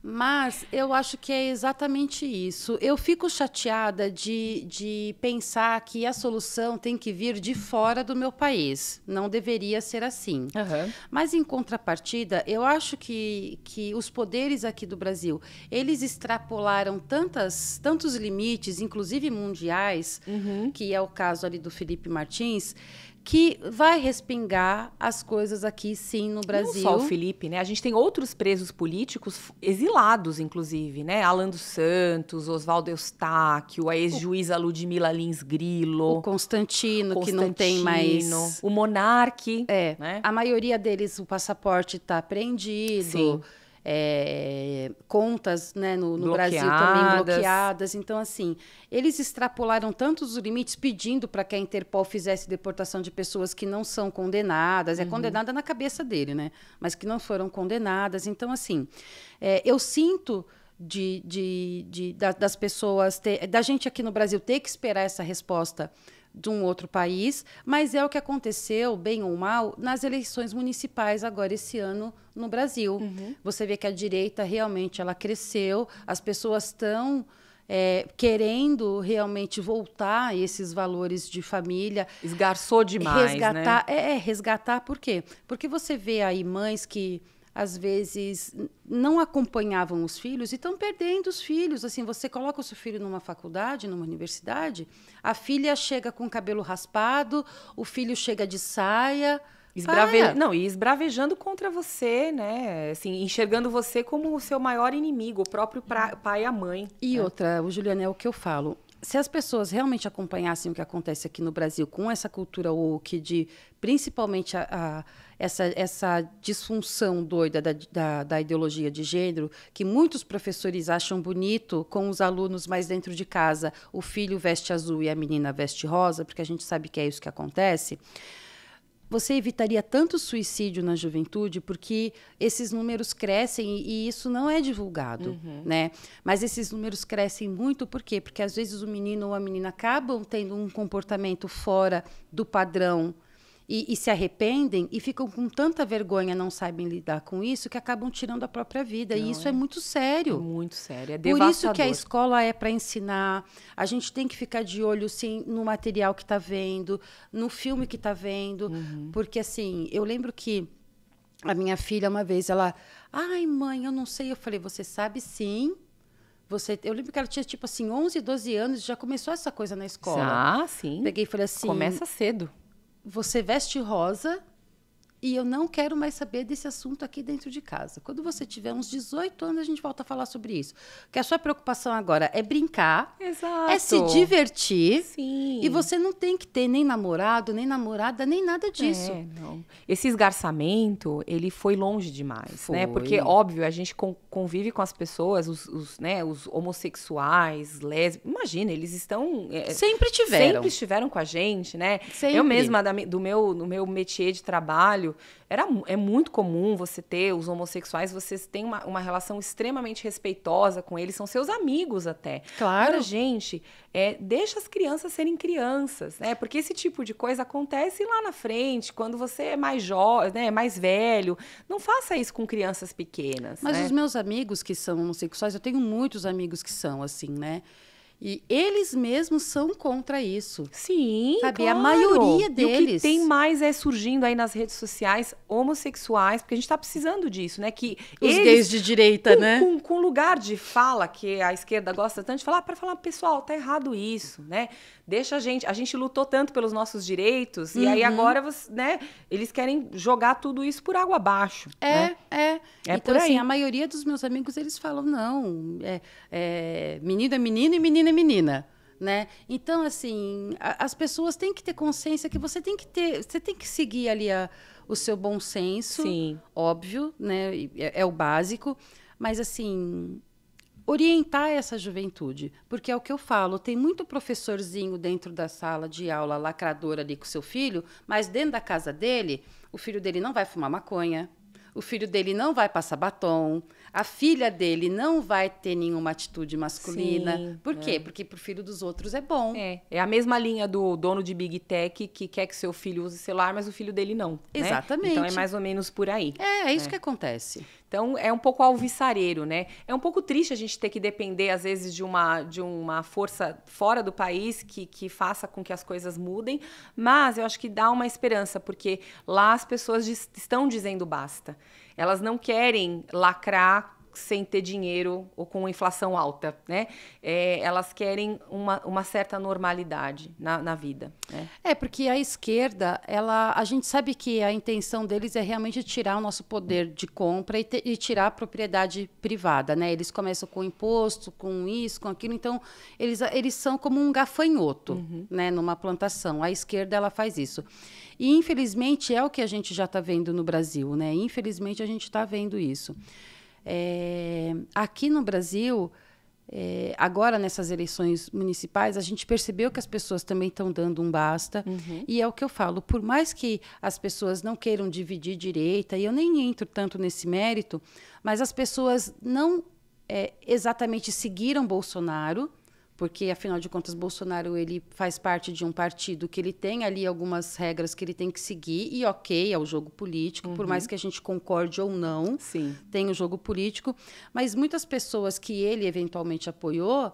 Mas eu acho que é exatamente isso. Eu fico chateada de pensar que a solução tem que vir de fora do meu país. Não deveria ser assim. Mas, em contrapartida, eu acho que os poderes aqui do Brasil, eles extrapolaram tantos limites, inclusive mundiais, que é o caso ali do Felipe Martins, que vai respingar as coisas aqui, sim, no Brasil. Não só o Felipe, né? A gente tem outros presos políticos exilados, inclusive, né? Alan dos Santos, Oswaldo Eustáquio, a ex-juíza Ludmila Lins Grillo. O Constantino, que não tem mais... O Monarque. Né? A maioria deles, o passaporte está apreendido. Sim. Contas, né, no Brasil também bloqueadas. Então, assim, eles extrapolaram tantos os limites pedindo para que a Interpol fizesse deportação de pessoas que não são condenadas. É condenada na cabeça dele, né? Mas que não foram condenadas. Então, assim, eu sinto das pessoas, da gente aqui no Brasil ter que esperar essa resposta de um outro país, mas é o que aconteceu, bem ou mal, nas eleições municipais agora esse ano no Brasil. Você vê que a direita realmente ela cresceu, as pessoas estão querendo realmente voltar a esses valores de família. Esgarçou demais, resgatar, né? Resgatar por quê? Porque você vê aí mães que às vezes não acompanhavam os filhos e estão perdendo os filhos. Assim, você coloca o seu filho numa faculdade, numa universidade, a filha chega com o cabelo raspado, o filho chega de saia. E esbravejando contra você, né? Assim, enxergando você como o seu maior inimigo, o próprio pai e a mãe. E outra, Juliana, é o que eu falo. Se as pessoas realmente acompanhassem o que acontece aqui no Brasil com essa cultura woke, de principalmente essa disfunção doida da ideologia de gênero, que muitos professores acham bonito com os alunos mais dentro de casa, o filho veste azul e a menina veste rosa, porque a gente sabe que é isso que acontece, você evitaria tanto suicídio na juventude, porque esses números crescem e isso não é divulgado, né? Mas esses números crescem muito, por quê? Porque às vezes o menino ou a menina acabam tendo um comportamento fora do padrão e se arrependem e ficam com tanta vergonha, não sabem lidar com isso, que acabam tirando a própria vida. E isso é muito sério. Muito sério, é Por devastador. isso que a escola é para ensinar. A gente tem que ficar de olho, sim, no material que está vendo, no filme que está vendo. Porque, assim, eu lembro que a minha filha, uma vez, ela... Ai, mãe, eu não sei. Eu falei, você sabe sim. Eu lembro que ela tinha, tipo assim, 11, 12 anos, já começou essa coisa na escola. Ah, sim. Peguei e falei assim... Começa cedo. Você veste rosa e eu não quero mais saber desse assunto aqui dentro de casa. Quando você tiver uns 18 anos, a gente volta a falar sobre isso. Porque a sua preocupação agora é brincar, Exato. é se divertir. Sim. E você não tem que ter nem namorado, nem namorada, nem nada disso. Não. Esse esgarçamento, ele foi longe demais, né? Porque, óbvio, a gente convive com as pessoas, os homossexuais, lésbicos. Imagina, eles estão... Sempre tiveram. Sempre estiveram com a gente, né? Sempre. Eu mesma, no meu métier de trabalho, é muito comum você ter os homossexuais, vocês têm uma relação extremamente respeitosa com eles, são seus amigos até. Claro. Agora, gente, deixa as crianças serem crianças, né? Porque esse tipo de coisa acontece lá na frente, quando você é mais jovem, né, mais velho. Não faça isso com crianças pequenas. Mas né? os meus amigos que são homossexuais, eu tenho muitos amigos que são assim, né? E eles mesmos são contra isso. Sim, sabe? claro. A maioria deles. E o que tem mais é surgindo aí nas redes sociais homossexuais, porque a gente tá precisando disso, né? Que os eles, gays de direita, né? Com lugar de fala, que a esquerda gosta tanto de falar, para falar, pessoal, tá errado isso, né? Deixa a gente lutou tanto pelos nossos direitos, e aí agora, né, eles querem jogar tudo isso por água abaixo. É. É então, por aí. assim, a maioria dos meus amigos, eles falam, não, menino é menino e menina é menina. Né? Então, assim, as pessoas têm que ter consciência que você tem que seguir ali o seu bom senso, Sim. óbvio, né? É o básico, mas assim, orientar essa juventude, porque é o que eu falo, tem muito professorzinho dentro da sala de aula, lacrador ali com seu filho, mas dentro da casa dele, o filho dele não vai fumar maconha, o filho dele não vai passar batom, a filha dele não vai ter nenhuma atitude masculina. Sim, Por quê? Porque pro filho dos outros é bom. É a mesma linha do dono de Big Tech que quer que seu filho use celular, mas o filho dele não. Né? Exatamente. Então é mais ou menos por aí. É isso que acontece. Então é um pouco alvissareiro, né? É um pouco triste a gente ter que depender, às vezes, de uma força fora do país que faça com que as coisas mudem, mas eu acho que dá uma esperança, porque lá as pessoas estão dizendo basta. Elas não querem lacrar sem ter dinheiro ou com inflação alta, né? Elas querem uma certa normalidade na vida. Né? Porque a esquerda, a gente sabe que a intenção deles é realmente tirar o nosso poder de compra e tirar a propriedade privada, né? Eles começam com imposto, com isso, com aquilo, então eles são como um gafanhoto, né? Numa plantação. A esquerda, ela faz isso. E, infelizmente, é o que a gente já está vendo no Brasil, né? Infelizmente, a gente está vendo isso. Aqui no Brasil, agora nessas eleições municipais, a gente percebeu que as pessoas também estão dando um basta. E é o que eu falo, por mais que as pessoas não queiram dividir direita, e eu nem entro tanto nesse mérito, mas as pessoas não exatamente seguiram Bolsonaro, porque, afinal de contas, Bolsonaro ele faz parte de um partido que ele tem ali algumas regras que ele tem que seguir, e ok, é o jogo político, por mais que a gente concorde ou não, Sim. tem o jogo político, mas muitas pessoas que ele eventualmente apoiou,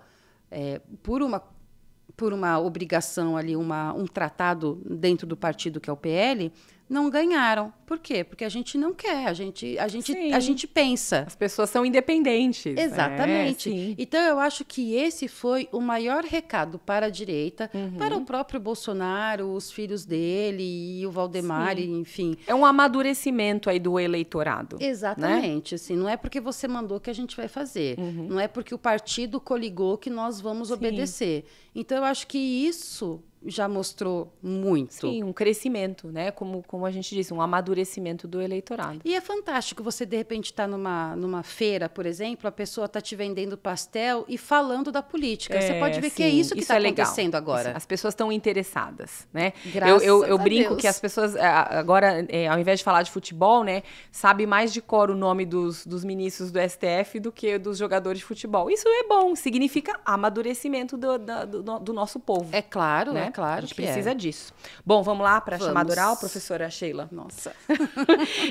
por uma obrigação ali, um tratado dentro do partido que é o PL, não ganharam. Por quê? Porque a gente não quer, a gente pensa. As pessoas são independentes. Exatamente. Então, eu acho que esse foi o maior recado para a direita, para o próprio Bolsonaro, os filhos dele e o Valdemar, enfim. É um amadurecimento aí do eleitorado. Exatamente. Né? Assim, não é porque você mandou que a gente vai fazer. Não é porque o partido coligou que nós vamos obedecer. Então, eu acho que isso já mostrou muito. Sim, um crescimento, né? Como a gente disse, um amadurecimento do eleitorado. E é fantástico você, de repente, estar numa feira, por exemplo, a pessoa está te vendendo pastel e falando da política. Você pode ver que é isso que está acontecendo agora. As pessoas estão interessadas, né? Graças eu a brinco Deus. que as pessoas, agora, ao invés de falar de futebol, né, sabe mais de cor o nome dos ministros do STF do que dos jogadores de futebol. Isso é bom, significa amadurecimento do nosso povo. É claro, né? Claro. A gente precisa disso. Bom, vamos lá para a chamada oral, professora Sheila? Nossa.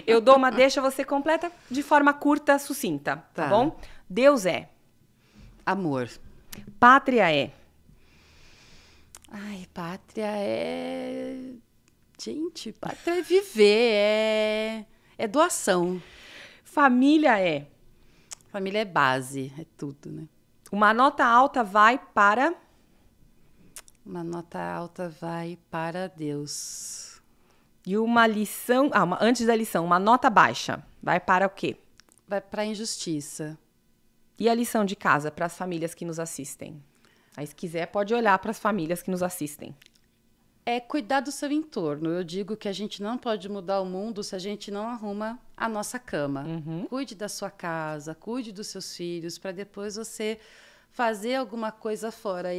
Eu dou uma deixa, você completa de forma curta, sucinta, tá bom? Deus é. Amor. Pátria é. Ai, pátria é... Gente, pátria é viver, é doação. Família é. Família é base, é tudo, né? Uma nota alta vai para... Uma nota alta vai para Deus. E uma lição... antes da lição, uma nota baixa vai para o quê? Vai para a injustiça. E a lição de casa para as famílias que nos assistem? Aí, se quiser, pode olhar para as famílias que nos assistem. É cuidar do seu entorno. Eu digo que a gente não pode mudar o mundo se a gente não arruma a nossa cama. Cuide da sua casa, cuide dos seus filhos, para depois você fazer alguma coisa fora.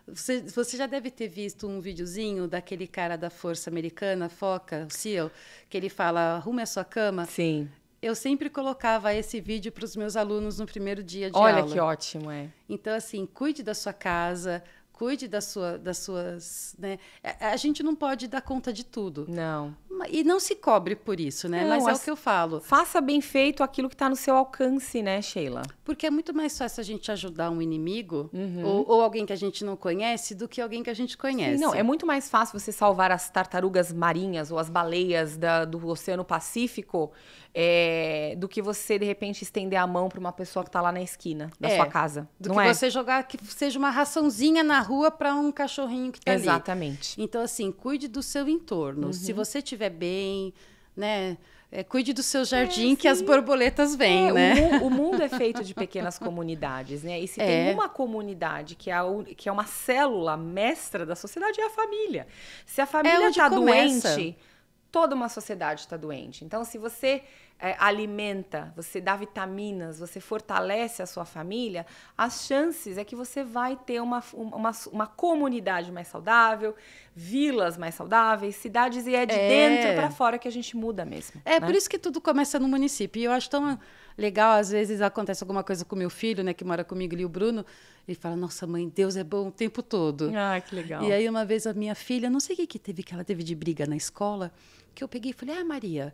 Você já deve ter visto um videozinho daquele cara da Força Americana, FOCA, o SEAL, que ele fala, arrume a sua cama. Sim. Eu sempre colocava esse vídeo para os meus alunos no primeiro dia de aula. Olha que ótimo, Então, assim, cuide da sua casa, cuide das suas... Né? A gente não pode dar conta de tudo. Não. E não se cobre por isso, né? Não, mas é o que eu falo. Faça bem feito aquilo que está no seu alcance, né, Sheila? Porque é muito mais fácil a gente ajudar um inimigo ou alguém que a gente não conhece do que alguém que a gente conhece. Sim, não, é muito mais fácil você salvar as tartarugas marinhas ou as baleias do Oceano Pacífico do que você, de repente, estender a mão para uma pessoa que está lá na esquina da sua casa. Do não que é? você jogar que seja uma raçãozinha na rua para um cachorrinho que está ali. Exatamente. Então, assim, cuide do seu entorno. Se você estiver bem, né? Cuide do seu jardim que as borboletas vêm, né? O mundo é feito de pequenas comunidades, né? E se tem uma comunidade que é uma célula mestra da sociedade, é a família. Se a família está doente, toda uma sociedade está doente. Então, se você alimenta, você dá vitaminas, você fortalece a sua família, as chances é que você vai ter uma comunidade mais saudável, vilas mais saudáveis, cidades, e é de dentro para fora que a gente muda mesmo. É, né? Por isso que tudo começa no município. E eu acho tão legal, às vezes acontece alguma coisa com meu filho, né, que mora comigo ali, o Bruno, ele fala, nossa mãe, Deus é bom o tempo todo. Ah, que legal. E aí uma vez a minha filha, não sei o que ela teve de briga na escola, que eu peguei e falei, Maria,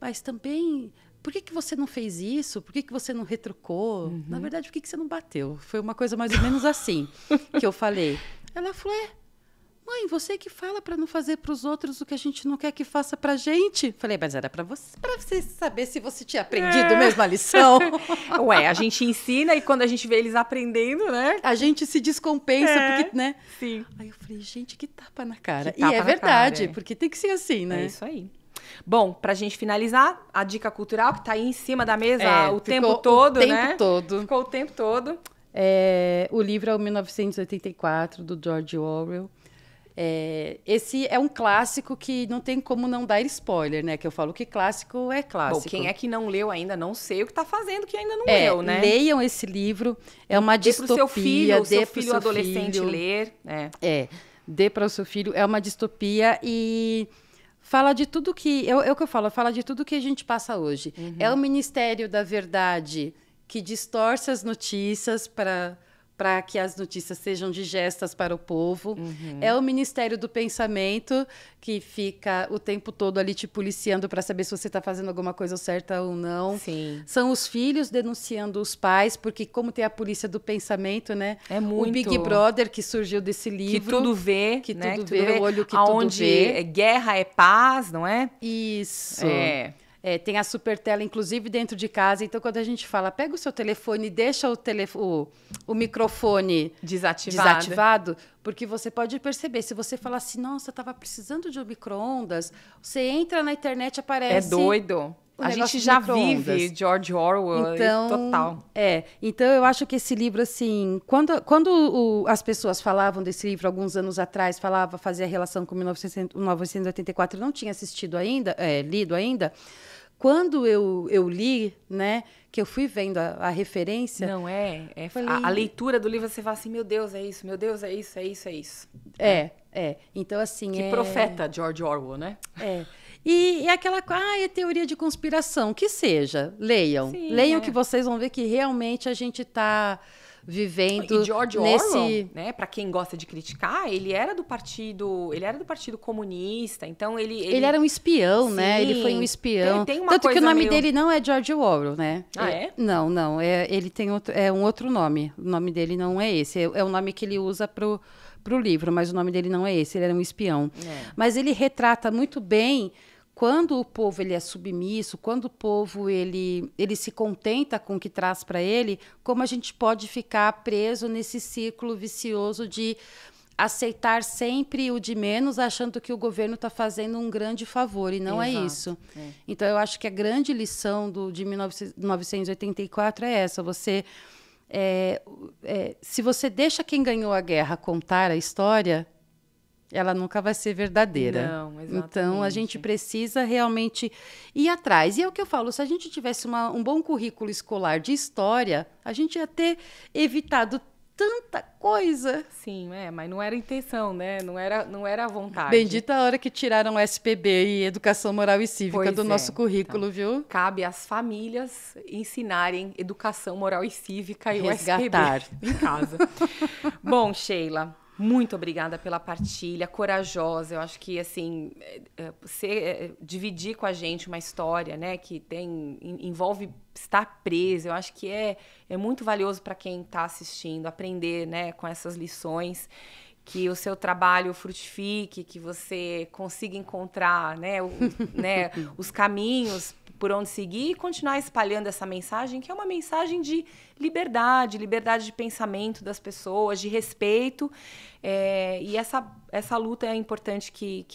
mas também, por que você não fez isso? Por que você não retrucou? Na verdade, por que você não bateu? Foi uma coisa mais ou menos assim que eu falei. Ela falou, mãe, você que fala para não fazer para os outros o que a gente não quer que faça para a gente. Falei, mas era para você saber se você tinha aprendido mesmo a lição. Ué, a gente ensina e quando a gente vê eles aprendendo, né? A gente se descompensa, porque, né? Sim. Aí eu falei, gente, que tapa na cara. Que tapa e é na verdade, cara, porque tem que ser assim, né? É isso aí. Bom, pra gente finalizar, a dica cultural que tá aí em cima da mesa o tempo todo, né? Ficou o tempo todo. O livro é o 1984, do George Orwell. Esse é um clássico que não tem como não dar spoiler, né? Que eu falo que clássico é clássico. Bom, quem é que não leu ainda, não sei o que tá fazendo que ainda não leu, né? Leiam esse livro, é uma distopia. Dê pro seu filho adolescente ler. Dê para o seu filho, é uma distopia e fala de tudo que... É o que eu falo, fala de tudo que a gente passa hoje. É o Ministério da Verdade que distorce as notícias para que as notícias sejam digestas para o povo. É o Ministério do Pensamento, que fica o tempo todo ali te policiando para saber se você está fazendo alguma coisa certa ou não. Sim. São os filhos denunciando os pais, porque como tem a polícia do pensamento, né? É muito... O Big Brother, que surgiu desse livro. Que tudo vê, que né? Tudo vê, o olho que tudo onde vê. Guerra é paz, não é? Isso. Tem a super tela, inclusive, dentro de casa. Então, quando a gente fala, pega o seu telefone e deixa o microfone desativado, porque você pode perceber, se você falar assim, nossa, eu estava precisando de um micro-ondas, você entra na internet, aparece... É doido. A gente já vive George Orwell, total. Então, eu acho que esse livro, assim, quando as pessoas falavam desse livro alguns anos atrás, fazia relação com 1984, eu não tinha assistido ainda, lido ainda. Quando eu li, né, que eu fui vendo a referência... Não, falei... a leitura do livro, você fala assim, meu Deus, é isso, meu Deus, é isso, é isso, é isso. Então, assim... Que profeta George Orwell, né? E aquela é teoria de conspiração, que seja, leiam. Sim, leiam que vocês vão ver que realmente a gente está vivendo e George Orwell, né, para quem gosta de criticar, ele era do partido comunista, então ele era um espião, sim, né? Ele foi um espião. Tem uma Tanto coisa que o nome meio... dele não é George Orwell, né? Não, ele tem um outro nome. O nome dele não é esse, é o nome que ele usa pro livro, mas o nome dele não é esse, ele era um espião. Mas ele retrata muito bem quando o povo ele é submisso, quando o povo ele se contenta com o que traz para ele, como a gente pode ficar preso nesse círculo vicioso de aceitar sempre o de menos, achando que o governo está fazendo um grande favor, e não é isso. Então, eu acho que a grande lição de 1984 é essa, se você deixa quem ganhou a guerra contar a história, ela nunca vai ser verdadeira. Não, exatamente. Então, a gente precisa realmente ir atrás. E é o que eu falo, se a gente tivesse um bom currículo escolar de história, a gente ia ter evitado tanta coisa. Sim, mas não era a intenção, né? Não era a vontade. Bendita a hora que tiraram o SPB e Educação Moral e Cívica do nosso currículo, então, viu? Cabe às famílias ensinarem Educação Moral e Cívica e resgatar o SPB em casa. Bom, Sheila... Muito obrigada pela partilha, corajosa. Eu acho que, assim, você dividir com a gente uma história, né, que envolve estar preso, eu acho que é muito valioso para quem está assistindo, aprender, né, com essas lições, que o seu trabalho frutifique, que você consiga encontrar, né, os caminhos por onde seguir e continuar espalhando essa mensagem, que é uma mensagem de liberdade de pensamento das pessoas, de respeito. E essa luta é importante que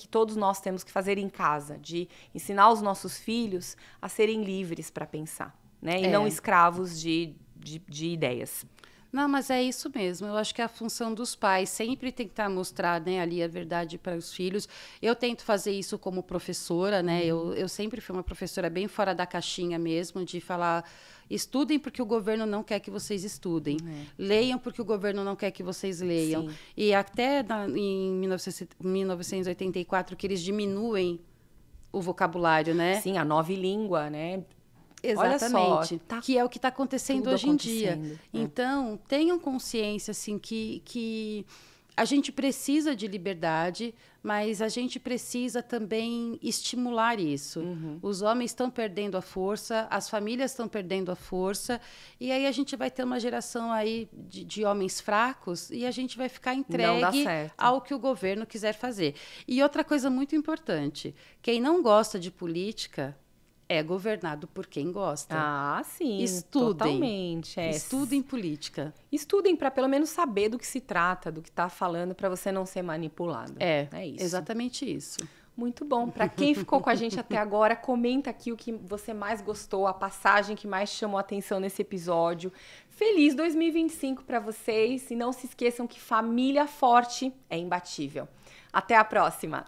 todos nós temos que fazer em casa, de ensinar os nossos filhos a serem livres para pensar, né? E não escravos de ideias. Não, mas é isso mesmo. Eu acho que é a função dos pais sempre tentar mostrar, né, ali a verdade para os filhos. Eu tento fazer isso como professora, né? Eu sempre fui uma professora bem fora da caixinha mesmo, de falar: estudem porque o governo não quer que vocês estudem. Leiam porque o governo não quer que vocês leiam. Sim. E até em 1984 que eles diminuem o vocabulário, né? Sim, a nova língua, né? Exatamente, que é o que está acontecendo hoje em dia. Então, tenham consciência assim, que a gente precisa de liberdade, mas a gente precisa também estimular isso. Os homens estão perdendo a força, as famílias estão perdendo a força, e aí a gente vai ter uma geração aí de homens fracos e a gente vai ficar entregue ao que o governo quiser fazer. E outra coisa muito importante, quem não gosta de política é governado por quem gosta. Ah, sim. Estudem. Totalmente. Estudem política. Estudem para pelo menos saber do que se trata, do que está falando, para você não ser manipulado. É isso. Exatamente isso. Muito bom. Para quem ficou com a gente até agora, comenta aqui o que você mais gostou, a passagem que mais chamou a atenção nesse episódio. Feliz 2025 para vocês. E não se esqueçam que família forte é imbatível. Até a próxima!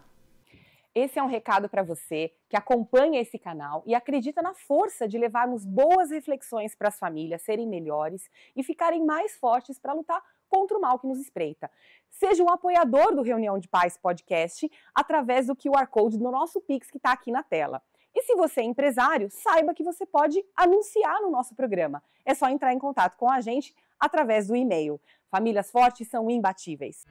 Esse é um recado para você que acompanha esse canal e acredita na força de levarmos boas reflexões para as famílias serem melhores e ficarem mais fortes para lutar contra o mal que nos espreita. Seja um apoiador do Reunião de Pais Podcast através do QR Code do nosso Pix que está aqui na tela. E se você é empresário, saiba que você pode anunciar no nosso programa. É só entrar em contato com a gente através do e-mail. Famílias fortes são imbatíveis.